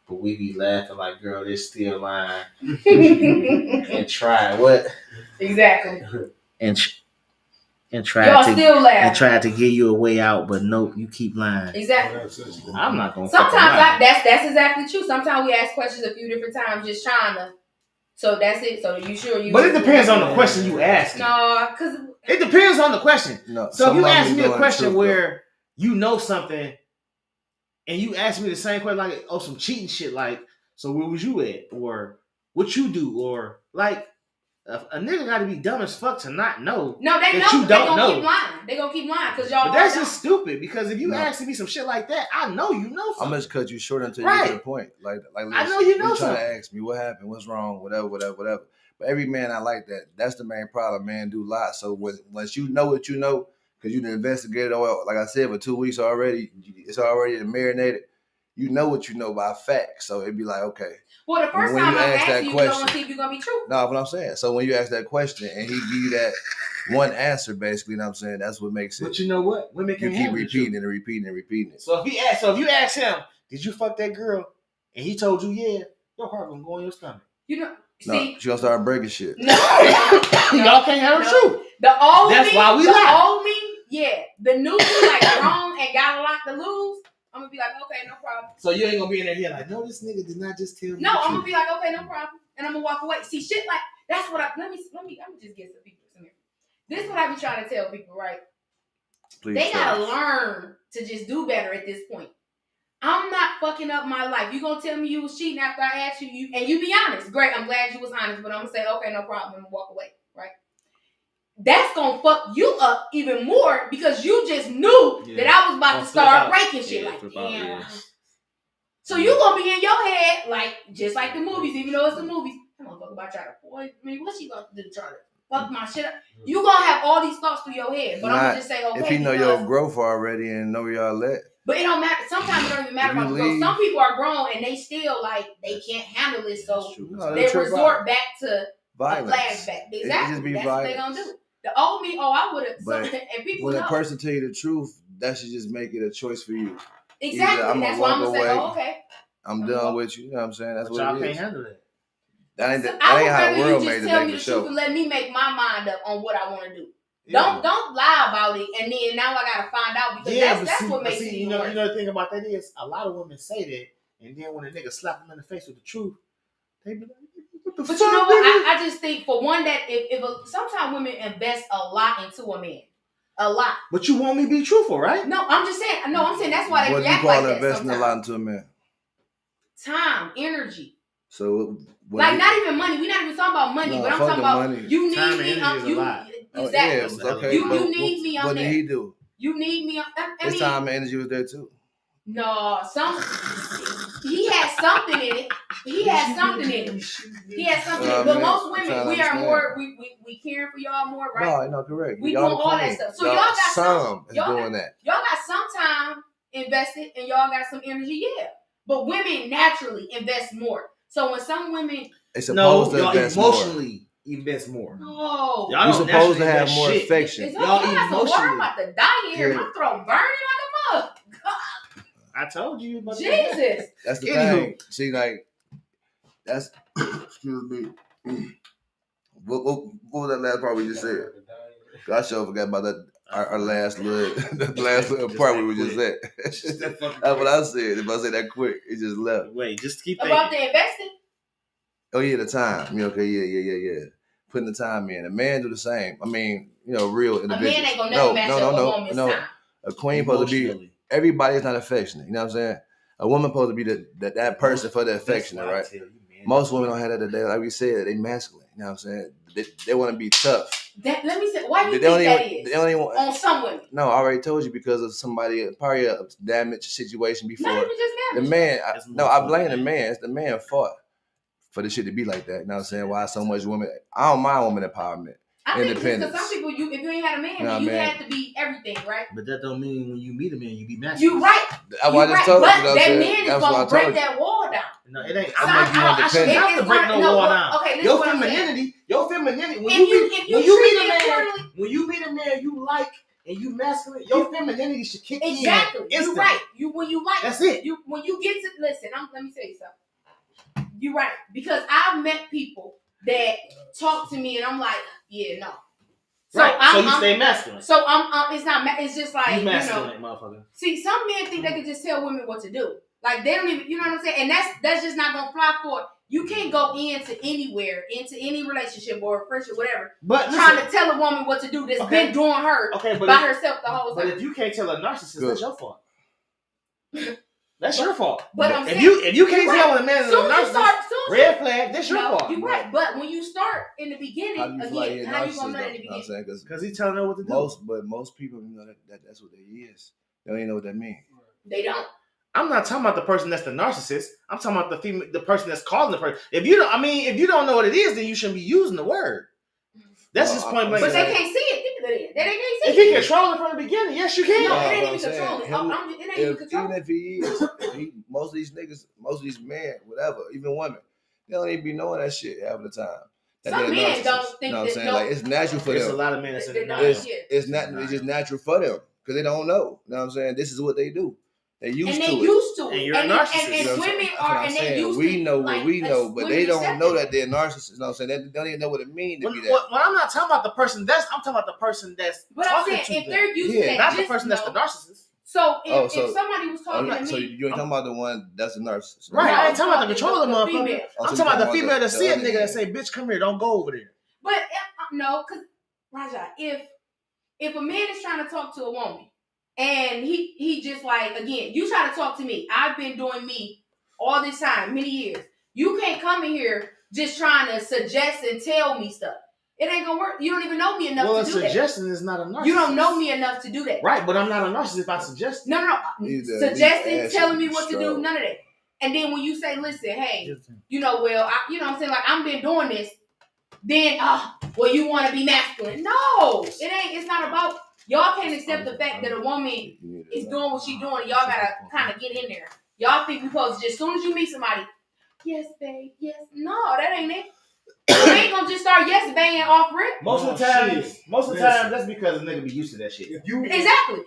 But we be laughing like, girl, this still lying. And try what? Exactly. And Y'all try still laugh. to give you a way out, but nope, you keep lying. Exactly. I'm not gonna. Sometimes that's exactly true. Sometimes we ask questions a few different times, just trying to. So that's it. So you sure you? But it depends on the question you ask. No, because it depends on the question. No, So if you ask me a doing question truth, where you know something, and you ask me the same question, like, oh, some cheating shit, like, so where was you at, or what you do, or like, a nigga got to be dumb as fuck to not know. No, they that know. you They don't gonna know. keep lying. They gonna keep lying because y'all. But that's don't. just stupid. Because if you No. asking me some shit like that, I know you know I'm something. gonna just cut you short until you get to the point. Like listen, I know you know you trying something. to ask me what happened, what's wrong, whatever. But every man I like that. That's the main problem. Man do lie. So once you know what you know, because you done investigated, like I said, for 2 weeks already, it's already marinated. You know what you know by fact. So it'd be like, okay. Well, the first when time you I'm ask that asking you, you question- want to see if you're gonna be true. No, what I'm saying. So when you ask that question and he give you that one answer, basically, you know what I'm saying, that's what makes it. But you know what? Women You can keep handle the repeating truth. it and repeating and repeating it. So if you ask him, did you fuck that girl? And he told you, yeah, your heart gonna go in your stomach. You know. No, See. she gonna start breaking shit. No. Y'all can't handle the truth. The old That's me, why we the lie. old me, yeah. The new me, like grown and got a lot to lose. I'm gonna be like, okay, no problem. So you ain't gonna be in there here like, no, this nigga did not just tell me. No, the I'm truth. gonna be like, okay, no problem, and I'm gonna walk away. See, shit like that's what let me. I'm gonna just get some people. This is what I be trying to tell people, right? Please They tell gotta us. learn to just do better at this point. I'm not fucking up my life. You gonna tell me you was cheating after I asked you, and you be honest. Great, I'm glad you was honest, but I'm gonna say, okay, no problem, and walk away, right? That's gonna fuck you up even more because you just knew that I was about to start breaking shit. Like, damn. So you gonna be in your head, like, just like the movies, even though it's the movies. I'm gonna talk about try to boy. I mean, what's she about to do to try to fuck my shit up? You gonna have all these thoughts through your head, but I'm gonna just say, okay. If you know your growth already and know where y'all at. But it don't matter. Sometimes it don't even matter If you about growth. leave- Some people are grown and they still like they can't handle it, so No, they trip resort out. back to violence. A flashback. Exactly. just be That's violence. what they gonna do. The old me, I would have. But And people when know. a person tell you the truth, that should just make it a choice for you. Exactly. I'ma That's why I'm walk gonna say, away. oh, okay. I'm done with you. You know what I'm saying? That's But what y'all it can't is. handle that. That ain't, So that I ain't would how the rather world you made just the tell nigga me the show. truth and let me make my mind up on what I want to do. Yeah. Don't lie about it, and then now I gotta find out because that's what makes it you even know, worse. you know the thing about that is a lot of women say that, and then when a nigga slap them in the face with the truth, they be like, "What the But fuck?" you know what? nigga?" I just think for one that sometimes women invest a lot into a man, a lot. But you want me to be truthful, right? No, I'm just saying. No, I'm saying that's why they What do you react call like that investing a sometimes. lot into a man? Time, energy. So what Like you- not even money. We're not even talking about money, No, but I'm fuck talking the about money. you need Time and me. energy is a lot. Oh, Exactly. yeah, okay. You but need me. I'm what there. did he do? You need me. I His mean, time and energy was there too. no, he has something in it. He has something in it. He has something in it. But man, most I'm women, trying to we are understand. more, we caring for y'all more, right? No, correct. We y'all doing the all that queen. stuff. So y'all got some is y'all doing that. Y'all got some time invested and y'all got some energy, yeah. But women naturally invest more. So when some women, They supposed to y'all invest more. emotionally invest more. no, Y'all You're don't supposed to naturally have invest more shit. affection. y'all got some water. I'm emotionally. about to die here. Yeah. My throat burning like a mug. I told you about that. Jesus. That's the Anywho. thing. See, like that's excuse me. What was that last part we just said? I sure forgot about that. Our last little, the last little part we were just at. That's what I said. If I say that quick, it just left. Wait, just keep About thinking. the investing? Oh yeah, the time. Yeah, okay, yeah. Putting the time in. A man do the same. I mean, real A individuals. man ain't gonna never match up a woman's time. A queen supposed to be. Emotionally. Everybody's not affectionate. You know what I'm saying? A woman supposed to be that person for the affectionate, right? Most women don't have that today. Like we said, they masculine. You know what I'm saying? They want to be tough. Let me say, why do you They don't think that even- is? They don't even. On some women. No, I already told you because of somebody, probably a damaged situation before. Not even just The damage. man, It's I blame the man. It's the man fought for the shit to be like that. You know what I'm saying? Why so much women? I don't mind woman empowerment. I think it's because Independence. some people, if you ain't had a man, Nah, then you man. had to be everything, right? But that don't mean when you meet a man, you be masculine. You right. That's why I You just right. told you. But You know what I'm that saying? man is That's what I gonna told break you. that wall down. No, it ain't. Some- I should independent. have to break no wall down. Okay, listen Your what I'm saying. femininity. When If you you meet treat a it man, purely, when you meet a man you like and you masculine, your femininity should kick exactly. in. You instantly. right. When you like, That's it. when you get to listen, let me tell you something. You right because I've met people that talk to me and I'm like, yeah, no. So Right. I'm, you stay masculine. So it's not. It's just like You masculine, motherfucker. See, some men think they can just tell women what to do. Like they don't even, you know what I'm saying? And that's just not gonna fly for it. You can't go into any relationship or friendship, whatever, But trying to tell a woman what to do that's been doing her by herself the whole But time. if you can't tell a narcissist, Good. that's your fault. That's your fault. But I'm if saying, you can't tell when a man is a soon as you start, narcissist, red flag, that's your fault. You're right. But when you start in the beginning, How do you feel like you're again, how you narcissist, gonna know though? in the You know what I'm beginning? saying? Because he's telling her what to do. Most people, that's what they is. They don't even know what that means. They don't. I'm not talking about the person that's the narcissist. I'm talking about the person that's calling the person. If you don't know what it is, then you shouldn't be using the word. That's just point blank. But they can't see it. They can't see If it. he control it from the beginning, yes, you can. No, it That's ain't what even I'm saying. controlling. It ain't even controlling. Even if he is, most of these niggas, most of these men, whatever, even women, they don't even be knowing that shit half the time. That Some they're men narcissists. don't think You know what I'm that saying? no- Like it's natural for There's a them. lot of men that's in They're the not- denial. It's just natural for them because they don't know. You know what I'm saying? This is what they do. They used and to they it. used to it. And you're a and narcissist. You know and what I'm women saying? That's are, what I'm and they saying. used We to know like, what we know, but women they don't accept know it. that they're narcissists. You know what I'm saying? They don't even know what it means to When be that. I'm not talking about the person I'm talking about the person that's But I'm talking saying to if them. they're used Yeah. to that, Not the just person that's the know. narcissist. So Oh, if so- somebody was talking to So me, you ain't talking about the one that's a narcissist, Right, No, I ain't talking about the controller the motherfucker. female. Oh, I'm so talking you about the female that the see a other nigga man. and say, bitch, come here, don't go over there. but no, because Raja, if a man is trying to talk to a woman and he just like again, you try to talk to me. I've been doing me all this time, many years. You can't come in here just trying to suggest and tell me stuff. It ain't gonna work. You don't even know me enough Well, a to do that. suggestion is not a narcissist. You don't know me enough to do that. Right, but I'm not a narcissist if I suggest. No. Either Suggesting, ass telling should me be what to do, strong. none of that. And then when you say, listen, hey, it. you know, well, you know what I'm saying? Like, I've been doing this. Then, well, you want to be masculine. No, it ain't. It's not about, y'all can't accept the fact that a woman is doing what she's doing. And y'all got to kind of get in there. Y'all think we supposed to just, as soon as you meet somebody, yes, babe, yes. No, that ain't it. You ain't going to just start yes band off rip. Most of the Oh, time, shit. most of the Listen. time, that's because a nigga be used to that shit. If you Exactly.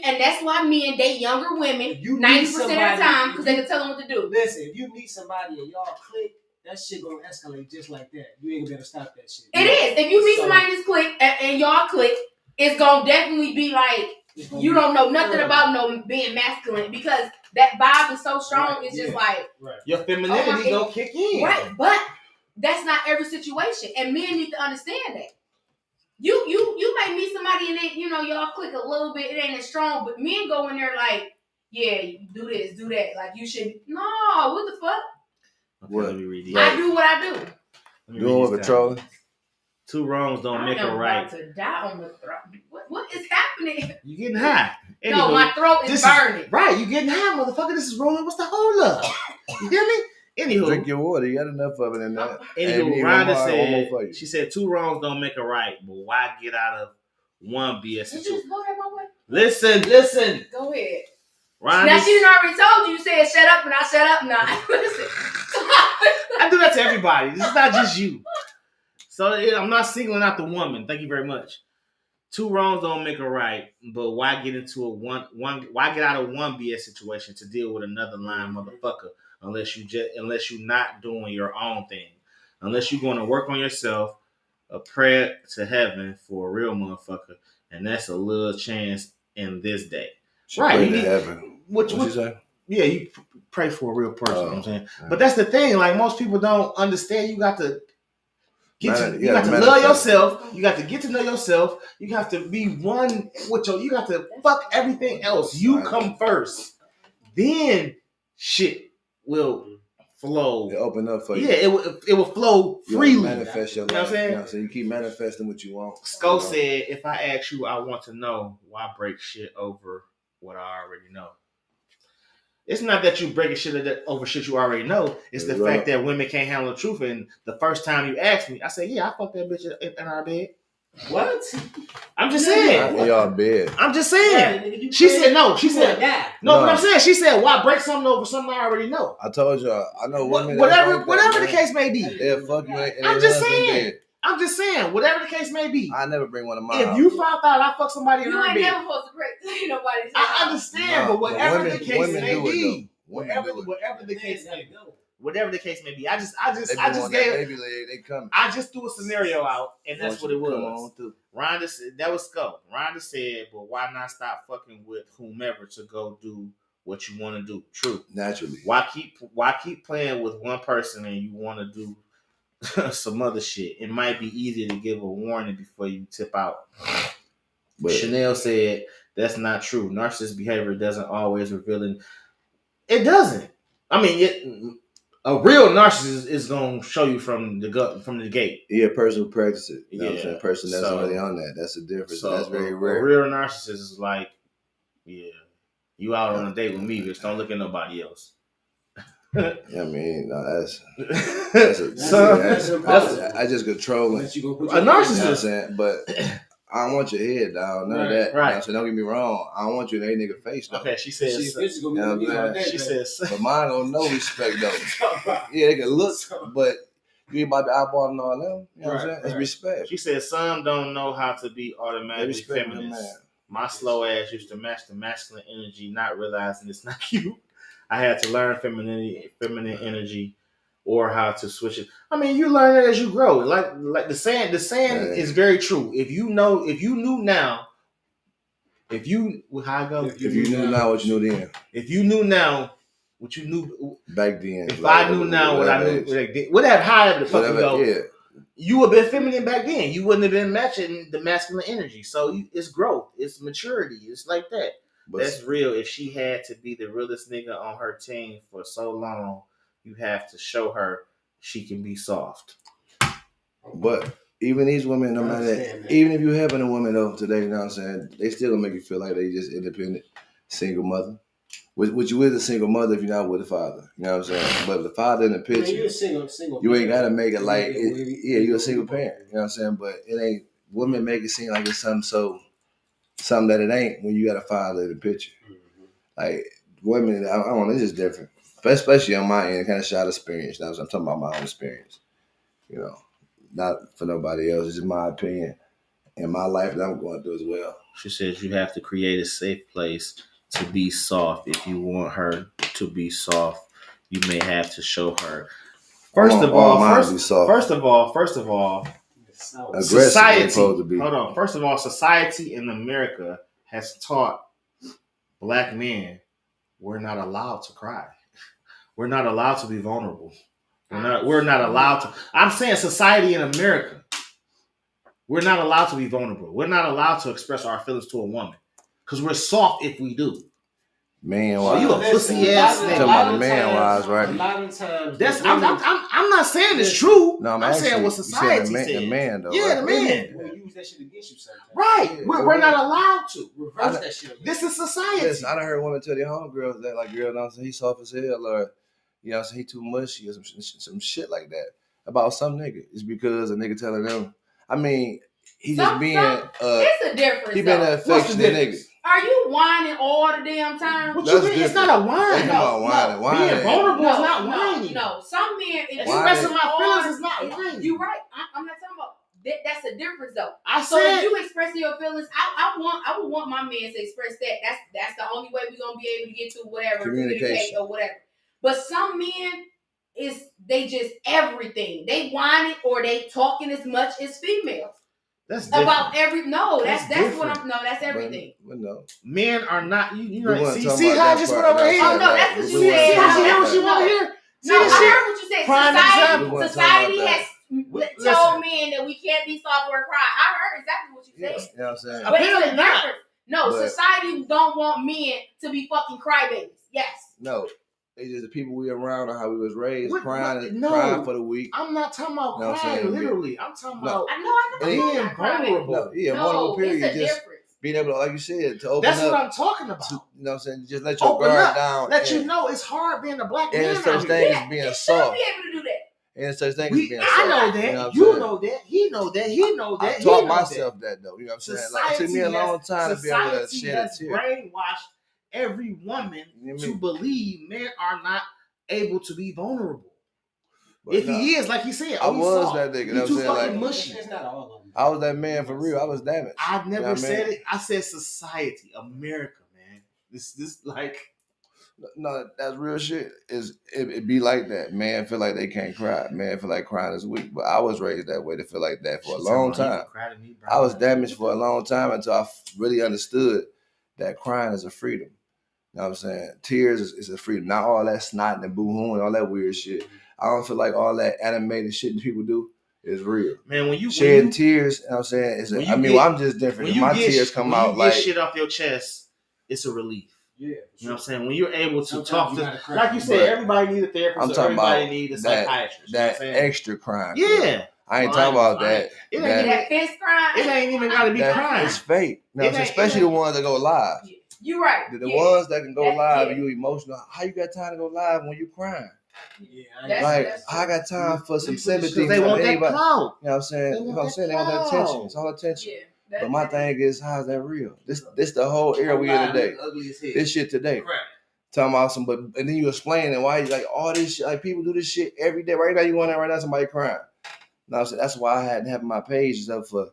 And that's why men date younger women If you 90% meet of the somebody- time because they can tell them what to do. listen, if you meet somebody and y'all click, that shit gonna escalate just like that. You ain't gonna be able to stop that shit. It is. If you meet So- somebody in this clique and y'all click, it's gonna definitely be like It's gonna you be- don't know nothing about no being masculine because that vibe is so strong. Right, It's just yeah. like Right. Your femininity Oh, gonna kick in. right, but that's not every situation, and men need to understand that. You may meet somebody and then y'all click a little bit. It ain't as strong, but men go in there like, yeah, you do this, do that. Like you should. No, what the fuck? Okay, What? let me read these. I do what I do. Let me Doing read what these patrolling? down. Two wrongs don't I make am a right. about to die on the throat. What is happening? You getting high? No, Anywho, my throat is this burning. right. You getting high, motherfucker. This is rolling. What's the hold up? You hear me? Anywho, Drink your water. You got enough of it in that. And Anywho, you Rhonda one more said, for you. she said, two wrongs don't make a right, but why get out of one BS Did you situation? just go that my way? Listen. Go ahead. Rhonda, Now she done already told you. You said shut up and I shut up now. Listen. I do that to everybody. This is not just you. So I'm not singling out the woman. Thank you very much. Two wrongs don't make a right, but why get into why get out of one BS situation to deal with another line motherfucker unless you're not doing your own thing. Unless you're going to work on yourself, a prayer to heaven for a real motherfucker, and that's a little chance in this day. She Right, prayed you to need- heaven. What What you say? yeah, you pray for a real person, you know what I'm saying? Oh, But that's the thing, like most people don't understand. You got to you got to love manifest. yourself. You got to get to know yourself. You have to be one with you got to fuck everything else. You come first. Then shit will flow. It open up for you. Yeah, it will flow You freely. manifest your You know life. what I'm saying? You know what I'm saying? You keep manifesting what you want. Sko said, if I ask you, I want to know why break shit over what I already know. It's not that you breaking shit over shit you already know. It's the Right. fact that women can't handle the truth. And the first time you asked me, I said, yeah, I fucked that bitch in our bed. What? I'm just Not saying. in y'all bed. I'm just saying. Yeah, nigga, you She crazy. said no. She You wanna said die. no. No. But I'm saying she said why break something over something I already know. I told y'all. I know women. Whatever that's like whatever that, the man. case may be. They'll fuck you in I'm their just husband saying. bed. I'm just saying. Whatever the case may be. I never bring one of my If house. you found out I fucked somebody in You her ain't bed, never supposed to break nobody's I house. understand. Nah, but whatever women- the case women may do it, be. though. Women Whatever do it. whatever the Man, case may gotta be. go. Whatever the case may be. I just They be on that gave baby leg. They coming. I just threw a scenario out, and that's what it Come was. on through. Rhonda said that was Skull. Rhonda said, "But why not stop fucking with whomever to go do what you want to do?" True. Naturally. Why keep playing with one person and you want to do some other shit? It might be easier to give a warning before you tip out. But Chanel said that's not true. Narcissist behavior doesn't always reveal it. It doesn't. I mean, a real narcissist is gonna show you from the gate. yeah, a person who practices it. You know what I'm Yeah. saying? A person that's So- already on that. That's the difference. So That's very a rare. real narcissist is like, yeah, you out on a date with me, bitch. Don't look at nobody else. Yeah, I mean, no, that's So- That's impossible. I just controlling. Unless you gonna put A your You know what I'm narcissist. saying? But I don't want your head, dog. None of Right, that. You know what right. I'm saying? Don't get me wrong. I don't want you in any nigga face, though. Okay, she Shit, says. bitch is gonna be Yeah, with me all man. day, She baby. says. But mine don't know respect, though. Right. Yeah, they can look, but you ain't about to eyeball and all them. You know what I'm Right, saying? It's right. respect. She said some don't know how to be They automatically respect real feminist. man. My slow ass used to match the masculine energy, not realizing it's not cute. I had to learn feminine energy, or how to switch it. I mean, you learn it as you grow. Like the saying Yeah. is very true. If you knew now, how I go? If you knew now what you knew then, If you knew now what you knew, back then. if like, I knew now what I knew, age, whatever, however the fuck you whatever, go, yeah. you would have been feminine back then. You wouldn't have been matching the masculine energy. So it's growth, it's maturity, it's like that. But That's real. If she had to be the realest nigga on her team for so long, you have to show her she can be soft. But even these women, no I matter understand that. even if you having a woman though today, you know what I'm saying, they still gonna make you feel like they just independent, single mother. Which you is a single mother if you're not with a father. You know what I'm saying? But if the father in the Man, picture, you're a single. you ain't gotta make it like Yeah, yeah, you're a single parent. You know what I'm saying? But it ain't women make it seem like it's something that it ain't when you got a father in the picture. Like women, I don't know, it's just different. Especially on my end, kind of shot experience. That's what I'm talking about, my own experience. You know, not for nobody else. It's just my opinion and my life that I'm going through as well. She says you have to create a safe place to be soft. If you want her to be soft, you may have to show her. First of all, Aggressive society. supposed to be. Hold on. First of all, society in America has taught black men we're not allowed to cry. We're not allowed to be vulnerable. We're not allowed to. I'm saying society in America. We're not allowed to be vulnerable. We're not allowed to express our feelings to a woman because we're soft if we do. Man, So you a pussy ass nigga. Talking about the man wise, right? A lot of times, That's I'm not saying it's true. No, I'm saying what society says. says. The man, though. Yeah, right? the man. We'll use that shit against you sometimes. Right. We're not allowed to. Reverse that shit. This is society. Listen, I done heard women tell their homegirls that, like, girl, don't say he's soft as hell, or, you know, he too mushy, or some shit like that about some nigga. It's because a nigga telling them. I mean, he just being it's a difference. he been an affectionate nigga. Are you whining all the damn time? What you mean? It's not a whine. That's about whining. Being vulnerable is not whining. No, some men Expressing my feelings is not whining. You're right. I'm not talking about that's a difference though. I So said if you expressing your feelings, I would want my man to express that. That's the only way we're gonna be able to get to whatever communicate or whatever. But some men they just everything. They whining or they talking as much as females. that's different. About that's what I'm that's everything. But no. Men are not you We know wasn't see talking how I about just that went over part. here. Oh no, that's what We you wasn't said. See how she talking hear about what she that. want to hear? See No, this I shit? heard what you said. Prime example. We wasn't Society talking about has Listen. told men that we can't be soft or cry. I heard exactly what you Yeah, said. you know what I'm saying? But it's Apparently a not. difference. No, But- society don't want men to be fucking crybabies. Yes. No. It's just the people we around and how we was raised, What- crying no. crying for the week. I'm not talking about No, I'm crying saying- literally. I'm talking No. about I know. Being I'm not crybaby. vulnerable. No, yeah, No, vulnerable period. it's a Just difference. being able to, like you said, to open That's up. what I'm talking about. To, you know what I'm saying? Just let your Open guard up. down. Let you and, know it's hard being a black man and out such here. things Yeah, as being you should soft. be able to do that. And such things as being soft. I know that. You know what I'm You saying? know that. He know that. He know that. I he taught know myself that though. You know what I'm saying? Like, it took me a long time to be able to Society shed a has tear. brainwashed every woman You know what I to mean? believe men are not able to be vulnerable. But If nah, he is, like he said, I he was soft. that nigga, you He know what too I'm saying? fucking Like, mushy. It's not all of them. I was that man for real. I was damaged. I've never You know what I said mean? it. I said society, America, man. This like No, that's real shit. It be like that. Man feel like they can't cry. Man feel like crying is weak. But I was raised that way to feel like that for a long time. I was damaged for a long time until I really understood that crying is a freedom. You know what I'm saying? Tears is a freedom. Not all that snot and boo-hoo and all that weird shit. I don't feel like all that animated shit that people do is real. Man, when you Shedding tears, you know what I'm saying? I'm just different. My tears come out like shit off your chest, it's a relief. Yeah. You know what I'm saying? When you're able to Sometimes talk you to, gotta cry. like you said, But everybody needs a therapist. I'm So talking everybody about needs a that- psychiatrist. you know that what I'm saying? extra crying. Yeah. I ain't Well, talking about I- that. It ain't That- even That fist crying. it ain't even gotta be That crying. it's fake. No, It ain't- especially it the ain't- ones that go live. You right. The Yeah. ones that can go That- live yeah. and you emotional. How you got time to go live when you crying? Yeah, That's- Like that's I got time for some Because sympathy. Because they from want that anybody. clout. You know what I'm saying? They You know want what I'm that saying? They want that attention. clout. It's all attention. Yeah. But my thing is, how's that real? This the whole era we in today. Ugly as hell. This shit today. Right. Talking about some, but and then you explain it why you like all this shit. Like people do this shit every day. Right now you going out right now, somebody crying. No, so that's why I had to have my pages up for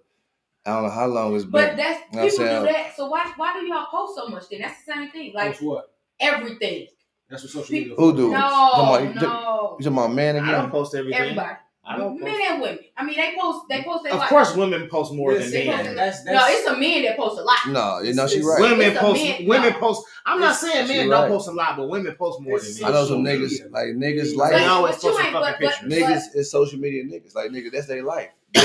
I don't know how long it's been. But that's You know what I'm people do saying? that. So why do y'all post so much then? That's the same thing. Like Post what? everything. That's what social media. Who do? No, Somebody- no. You talking about man I don't again? post everything. Everybody. I don't Men post. and women. I mean, they post their Of life. course, women post more than Listen, men. that's No, it's a men that post a lot. No, you know she It's- right. Women It's a post. man- Women no. post. I'm not saying She men right. don't post a lot, but women post more than It's men. I know some social niggas media. like niggas But- like They always But you post a ain't- fucking but- picture. niggas is social media niggas. Like nigga, that's their life. They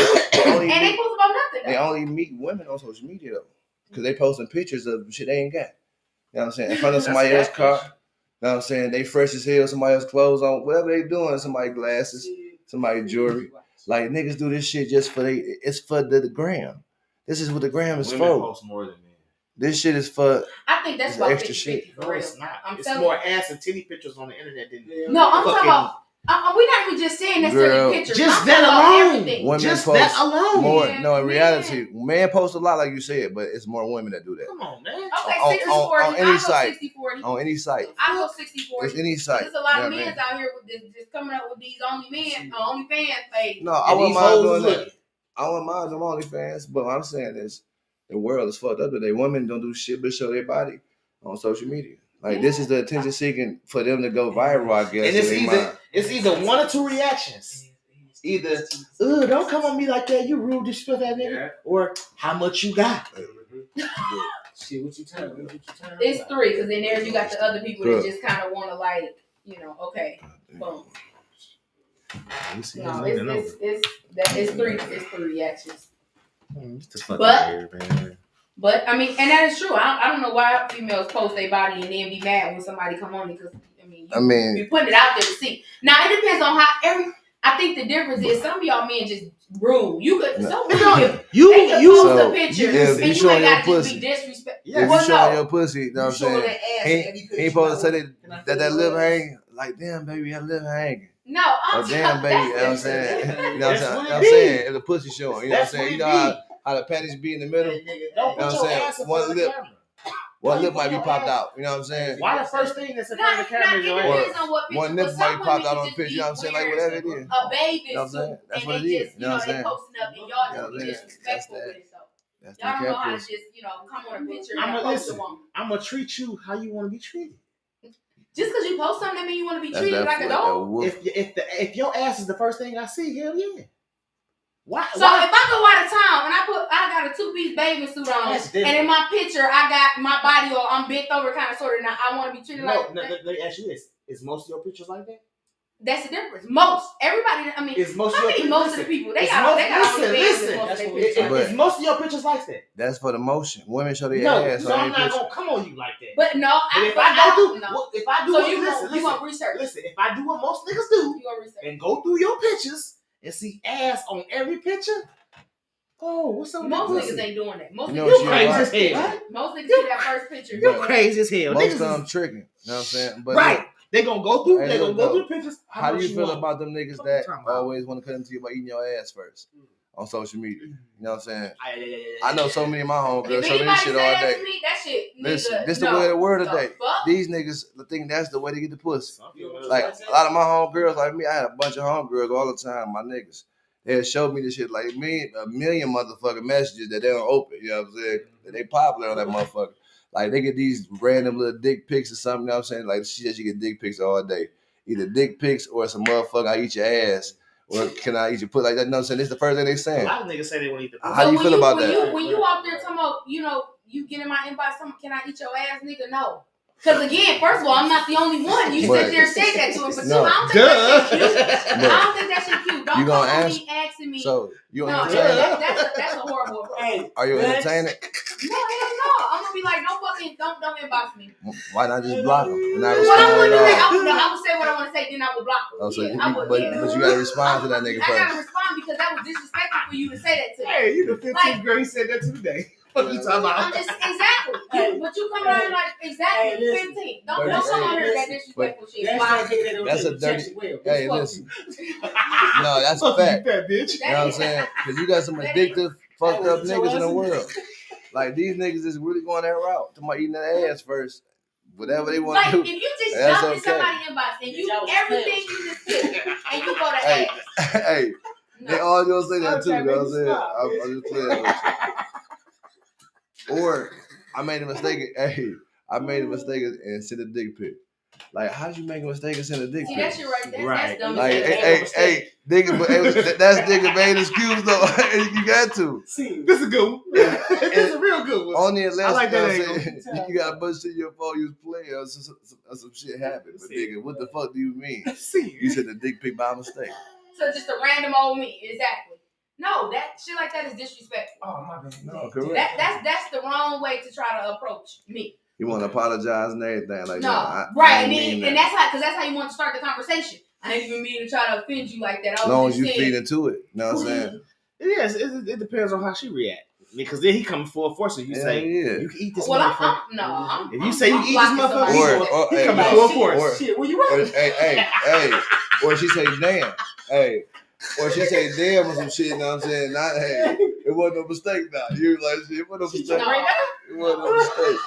only And they meet, post about nothing. they Though. only meet women on social media though, because they posting pictures of shit they ain't got. You know what I'm saying? In front of somebody That's else's car. You know what I'm saying? They fresh as hell. Somebody else's clothes on. Whatever they doing. Somebody glasses. Somebody jewelry. Like niggas do this shit just for it's for the gram. This is what the gram is Women for. post more than men. This shit is for I think that's It's about extra 50-50 shit. for No, real. it's not. I'm It's telling more you. ass and titty pictures on the internet than No, I'm talking fucking about We're not even just saying necessarily Girl. pictures. Just I'm that talking about alone. everything. Women Just post that alone. more. Yeah, No, in man. reality, men post a lot, like you said, but it's more women that do that Come on, man. Okay, on- 60-40. on any I'll go site. 60-40. on any site. I'll go It's 60-40. any site. There's a lot of You know what I men out here with this, just coming up with these OnlyFans page. No, I And wouldn't these mind hoes doing is that. looking. I wouldn't mind them OnlyFans, but what I'm saying is the world is fucked up today. Women don't do shit but show their body on social media. Like this is the attention seeking for them to go viral, I guess. And it's in their either mind. one or two reactions. Either, don't come on me like that, you rude, disrespectful that nigga. Yeah. Or how much you got. Shit, what you telling? It's 3, because then there's you got the other people Good. that just kind of want to like, okay, boom. You see No, this nigga it's 3 reactions. It's the fucking But- weird, man. But I mean, and that is true. I don't know why females post their body and then be mad when somebody come on it, because you putting it out there to see. Now it depends on how I think the difference is some of y'all men just rude. You could some women they can post So, a picture if and you you showing ain't your got to just pussy, be disrespectful. if you Well, showing no. your pussy, you know what I'm saying? He ain't supposed to say that lip hanging. Like, damn, baby, that lip hanging. No, I'm Oh, damn, baby, you know what I'm that's saying? different. You know what That's I'm what saying? it be. If the pussy showing, you know what I'm That's saying? what You it know be. how the panties be in the middle? Don't put You know what I'm your saying? ass in One front of the lip. camera. One lip might be popped out, you know what I'm saying? Why the first thing that's in front of the Not camera is your it ass? depends on what picture. One but nip some might be popped women out on just the picture, you know what I'm saying? Like, be whatever it is. wearing a bathing You know what I'm suit saying? That's and what they it is. just, You know what I'm they saying? posting up and y'all You know just what be I'm saying? disrespectful That's with it. So That's y'all don't know how to the just, come on a picture I'ma and post a listen. woman. I'm gonna treat you how you want to be treated. Just because you post something, that mean you want to be That's treated like a dog. If your ass is the first thing I see, hell yeah. Why? So if I go out of town and I got a 2-piece bathing suit on, That's and different. in my picture I got my body or I'm bent over kind of sort of, now I want to be treated like that. Let me ask you this: is most of your pictures like that? That's the difference. Everybody. I mean, Is most I of your think pictures? most of the people they It's got most- they got listen, on the listen. most of That's their what- pictures. But- Is most of your pictures like that? That's for the motion. Women show their No, ass so on I'm their not picture. gonna come on you like that. But no, But if but I go through, know. if I do So what, you listen, want research? listen, if I do what most niggas do You want research? and go through your pictures and see ass on every picture, what's up with Most that niggas pussy? ain't doing that. Most You know niggas what You you crazy are. as hell. Most niggas see that first picture. You crazy as hell. Most Niggas of them is, tricking. You know what I'm saying? But right. look, They gonna go through. Hey, They gonna look, go though. through the pictures. how do much you feel want? about them niggas What you that talking about? always want to come to you about eating your ass first on social media? You know what I'm saying? I I know so many of my homegirls If show me anybody this say shit all that day. to me, that shit. Listen, nigga, this the no. way of the word The today. fuck? These niggas think that's the way to get the pussy. Like a lot of my homegirls, like me, I had a bunch of homegirls all the time. My niggas, they'll show me this shit like me, a million motherfucking messages that they don't open. You know what I'm saying? That they popular on that motherfucker. Like they get these random little dick pics or something. You know what I'm saying? Like she said, she get dick pics all day. Either dick pics or some motherfucker, I eat your ass. Or can I eat your pussy? Like that? You know what I'm saying? This is the first thing they A saying. lot of niggas say they want to eat the pussy. How do you when feel about when that? When you out there talking about, you get in my inbox, can I eat your ass, nigga? No. Because again, first of all, I'm not the only one. You But- sit there and say that to him. But No. two, I don't think that shit cute. But- I don't think that shit cute. Don't You come gonna on ask- me asking me. So you no, entertain it? that's a horrible approach. Hey, Are you next. entertaining? No, hell no. I'm gonna be like, don't inbox me. Why not just block them and not What I respond would do, at all? I would say what I want to say, then I would block them. Oh, so Yeah, you, I would. but yeah. you gotta respond to that nigga I gotta first. respond because that was disrespectful for you to say that to me. Hey, you the 15th Like- grade said that to today. What you talking I'm about? just exactly. But you come around like exactly Hey, listen. 15. But Don't come on here with that listen. disrespectful shit. That's Why? not taking it That's to a the dirty- Texas well. Hey, Fuck listen. you. No, that's a Fuck you, fact. fat bitch. You know what I'm saying? Because you got some addictive, fucked up niggas in the world. Like these niggas is really going that route. To my eating that ass first. Whatever they want Like to if do. you just That's jump in okay. somebody's inbox and you Y'all was everything you just said and you go to Hey, ass. hey, they No. all gonna say that too. Okay, You know what I'm baby, saying? stop, I'm just playing with you. Or I made a mistake. Hey, I made a mistake and sent a dick pic. Like, how did you make a mistake and send a dick See pic? that shit right there? Right. That's dumb. Like, as hell. hey, nigga, but hey, that's nigga made excuse though. You got to. See, This is a good one. This is a real good one. Only unless I like that you know what I'm angle. saying, you got a bunch of shit in your phone you was playing or some shit happened. But nigga, what the fuck do you mean? See, You sent a dick pic by mistake. So just a random old me, exactly. No, that shit like that is disrespectful. oh my bad. No, correct. That's the wrong way to try to approach me. You want to apologize and everything like No, that. right, and that's how, because that's how you want to start the conversation. I ain't even mean to try to offend you like that. I As was long as just you saying, feed into it. You know what I'm saying? yes, it depends on how she react. because then he coming full force. So you Hell say yeah. you can eat this Well, motherfucker. If you I'm say you can eat this blocking motherfucker, somebody. he Or, coming hey, full or- force. Shit, where you Or, at? hey, or she say, damn, hey, or she say, damn, or some shit. You know what I'm saying? Not, hey, it wasn't no mistake. Now you like, shit, it wasn't no mistake. It wasn't no mistake.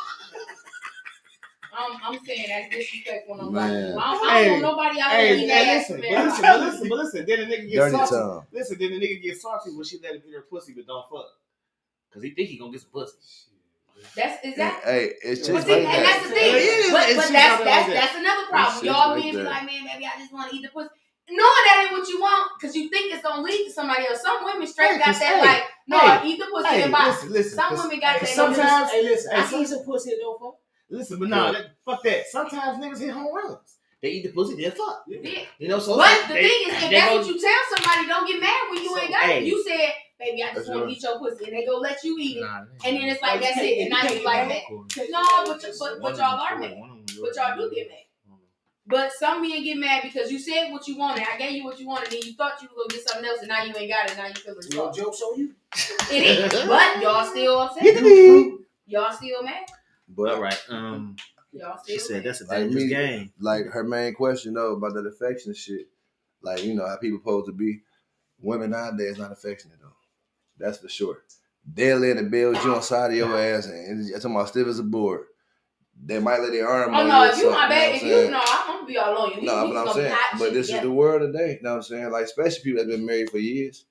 I'm saying that's disrespect when I'm Man. blocking you. I don't want nobody out there eating ass. But listen. Then the nigga gets Dirty salty. tongue. Listen, then the nigga gets salty when she let him eat her pussy, but don't fuck, cause he think he gonna get some pussy. That's exactly. Hey, it's But just see, like and that's that. the thing. Yeah, But it's that's another problem. It's Y'all just men be like that. like, man, maybe I just want to eat the pussy. Knowing that ain't what you want, because you think it's gonna lead to somebody else. Some women straight got that like, no, eat the pussy and buy. Listen. Some women got that. Sometimes, I can eat some pussy and don't fuck. listen, but no, fuck that. Sometimes niggas hit home runs. They eat the pussy, then fuck. Yeah. You know, so But the thing is, if they that's go- what you tell somebody, don't get mad when you ain't got it. Hey. You said, baby, I just That's want right. to eat your pussy, and they go let you eat it, Nah, and then it's like that's it, and now you like that. No, but y'all are mad. But y'all do get mad. But some men get mad because you said what you wanted. I gave you what you wanted, and you thought you were gonna get something else, and now you ain't got it. Now you feeling No soft. jokes on you. It is, but y'all still upset. Y'all still mad. But All right. Y'all She still said mad. that's a Like dangerous me- game. like her main question though about that affection shit, like you know how people supposed to be. Women nowadays not affectionate though. That's for sure. They'll lay in the bed with you on the side of your ass and I'm talking about stiff as a board. They might lay their arm Oh on no, you. or if you my something, bad, know if what you I'm saying? no, I'm gonna be all on you. We No, just but I'm gonna be saying, hot but shit this is together. the world today. You know what I'm saying? Like, especially people that been married for years,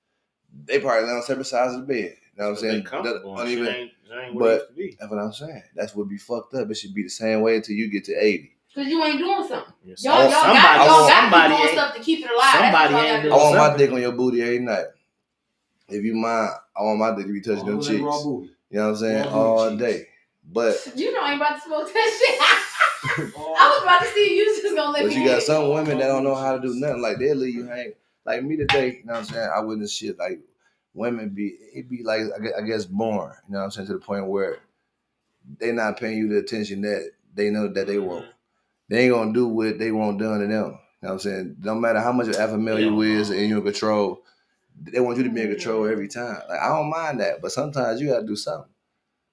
they probably lay on separate sides of the bed. You know what I'm saying? Don't even, but that's what I'm saying. That's what be fucked up. It should be the same way until you get to 80. Cause you ain't doing something. Yes. Y'all got to be doing stuff to keep it alive. somebody That's ain't what I y'all want my something. dick on your booty every night. If you mind, I want my dick to be touching them Raw cheeks. booty. You know what I'm saying? Raw booty All cheeks. day. But gotta do. You know I ain't about to smoke that shit. I was about to see you just gonna let But me you got hang. some women that don't know how to do nothing. Like they'll leave you hang. Like me today, you know what I'm saying? I witness shit like women it be like I guess born, you know what I'm saying, to the point where they not paying you the attention that they know that they want. They ain't gonna do what they want done to them. You know what I'm saying? No matter how much of alpha male you is and you in control, they want you to be in control every time. Like I don't mind that, but sometimes you gotta do something.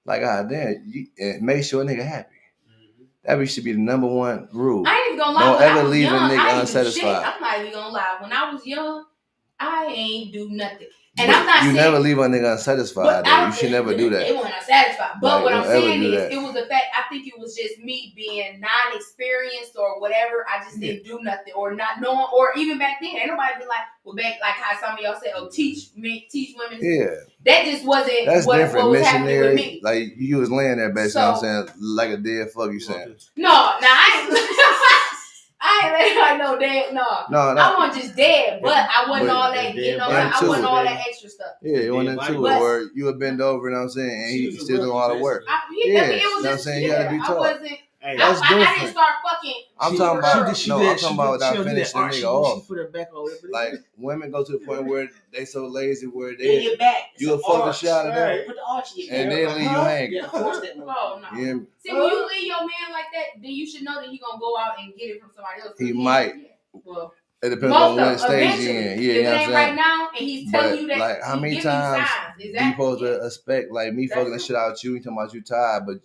Like and make sure a nigga happy. That should be the number one rule. I ain't even gonna lie. Don't When ever I was leave a young, nigga I ain't do shit. unsatisfied. I'm not even gonna lie. When I was young, I ain't do nothing. And But I'm not you saying never leave a nigga unsatisfied. Though. You should never do They that. weren't unsatisfied. But Like, what I'm don't ever saying do is, that. it was the fact. I think it was just me being non-experienced or whatever. I just didn't do nothing or not knowing. Or even back then, ain't nobody be like, well, back like how some of y'all said, oh, teach women. Yeah, That just wasn't that's what different. was happening with Missionary, me. like you was laying there, basically. So- I'm saying like a dead fuck. You saying? No, I ain't. I ain't letting like no dead. No. No, I wasn't just dead, but I wasn't But- all that, you know, but I wasn't too. all that extra stuff. Yeah, you went into it But- where you would bend over, you know what I'm saying, and he still doing all the work. I mean, Yeah, it was you know what I'm just, saying? You gotta be I taught. wasn't. Hey, That's I didn't different. start fucking. I'm cheating talking about girls. I'm talking about without finishing the nigga off. She put her back on. Like women go to the point where they so lazy where In they your back. you a fucking shot of them, Right. Put the arch in your and back. they leave you hanging. Yeah, of course that Oh motherfucker. no. You hear me? See, when you leave your man like that, then you should know that he gonna go out and get it from somebody else. He might. Yeah. Well, It depends most on of what them, stage eventually. you in. Yeah, If you it know what I'm ain't right saying? now, and he's telling But you that, like how he's many giving you times signs. you Exactly. supposed to expect like me That's fucking the true. shit out you talking about you tired, but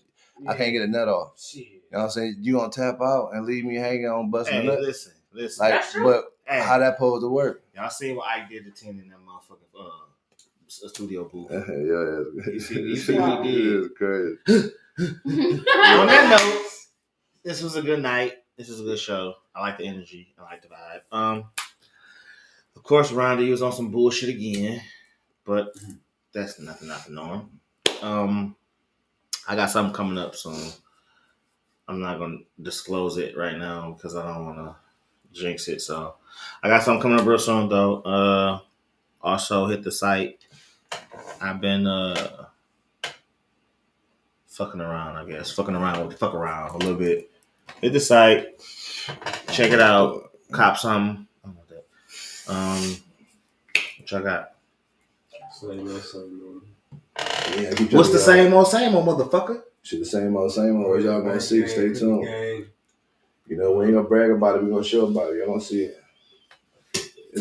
I can't get a nut off. Shit. You know what I'm saying? You gonna tap out and leave me hanging on busting Hey, a nut? listen. Like, That's true. but Hey, how that supposed to work? y'all seen what Ike did to 10 in that motherfucking studio booth. Yeah, You see what he did. It's crazy. On that note, this was a good night. This was a good show. I like the energy. I like the vibe. Of course, Ronda was on some bullshit again, but that's nothing out the norm. I got something coming up soon. I'm not gonna disclose it right now because I don't want to jinx it. So I got something coming up real soon though. Also hit the site. I've been fucking around, I guess. Fuck around a little bit. Hit the site. Check it out. Cop something. I don't know that. What y'all got? Yeah, keep What's the telling y'all. same old motherfucker? Shit, the same old. Y'all gonna see. Stay tuned. You know, we ain't gonna brag about it. We gonna show about it. Y'all gonna see it.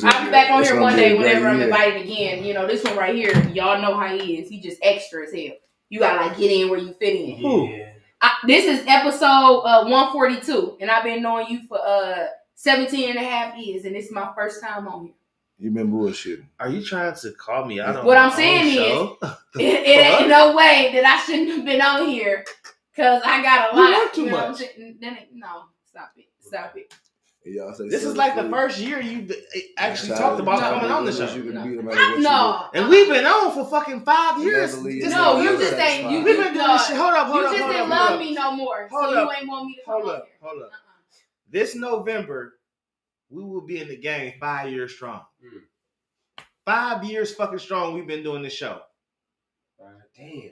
I'll be back on It's here gonna one be a day great whenever I'm year. invited again. You know, this one right here, y'all know how he is. He just extra as hell. You gotta like get in where you fit in. Yeah. This is episode 142, and I've been knowing you for 17 and a half years, and this is my first time on here. You been bullshitting. Are you trying to call me out on What my I'm saying own is, show? It ain't no way that I shouldn't have been on here, because I got a You lot. work too you know what I'm much. saying? No, stop it. Y'all say This is something like the free. first year you actually Child- talked about child coming on the business, show. You can No. be no matter what you No. And we've been on for fucking 5 years. Natalie, This No, you November. just ain't. You We've just, been doing this shit. Hold up. You just didn't love me no more, Hold so up. you ain't want me to come Hold on up. here. Hold up. This November, we will be in the game 5 years strong. 5 years fucking strong. We've been doing this show. Damn.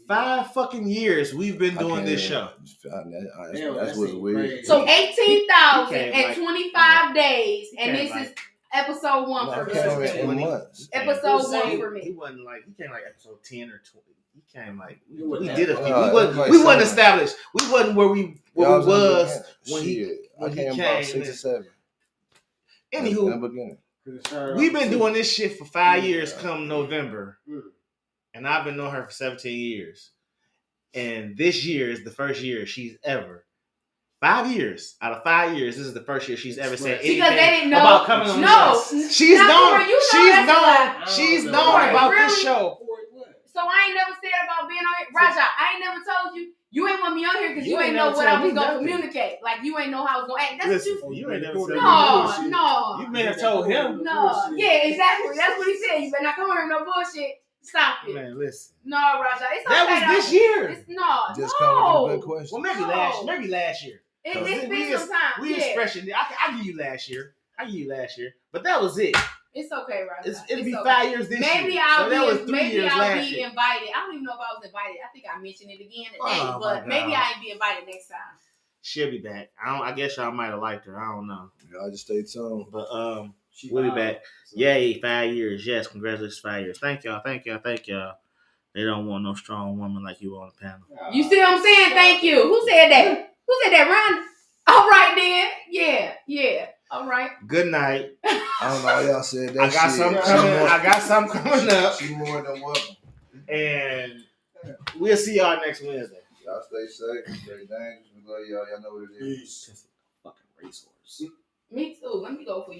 5 fucking years we've been I doing can't this even- show. That's what's weird. So 18,000 He came and like- 25 days, he and came this like- is episode 1 No, for I me. came in months. Episode 1 for He me. wasn't like he came like episode 10 or 20. He came like we wasn't did a that few. long. We It wasn't, was like we wasn't 7. established. We wasn't where we Y'all in the was beginning. when he. Shit, when I he came came about 6 in. or 7. In Anywho, the beginning. we've been doing this shit for 5 years. Yeah. Come November, and I've been knowing her for 17 years. And this year is the first year she's ever. 5 years out of 5 years, this is the first year she's ever said anything Because they didn't know about coming on the No, show. She's Not known. Corey, you know She's that's a known. lie. She's Oh, known Corey, about this really? show. So I ain't never said about being on here. Raja, I ain't never told you. You ain't want me on here because you You ain't ain't know never what I told was me going to nothing. communicate. Like, you ain't know how I was going to act. That's Listen, what you... you ain't never said No. You may have told him. No. Yeah, exactly. That's what he said. You better not come here with no bullshit. Stop it. Man, listen. No, Raja. It's okay. That was this though. year. It's no. Just no. coming with a good question. Well, maybe last year. It's been some time. We Yeah. expression. I give you last year. But that was it. It's okay, Raja. It'll be okay. 5 years this Maybe year. I'll So that was be 3 maybe years I'll last be year. invited. I don't even know if I was invited. I think I mentioned it again today, Oh, but my maybe God. I ain't be invited next time. She'll be back. I guess y'all might have liked her. I don't know. Y'all just stay tuned. But we'll be back. Yay, 5 years. Yes, congratulations, 5 years. Thank y'all. They don't want no strong woman like you on the panel. You see what I'm saying? Thank you. Who said that? Who said that? Ron? All right then. Yeah. All right. Good night. I don't know why y'all said that. I got shit. something coming. I got something coming up, She more than welcome. and we'll see y'all next Wednesday. Y'all stay safe, stay dangerous. We love y'all. Y'all know what it is. Fucking racehorse. Me too. Let me go for you.